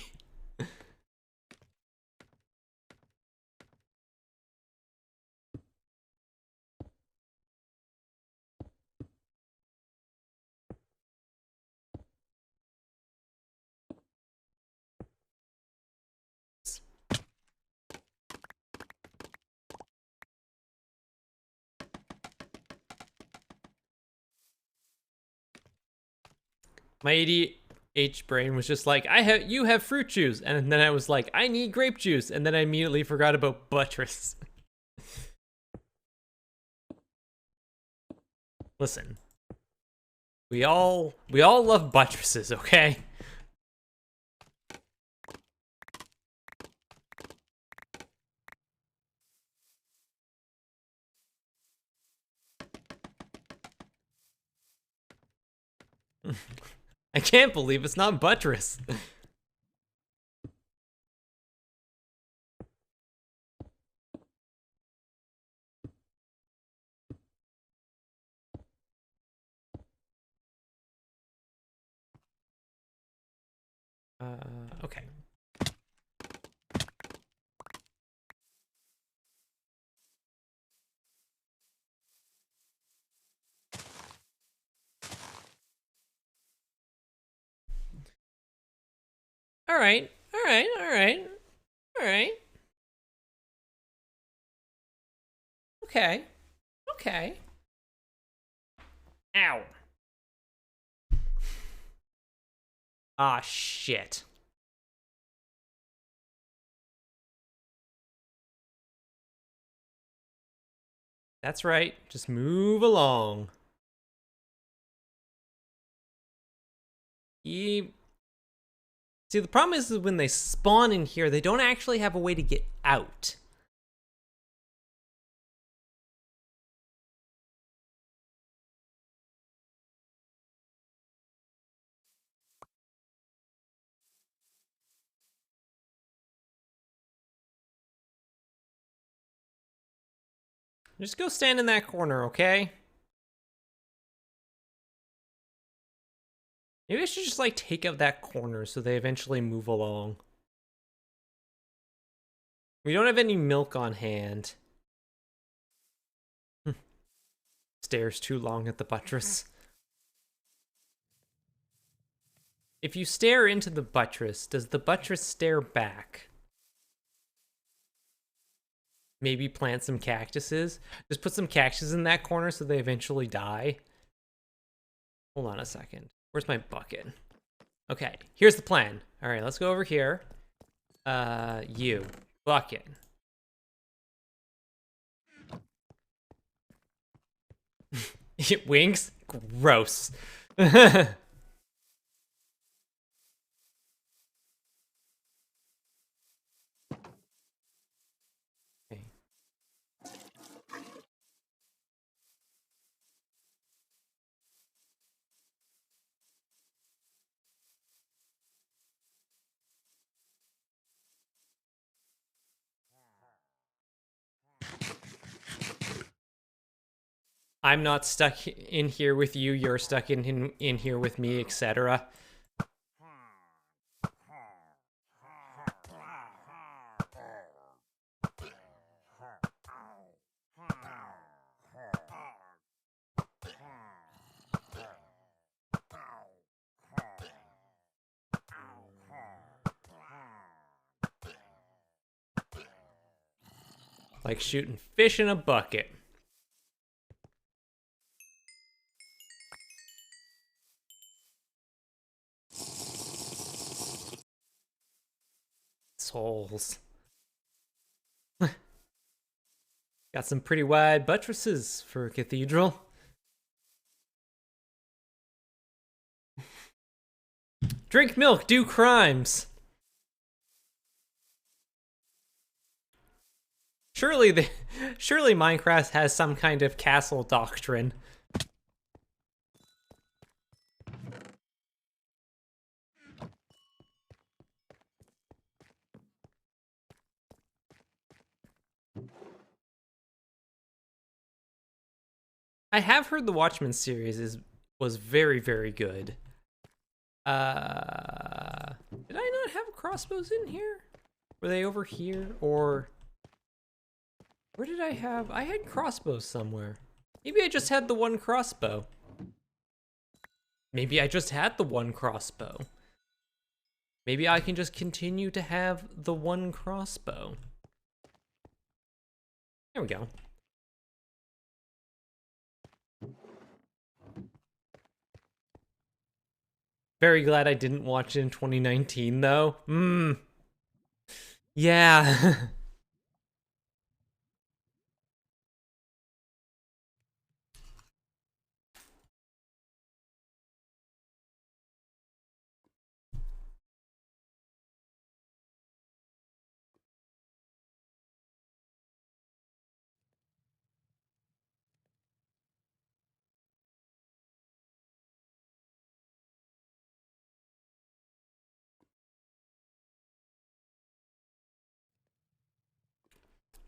My ADH brain was just like, you have fruit juice, and then I was like, I need grape juice, and then I immediately forgot about buttress. Listen. We all love buttresses, okay? I can't believe it's not buttress. Okay. All right. All right. All right. All right. Okay. Okay. Ow. Ah, shit. That's right. Just move along. See, the problem is when they spawn in here, they don't actually have a way to get out. Just go stand in that corner, okay? Maybe I should just, like, take out that corner so they eventually move along. We don't have any milk on hand. Stares too long at the buttress. If you stare into the buttress, does the buttress stare back? Maybe plant some cactuses? Just put some cactuses in that corner so they eventually die? Hold on a second. Where's my bucket? Okay, here's the plan. All right, let's go over here. You. Bucket. It winks? Gross. Okay. I'm not stuck in here with you, you're stuck in here with me, etc. Like shooting fish in a bucket. Souls. Got some pretty wide buttresses for a cathedral. Drink milk, do crimes. Surely Minecraft has some kind of castle doctrine. I have heard the Watchmen series was very, very good. Did I not have crossbows in here? Were they over here, or where did I have? I had crossbows somewhere. Maybe I just had the one crossbow. Maybe I just had the one crossbow. Maybe I can just continue to have the one crossbow. There we go. Very glad I didn't watch it in 2019, though. Yeah.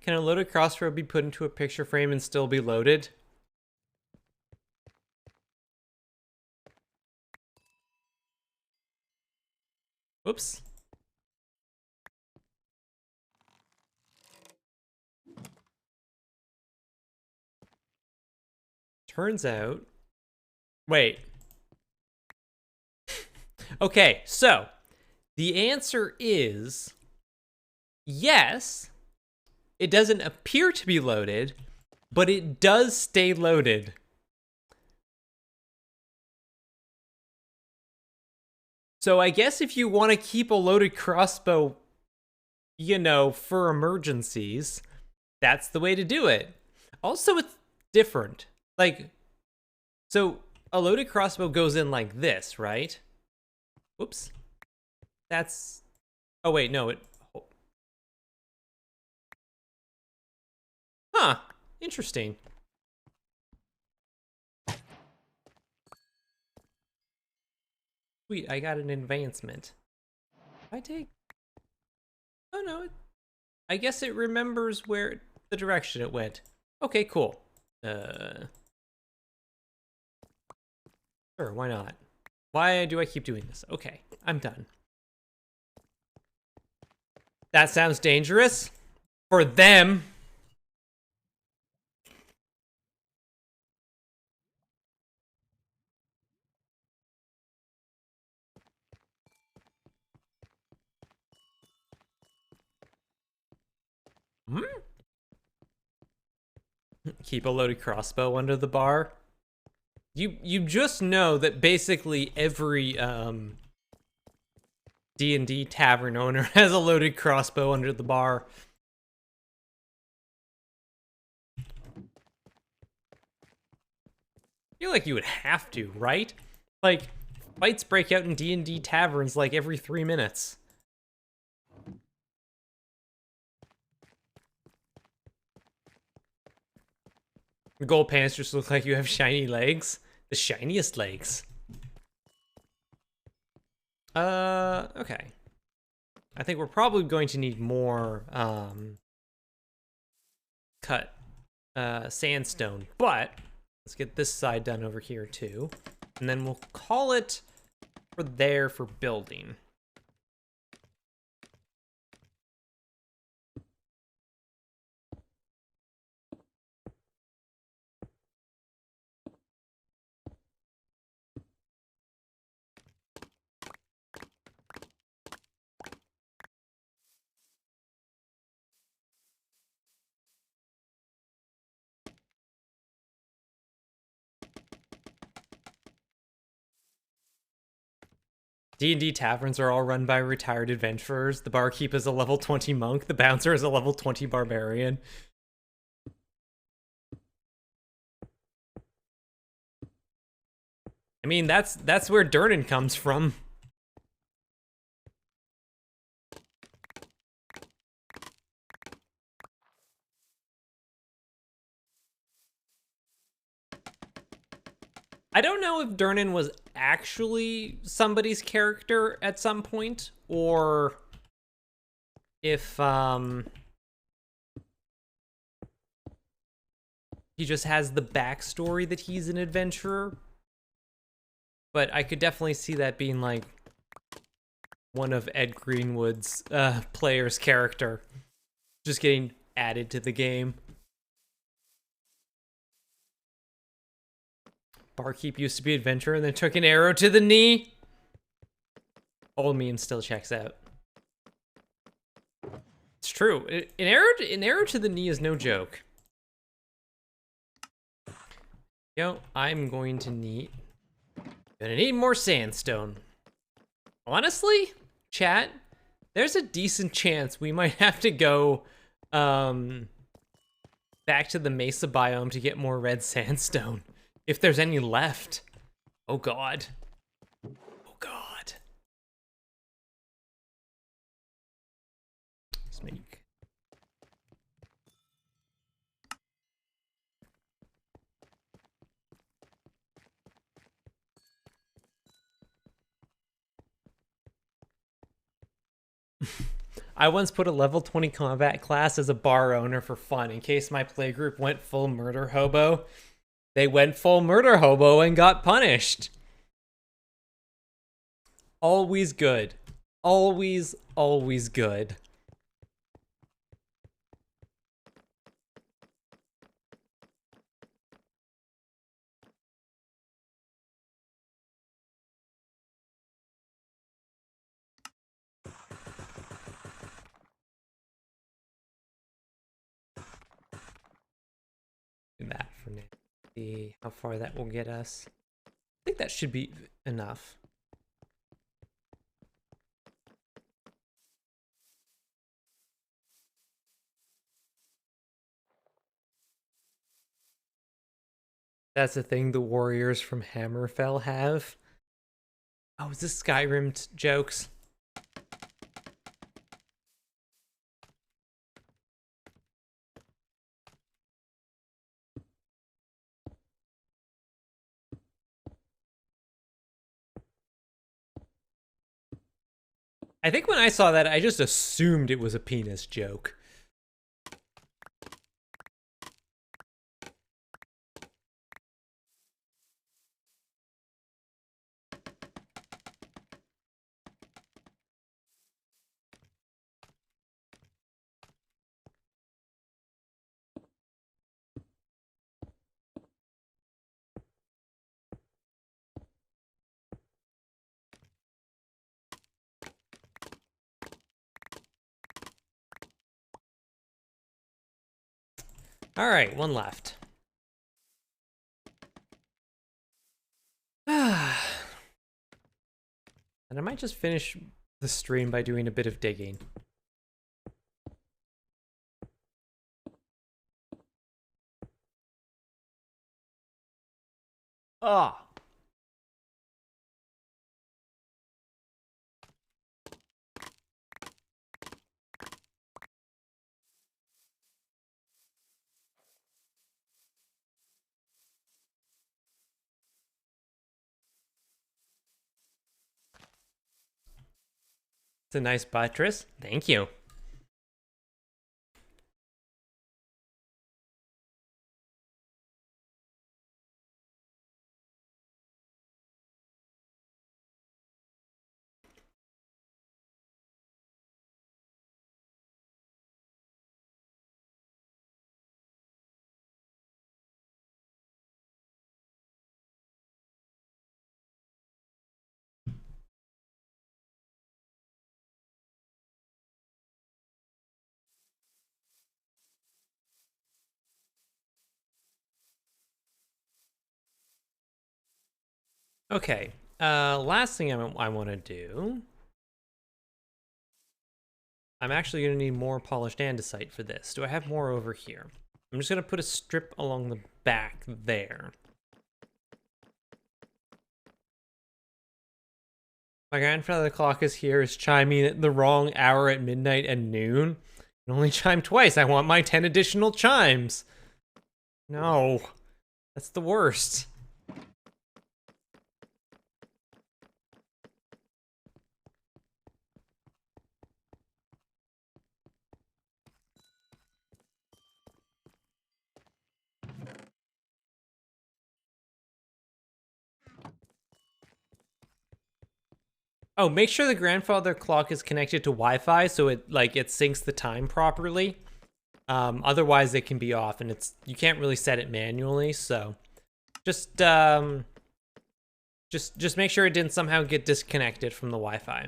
Can a loaded crossbow be put into a picture frame and still be loaded? Oops. Turns out... Wait. Okay, so the answer is yes. It doesn't appear to be loaded, but it does stay loaded. So I guess if you want to keep a loaded crossbow, you know, for emergencies, that's the way to do it. Also, it's different. Like, so a loaded crossbow goes in like this, right? Whoops. That's... Oh, wait, no, it... Huh. Interesting. Sweet, I got an advancement. I take... Oh, no. I guess it remembers where... the direction it went. Okay, cool. Sure, why not? Why do I keep doing this? Okay, I'm done. That sounds dangerous. For them. Hmm? Keep a loaded crossbow under the bar. You just know that basically every D&D tavern owner has a loaded crossbow under the bar. I feel like you would have to, right? Like, fights break out in D&D taverns like every 3 minutes. The gold pants just look like you have shiny legs. The shiniest legs. Okay. I think we're probably going to need more, cut, sandstone. But, let's get this side done over here, too. And then we'll call it for there for building. D&D taverns are all run by retired adventurers. The barkeep is a level 20 monk. The bouncer is a level 20 barbarian. I mean, that's where Durnan comes from. I don't know if Durnan was actually somebody's character at some point, or if he just has the backstory that he's an adventurer. But I could definitely see that being like one of Ed Greenwood's player's character, just getting added to the game. Barkeep used to be adventurer and then took an arrow to the knee. Old meme still checks out. It's true. An arrow to the knee is no joke. Yo, I'm going to need... Gonna need more sandstone. Honestly, chat, there's a decent chance we might have to go back to the mesa biome to get more red sandstone. If there's any left. Oh god. Oh god. Let's make... I once put a level 20 combat class as a bar owner for fun in case my playgroup went full murder hobo. They went full murder hobo and got punished. Always good. Always, always good. Do that for now. See how far that will get us. I think that should be enough. That's the thing the warriors from Hammerfell have. Oh, is this Skyrim jokes? I think when I saw that, I just assumed it was a penis joke. All right, one left. And I might just finish the stream by doing a bit of digging. Ah. It's a nice buttress. Thank you. Okay. Last thing I want to do. I'm actually going to need more polished andesite for this. Do I have more over here? I'm just going to put a strip along the back there. My grandfather clock is here is chiming at the wrong hour at midnight and noon. It only chimed twice. I want my 10 additional chimes. No. That's the worst. Oh, make sure the grandfather clock is connected to Wi-Fi so it syncs the time properly. Otherwise it can be off and you can't really set it manually, so just make sure it didn't somehow get disconnected from the Wi-Fi.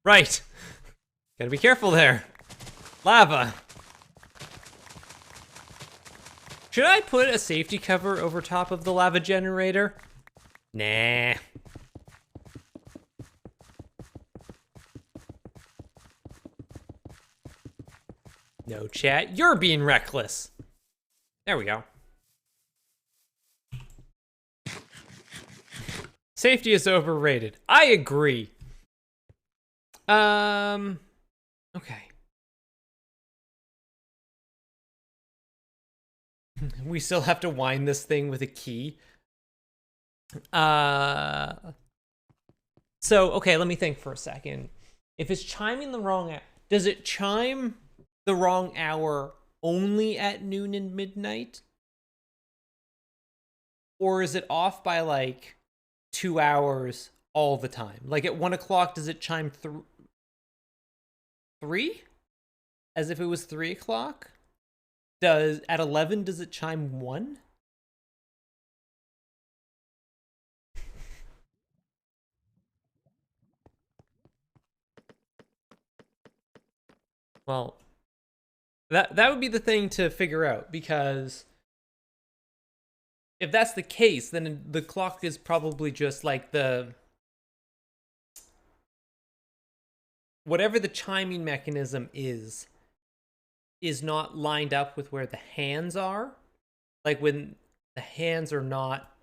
Right. Gotta be careful there. Lava. Should I put a safety cover over top of the lava generator? Nah. No, chat. You're being reckless. There we go. Safety is overrated. I agree. Okay. We still have to wind this thing with a key. So, okay, let me think for a second. If it's chiming the wrong hour, does it chime the wrong hour only at noon and midnight? Or is it off by like 2 hours all the time? Like at 1 o'clock, does it chime 3? As if it was 3 o'clock? At 11, does it chime 1? Well, that would be the thing to figure out, because if that's the case, then the clock is probably just like whatever the chiming mechanism is not lined up with where the hands are. Like when the hands are not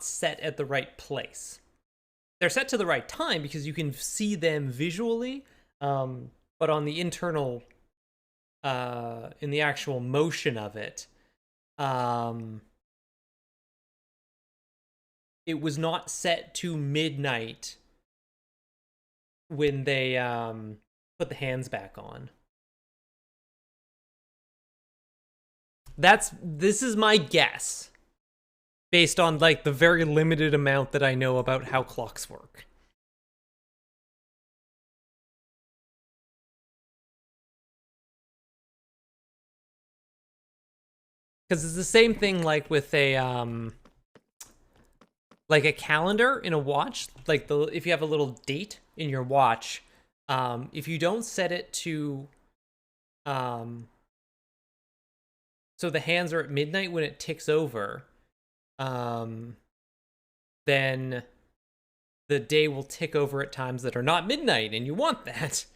set at the right place. They're set to the right time because you can see them visually, but on the internal, in the actual motion of it, it was not set to midnight when they put the hands back on. This is my guess, based on like the very limited amount that I know about how clocks work. Because it's the same thing like with a calendar in a watch. Like if you have a little date in your watch, if you don't set it to so the hands are at midnight when it ticks over, then the day will tick over at times that are not midnight, and you want that.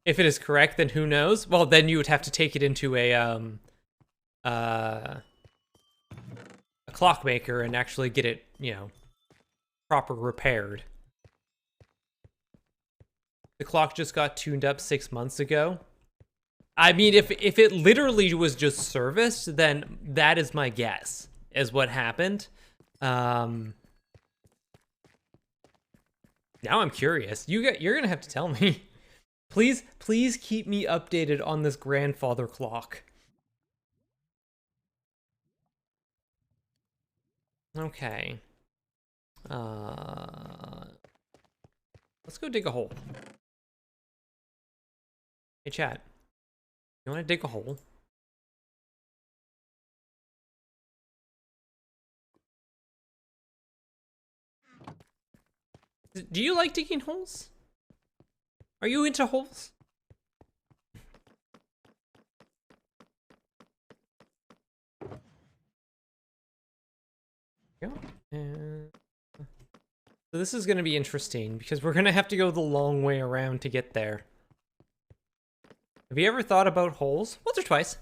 If it is correct, then who knows? Well, then you would have to take it into a clockmaker and actually get it, proper repaired. The clock just got tuned up 6 months ago. I mean, if it literally was just serviced, then that is my guess, is what happened. Now I'm curious. You're gonna have to tell me. Please keep me updated on this grandfather clock. Okay. Let's go dig a hole. Hey, chat. You want to dig a hole? Do you like digging holes? Are you into holes? Yeah. So this is going to be interesting because we're going to have to go the long way around to get there. Have you ever thought about holes? Once or twice.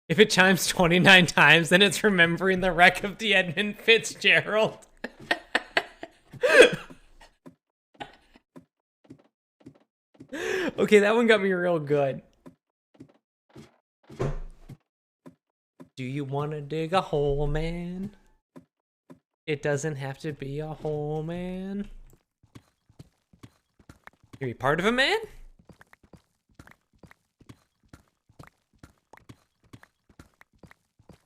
If it chimes 29 times, then it's remembering the wreck of the Edmund Fitzgerald. Okay, that one got me real good. Do you want to dig a hole, man? It doesn't have to be a hole, man. You be part of a man?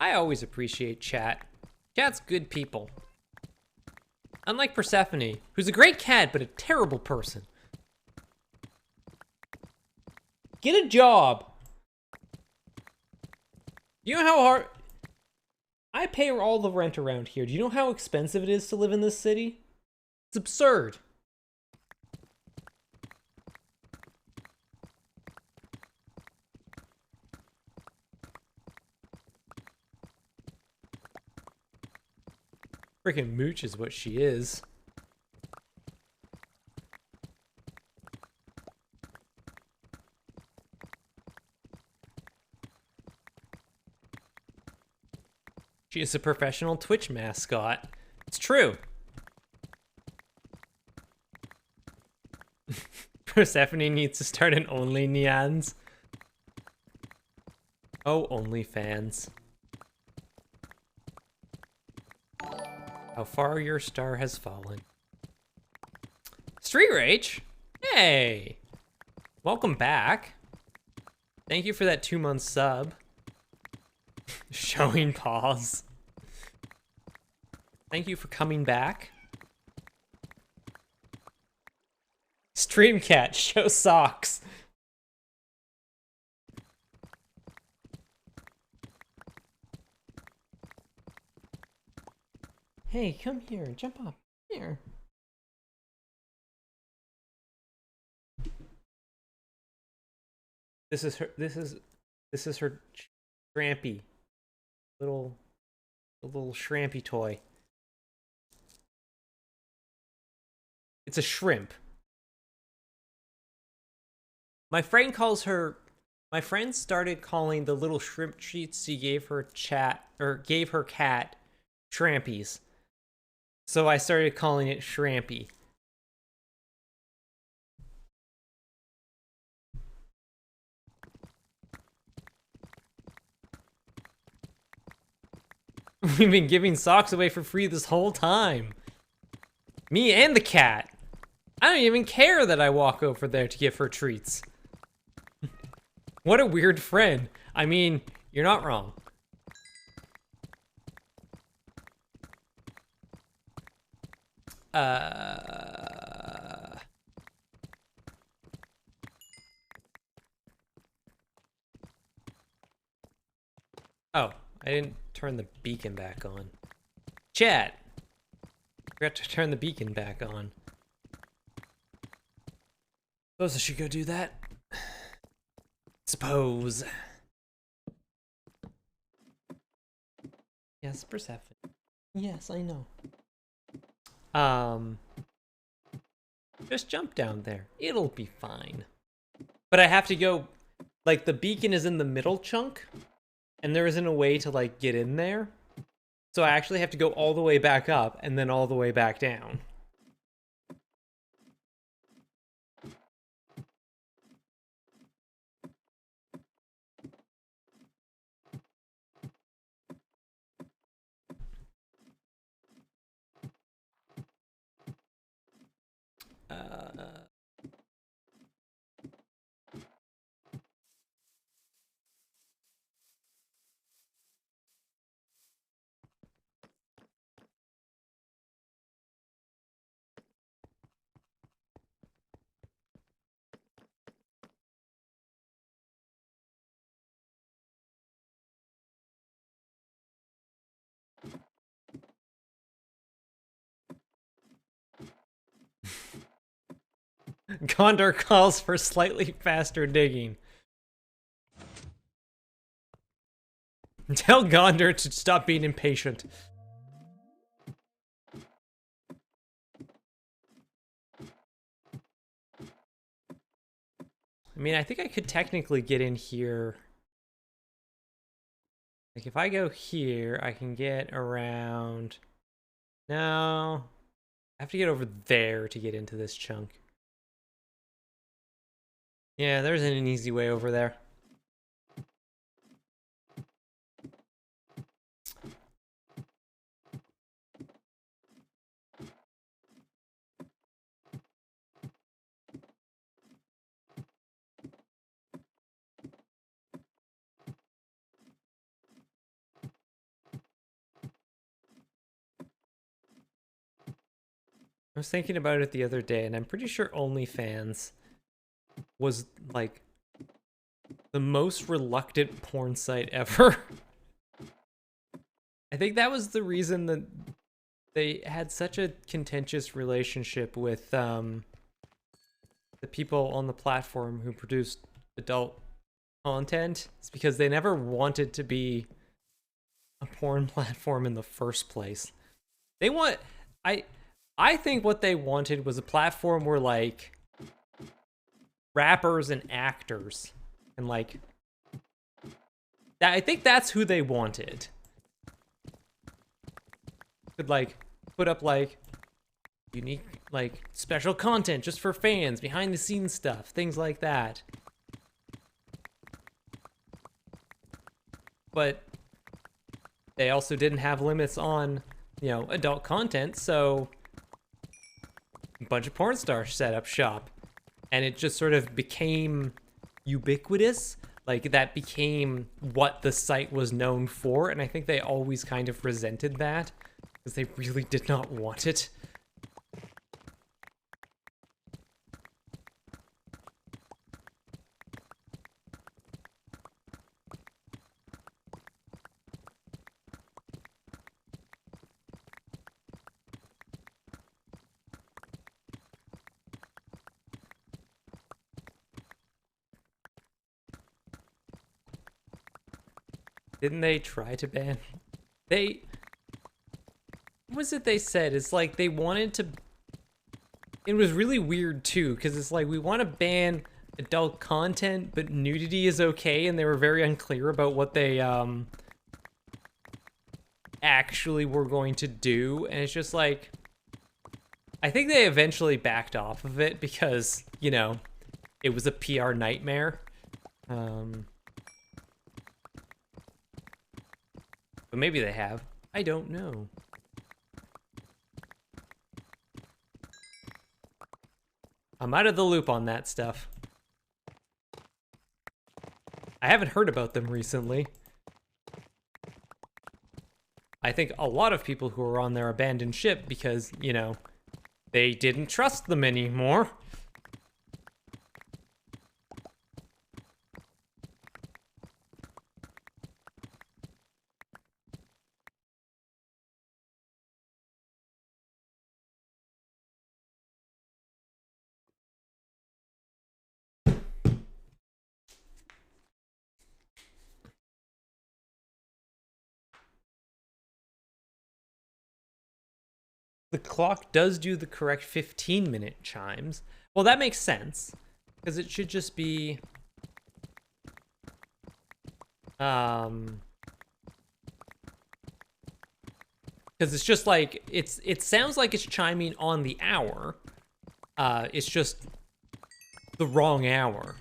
I always appreciate chat. Chat's good people. Unlike Persephone, who's a great cat but a terrible person. Get a job. You know how hard... I pay all the rent around here. Do you know how expensive it is to live in this city? It's absurd. Freaking mooch is what she is. She is a professional Twitch mascot. It's true. Persephone needs to start an Only Neons. Oh, OnlyFans. How far your star has fallen. Street Rage? Hey! Welcome back. Thank you for that 2-month sub. Showing paws. Thank you for coming back. Streamcat, show socks. Hey, come here, jump up. Here. This is her shrampy. Little shrampy toy. It's a shrimp. My friend started calling the little shrimp treats she gave her cat shrampies. So I started calling it shrampy. We've been giving socks away for free this whole time. Me and the cat. I don't even care that I walk over there to give her treats. What a weird friend. I mean, you're not wrong. Oh, I didn't turn the beacon back on. Chat! Forgot to turn the beacon back on. Suppose I should go do that. Suppose. Yes, Persephone. Yes, I know. Just jump down there. It'll be fine. But I have to go, like, the beacon is in the middle chunk, and there isn't a way to, like, get in there. So I actually have to go all the way back up, and then all the way back down. Gondor calls for slightly faster digging. Tell Gondor to stop being impatient. I mean, I think I could technically get in here. Like, if I go here, I can get around. No. I have to get over there to get into this chunk. Yeah, there isn't an easy way over there. I was thinking about it the other day, and I'm pretty sure OnlyFans was, like, the most reluctant porn site ever. I think that was the reason that they had such a contentious relationship with the people on the platform who produced adult content. It's because they never wanted to be a porn platform in the first place. They want... I think what they wanted was a platform where, like, rappers and actors and, like, I think that's who they wanted. could like put up like unique, like special content just for fans, behind the scenes stuff, things like that. But they also didn't have limits on, you know, adult content, so a bunch of porn stars set up shop. And it just sort of became ubiquitous. Like, that became what the site was known for, and I think they always kind of resented that, because they really did not want it. Didn't they try to ban? They... What was it they said? It's like they wanted to... It was really weird, too, because it's like, we want to ban adult content, but nudity is okay, and they were very unclear about what they, actually were going to do, and it's just like... I think they eventually backed off of it because, you know, it was a PR nightmare. But maybe they have. I don't know. I'm out of the loop on that stuff. I haven't heard about them recently. I think a lot of people who are on their abandoned ship because, you know, they didn't trust them anymore. The clock does do the correct 15-minute chimes. Well, that makes sense, because it should just be... Because it's just like, it sounds like it's chiming on the hour. It's just the wrong hour.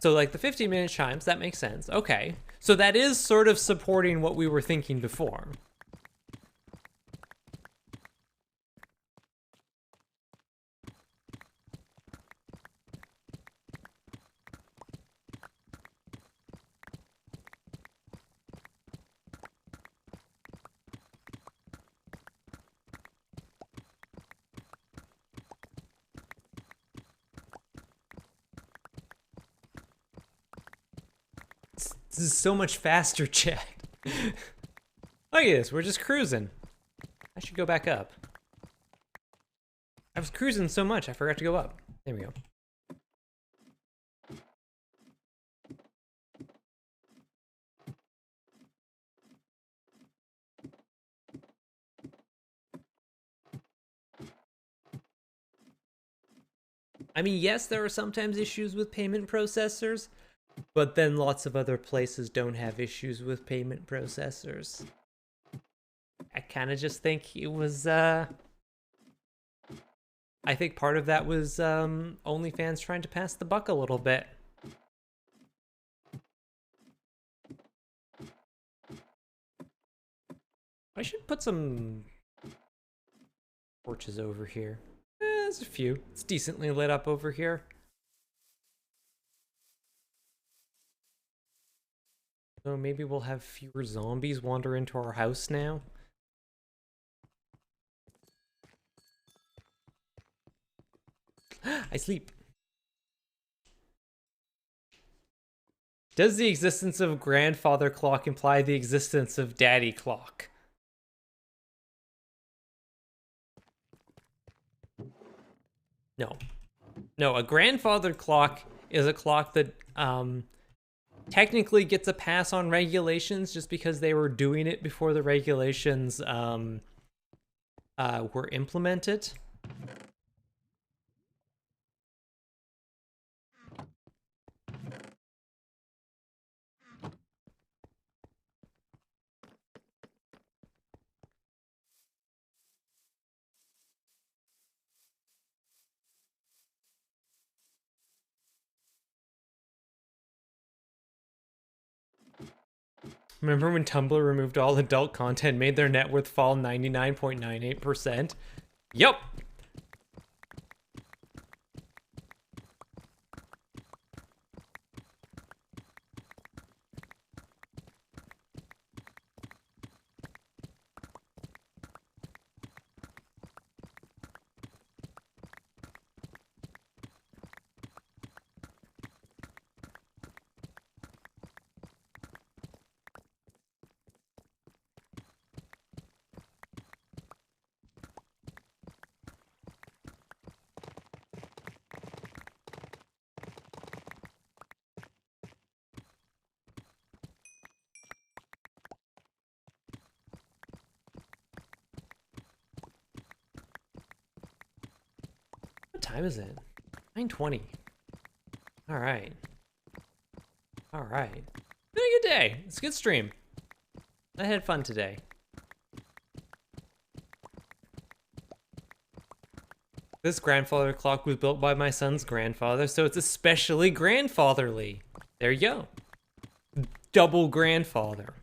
So like the 15-minute chimes, that makes sense. Okay. So that is sort of supporting what we were thinking before. This is so much faster, chat. Look at this, we're just cruising. I should go back up. I was cruising so much, I forgot to go up. There we go. I mean, yes, there are sometimes issues with payment processors, but then lots of other places don't have issues with payment processors. I kind of just think it was, I think part of that was OnlyFans trying to pass the buck a little bit. I should put some torches over here. There's a few. It's decently lit up over here. So maybe we'll have fewer zombies wander into our house now. I sleep. Does the existence of grandfather clock imply the existence of daddy clock? No. No, a grandfather clock is a clock that technically gets a pass on regulations just because they were doing it before the regulations were implemented. Remember when Tumblr removed all adult content, made their net worth fall 99.98%? Yup. What time is it? 9:20. All right. All right. Been a good day. It's a good stream. I had fun today. This grandfather clock was built by my son's grandfather, so it's especially grandfatherly. There you go. Double grandfather.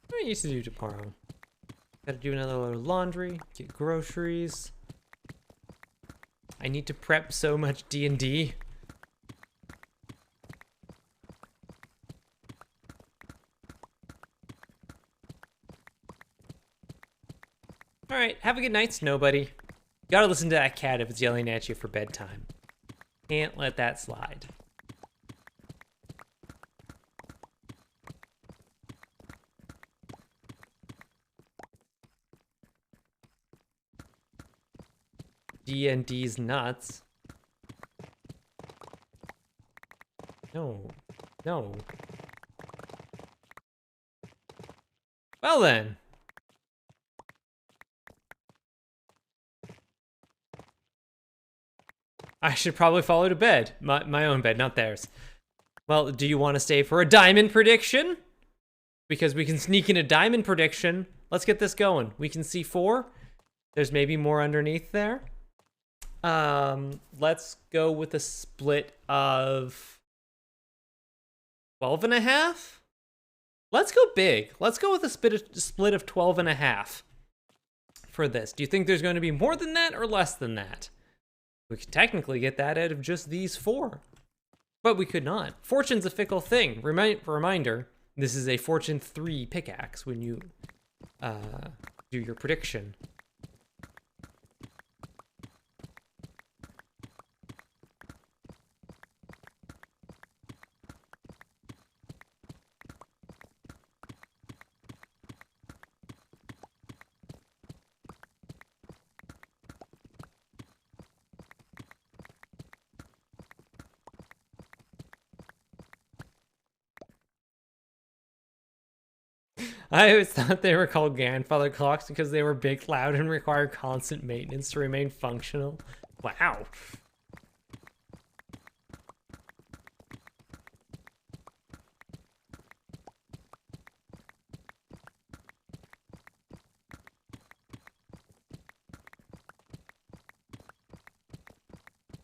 What I used to do tomorrow. Gotta do another load of laundry, get groceries. I need to prep so much D&D. All right, have a good night, Snowbuddy. Gotta listen to that cat if it's yelling at you for bedtime. Can't let that slide. D&D's nuts. No. No. Well then. I should probably follow to bed. My own bed, not theirs. Well, do you want to stay for a diamond prediction? Because we can sneak in a diamond prediction. Let's get this going. We can see 4. There's maybe more underneath there. Let's go with a split of 12.5. Let's go big. Let's go with a split of 12.5 for this. Do you think there's going to be more than that or less than that? We could technically get that out of just these 4, but we could not. Fortune's a fickle thing. Reminder, this is a Fortune 3 pickaxe when you do your prediction. I always thought they were called grandfather clocks because they were big, loud, and require constant maintenance to remain functional. Wow.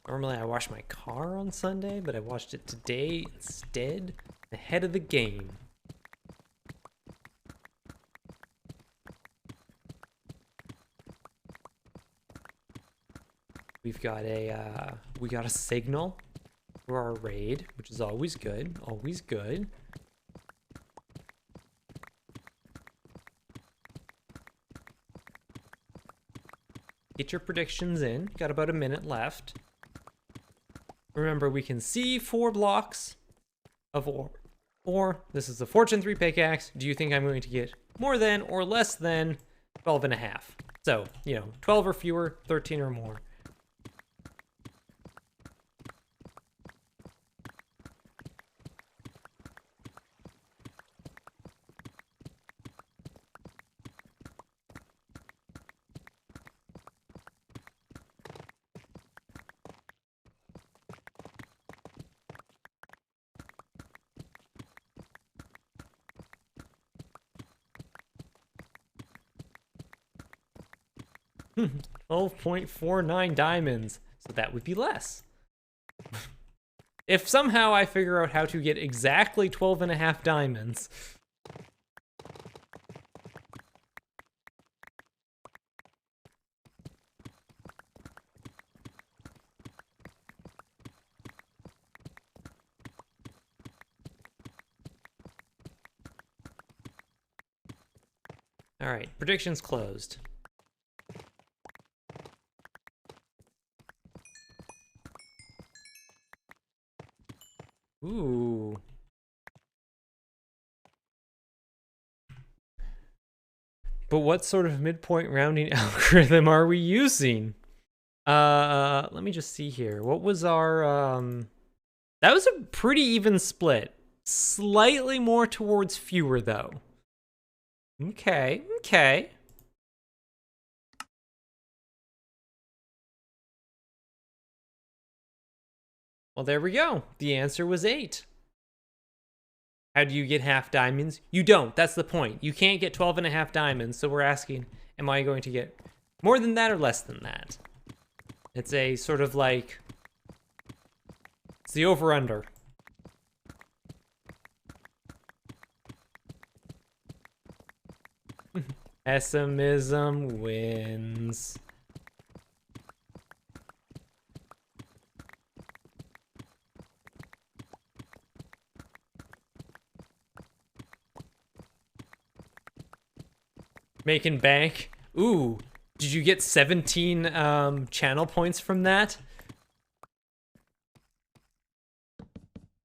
Normally I wash my car on Sunday, but I washed it today instead, ahead of the game. We got a signal for our raid, which is always good, always good. Get your predictions in. Got about a minute left. Remember, we can see 4 blocks of ore. This is the Fortune 3 pickaxe. Do you think I'm going to get more than or less than 12.5? So, 12 or fewer, 13 or more. 12.49 diamonds. So that would be less. If somehow I figure out how to get exactly 12.5 diamonds. All right, predictions closed. Ooh. But what sort of midpoint rounding algorithm are we using? Let me just see here. What was our, that was a pretty even split. Slightly more towards fewer, though. Okay, okay. Well, there we go. The answer was 8. How do you get half diamonds? You don't. That's the point. You can't get 12.5 diamonds, so we're asking, am I going to get more than that or less than that? It's a sort of like, it's the over-under. Pessimism wins. Making bank. Ooh, did you get 17 channel points from that?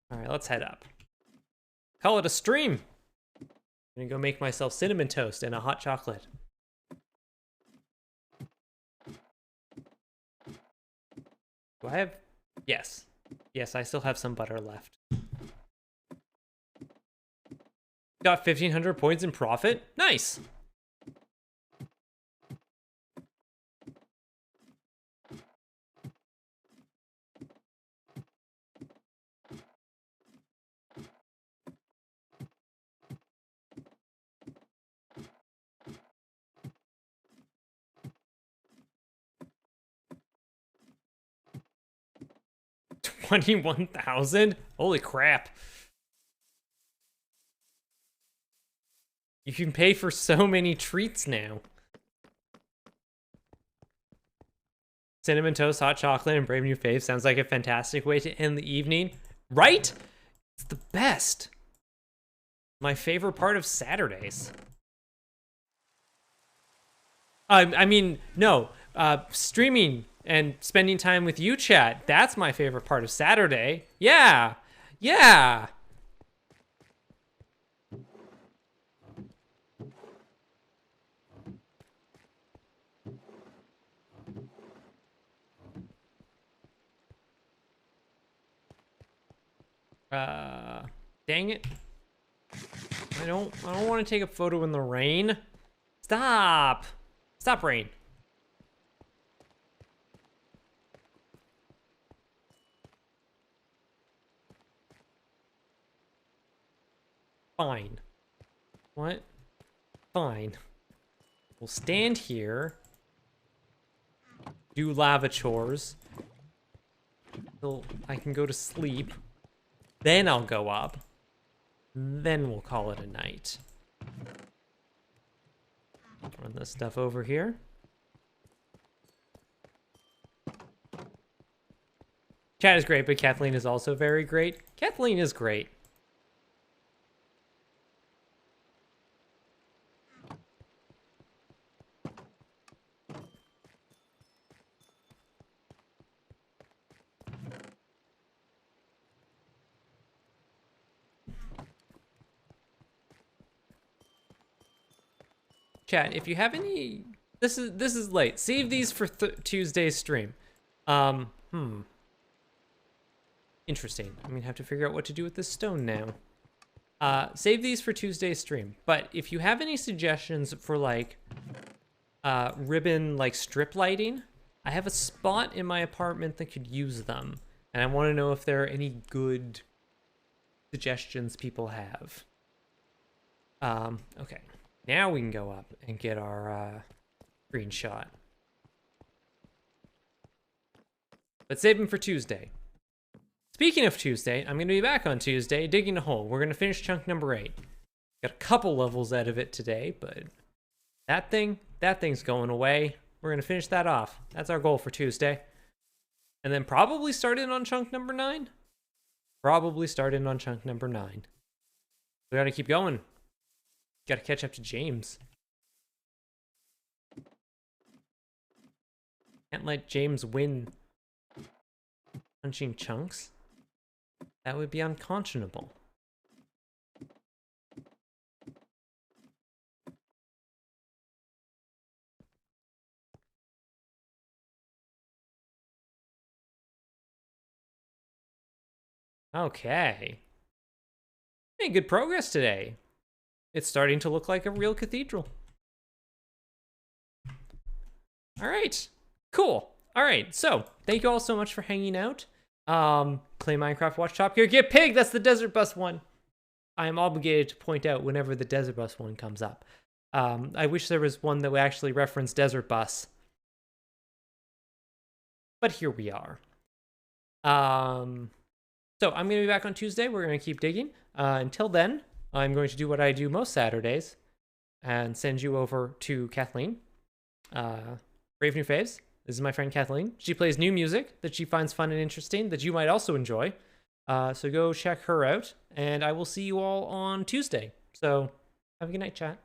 All right, let's head up. Call it a stream. I'm gonna go make myself cinnamon toast and a hot chocolate. Do I have? Yes. Yes, I still have some butter left. Got 1,500 points in profit. Nice. $21,000? Holy crap. You can pay for so many treats now. Cinnamon toast, hot chocolate, and Brave New Fave sounds like a fantastic way to end the evening. Right? It's the best. My favorite part of Saturdays. I mean, no. Streaming and spending time with you, chat. That's my favorite part of Saturday. Yeah. Yeah. Dang it. I don't want to take a photo in the rain. Stop. Stop, rain. Fine. What? Fine. We'll stand here. Do lava chores. Till I can go to sleep. Then I'll go up. Then we'll call it a night. Run this stuff over here. Chat is great, but Kathleen is also very great. Kathleen is great. Chat, if you have any, this is late. Save these for Tuesday's stream. Interesting. I'm gonna have to figure out what to do with this stone now. Save these for Tuesday's stream. But if you have any suggestions for like ribbon like strip lighting, I have a spot in my apartment that could use them, and I want to know if there are any good suggestions people have. Okay. Now we can go up and get our screenshot. but save them for Tuesday. Speaking of Tuesday, I'm going to be back on Tuesday digging a hole. We're going to finish chunk number 8. Got a couple levels out of it today, but that thing's going away. We're going to finish that off. That's our goal for Tuesday. And then probably start in on chunk number 9. Probably start in on chunk number 9. We got to keep going. Got to catch up to James. Can't let James win punching chunks. That would be unconscionable. Okay. Made good progress today. It's starting to look like a real cathedral. All right. Cool. All right. So thank you all so much for hanging out. Play Minecraft, watch Top Gear, get Pig. That's the Desert Bus one. I am obligated to point out whenever the Desert Bus one comes up. I wish there was one that would actually reference Desert Bus. But here we are. So I'm going to be back on Tuesday. We're going to keep digging. Until then, I'm going to do what I do most Saturdays and send you over to Kathleen. Brave New Faves. This is my friend Kathleen. She plays new music that she finds fun and interesting that you might also enjoy. So go check her out, and I will see you all on Tuesday. So have a good night, chat.